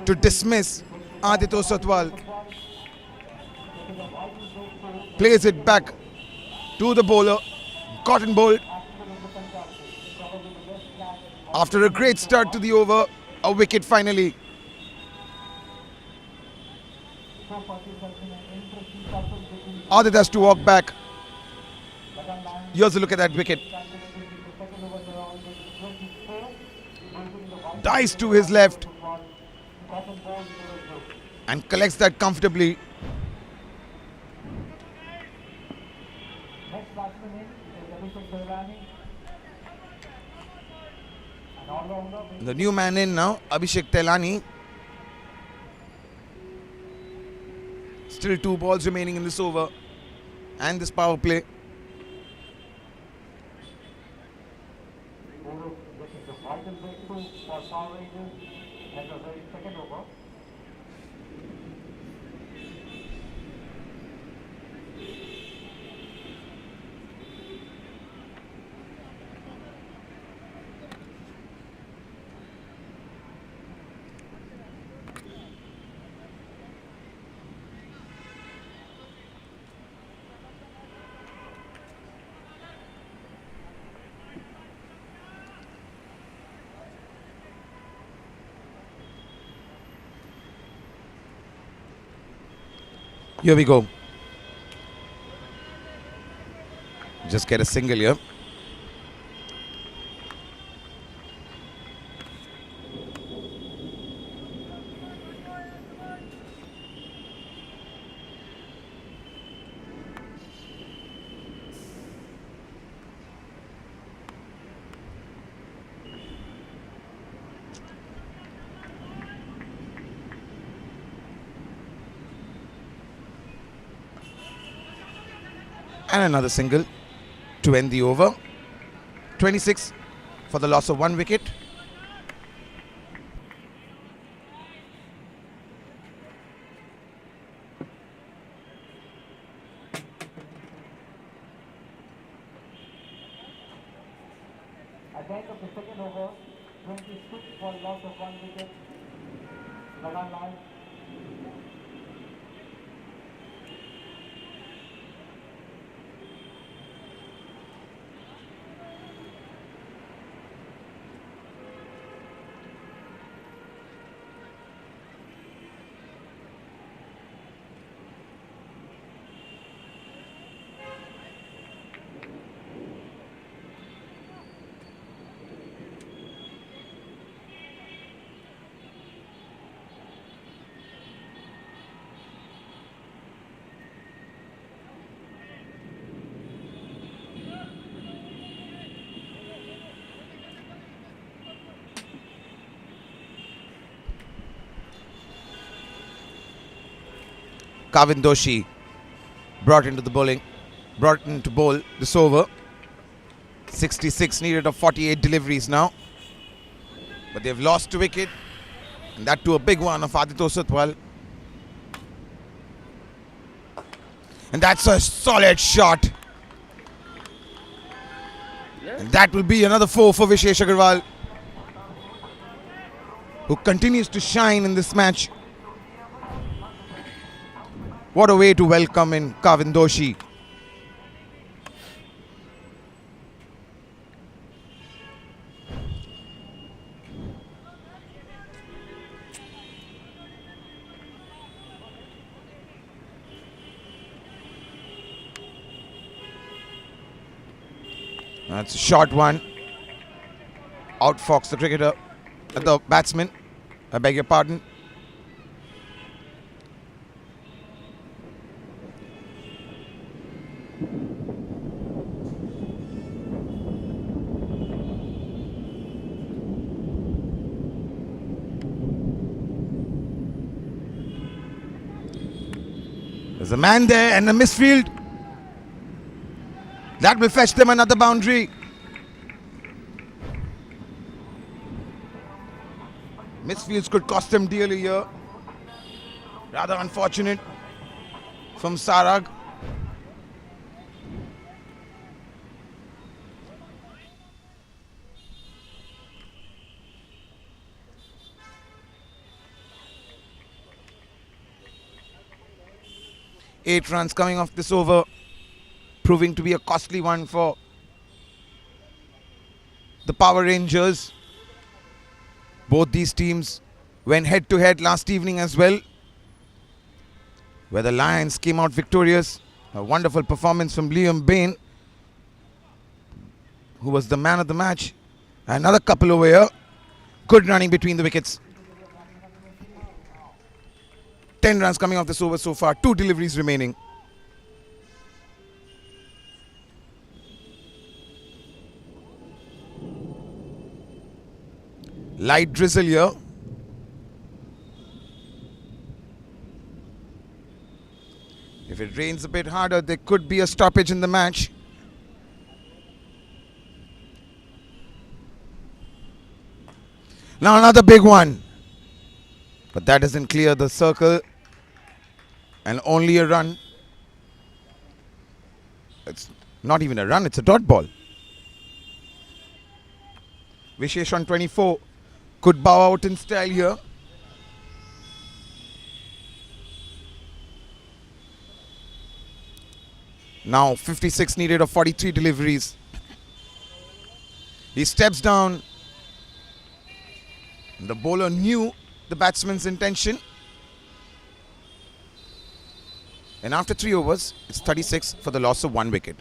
to dismiss Aditya Satwal. Plays it back to the bowler, Cotton Bolt. After a great start to the over, a wicket finally. Adit has to walk back. Here's a look at that wicket. Dives to his left and collects that comfortably. The new man in now, Abhishek Telani. Still 2 balls remaining in this over and this power play. Here we go. Just get a single here. And another single to end the over. 26 for the loss of 1 wicket. At the end of the second over, 26 for loss of 1 wicket. Lagan Lions. Kavin Doshi brought into bowl this over. 66 needed of 48 deliveries now. But they've lost a wicket, and that to a big one of Aditya Satwal. And that's a solid shot. And that will be another 4 for Vishesh Agarwal, who continues to shine in this match. What a way to welcome in Kavin Doshi. That's a short one. Outfox the cricketer, the batsman. I beg your pardon. There's a man there and a misfield. That will fetch them another boundary. Misfields could cost them dearly here. Rather unfortunate from Sarag. Eight runs coming off this over, proving to be a costly one for the Power Rangers. Both these teams went head to head last evening as well, where the Lions came out victorious. A wonderful performance from Liam Bain, who was the man of the match. Another couple over here. Good running between the wickets. 10 runs coming off this over so far. 2 deliveries remaining. Light drizzle here. If it rains a bit harder, there could be a stoppage in the match. Now another big one. But that doesn't clear the circle. And only a run. It's not even a run, it's a dot ball. Vishesh on 24 could bow out in style here. Now 56 needed of 43 deliveries. He steps down. The bowler knew the batsman's intention. And after 3 overs, it's 36 for the loss of 1 wicket.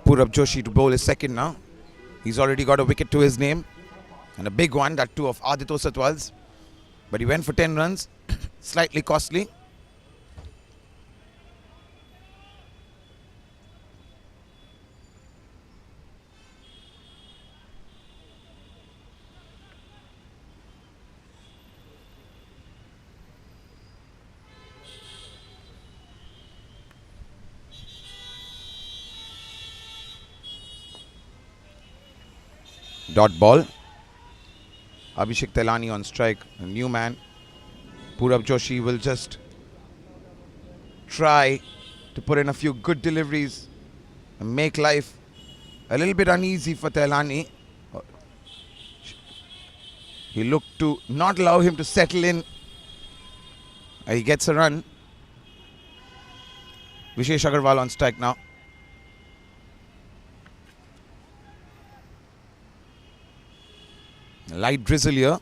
Purab Joshi to bowl his second now. He's already got a wicket to his name. And a big one, that too of Aditya Satwal's. But he went for 10 runs. Slightly costly. Dot ball. Abhishek Telani on strike, a new man. Purab Joshi will just try to put in a few good deliveries and make life a little bit uneasy for Telani. He looked to not allow him to settle in. He gets a run. Vishesh Agarwal on strike now. Light drizzle here.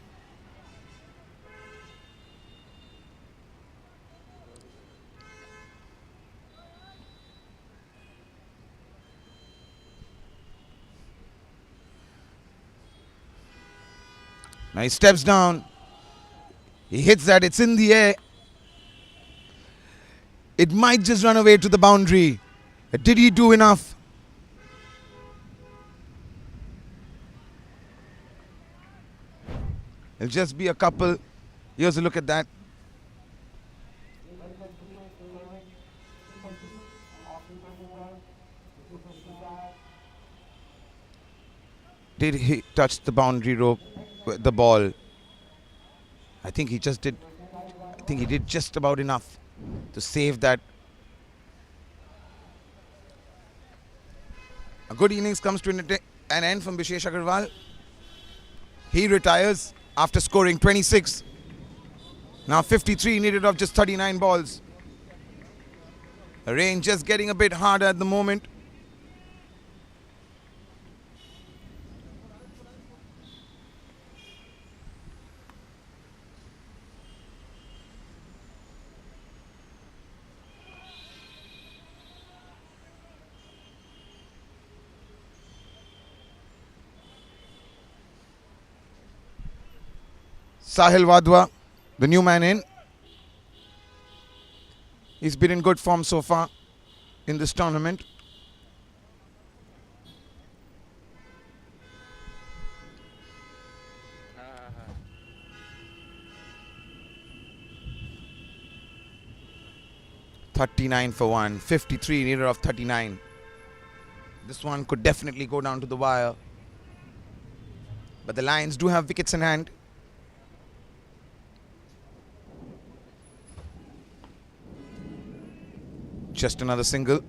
Now he steps down. He hits that. It's in the air. It might just run away to the boundary. Did he do enough? It'll just be a couple. Here's a look at that. Did he touch the boundary rope with the ball? I think he just did. I think he did just about enough to save that. A good innings comes to an end from Vishesh Agarwal. He retires after scoring 26. Now 53 needed of just 39 balls. The rain just getting a bit harder at the moment. Sahil Wadhwa, the new man in. He's been in good form so far in this tournament. .39 for one, 53 needed of 39. This one could definitely go down to the wire. But the Lions do have wickets in hand. Just another single.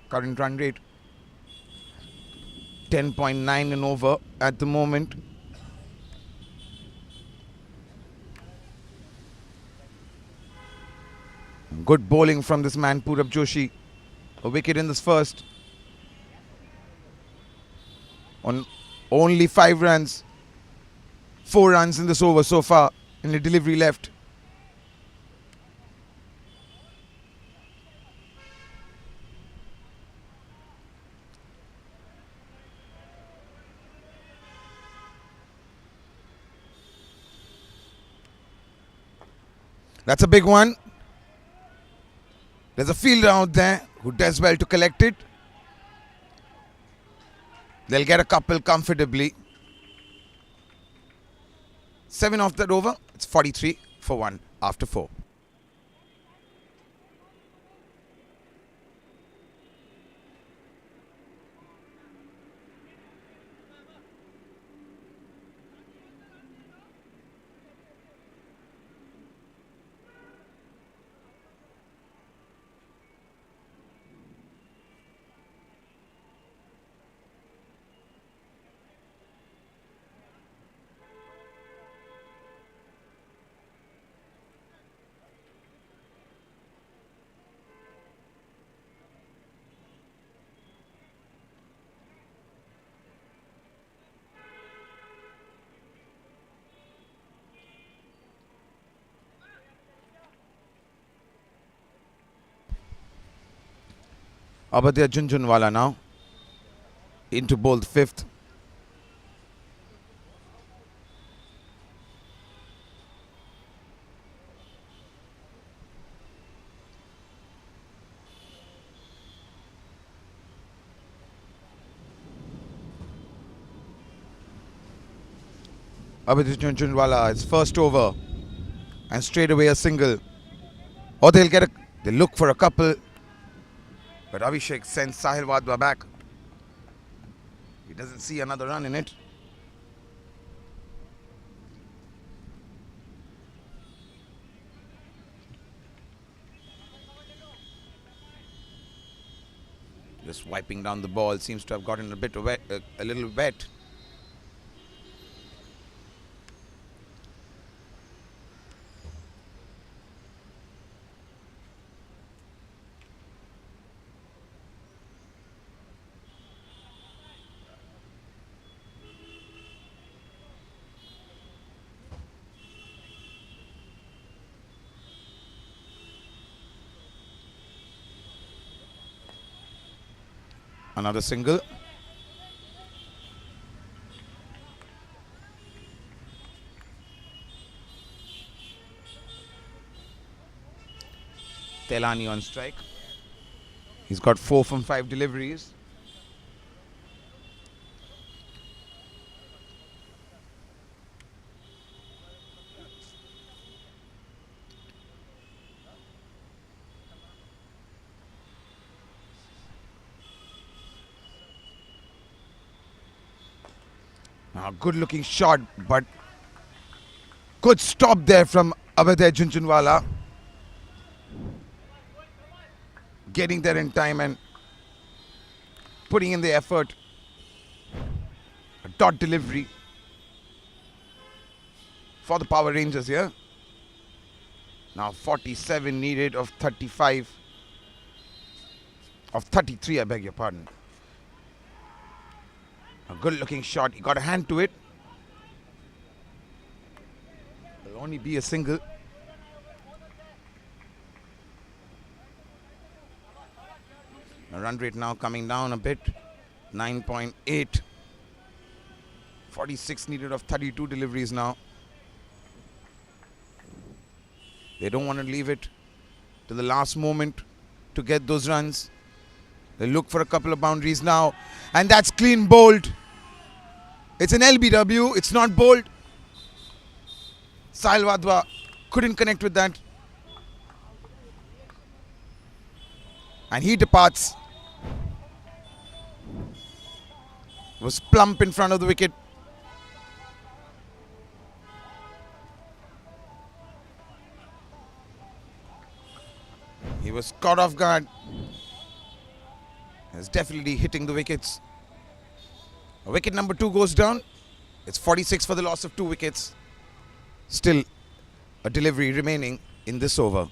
Current run rate 10.9 and over at the moment. Good bowling from this man Purab Joshi. A wicket in this first. On only 5 runs. 4 runs in this over so far. In the delivery left. That's a big one. There's a fielder out there who does well to collect it. They'll get a couple comfortably. 7 off that over. It's 43 for 1 after 4. Abadya Junjunwala now into bowl the 5th. Abadya Junjunwala, his first over, and straight away a single. Or they'll look for a couple. But Abhishek sends Sahil Wadhwa back. He doesn't see another run in it. Just wiping down the ball, seems to have gotten a bit wet, a little wet. Another single. Telani on strike. He's got 4 from 5 deliveries. Now, good looking shot, but good stop there from Abhay Jhunjhunwala. Getting there in time and putting in the effort. A dot delivery for the Power Rangers here. Now 47 needed of 35. Of 33, I beg your pardon. A good looking shot. He got a hand to it. Will only be a single. The run rate now coming down a bit. 9.8. 46 needed of 32 deliveries now. They don't want to leave it to the last moment to get those runs. They look for a couple of boundaries now. And that's clean bowled. It's an LBW. It's not bowled. Sahil Wadhwa couldn't connect with that. And he departs. Was plump in front of the wicket. He was caught off guard. He's definitely hitting the wickets. Wicket number 2 goes down. It's 46 for the loss of 2 wickets. Still a delivery remaining in this over.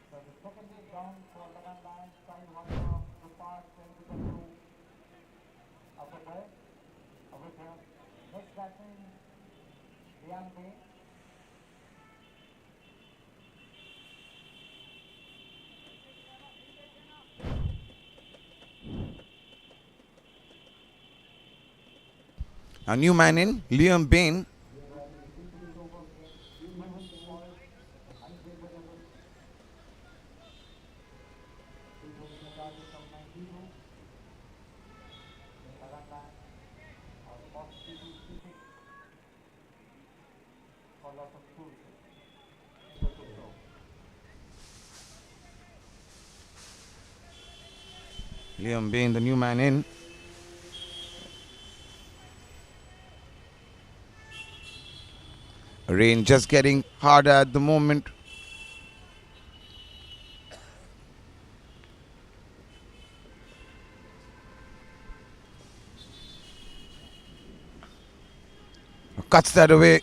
So the second is down for Lagan Lions, side one off the pass, then to the blue. Upper there. Over here. Next batsman, Lagan Lions. A new man in, Liam Bain. Liam Bain, the new man in. Rain just getting harder at the moment. Cuts that away.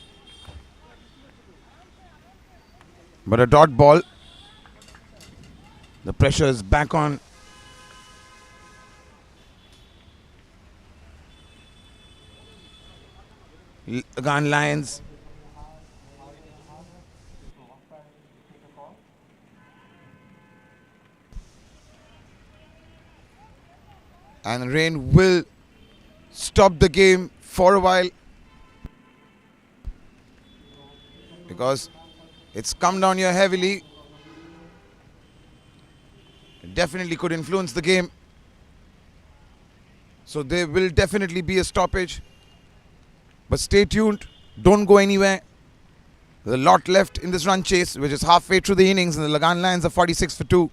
But a dot ball. The pressure is back on. Lagan Lions. And rain will stop the game for a while because it's come down here heavily. It definitely could influence the game. So there will definitely be a stoppage. But stay tuned. Don't go anywhere. There's a lot left in this run chase, which is halfway through the innings, and the Lagan Lions are 46 for 2.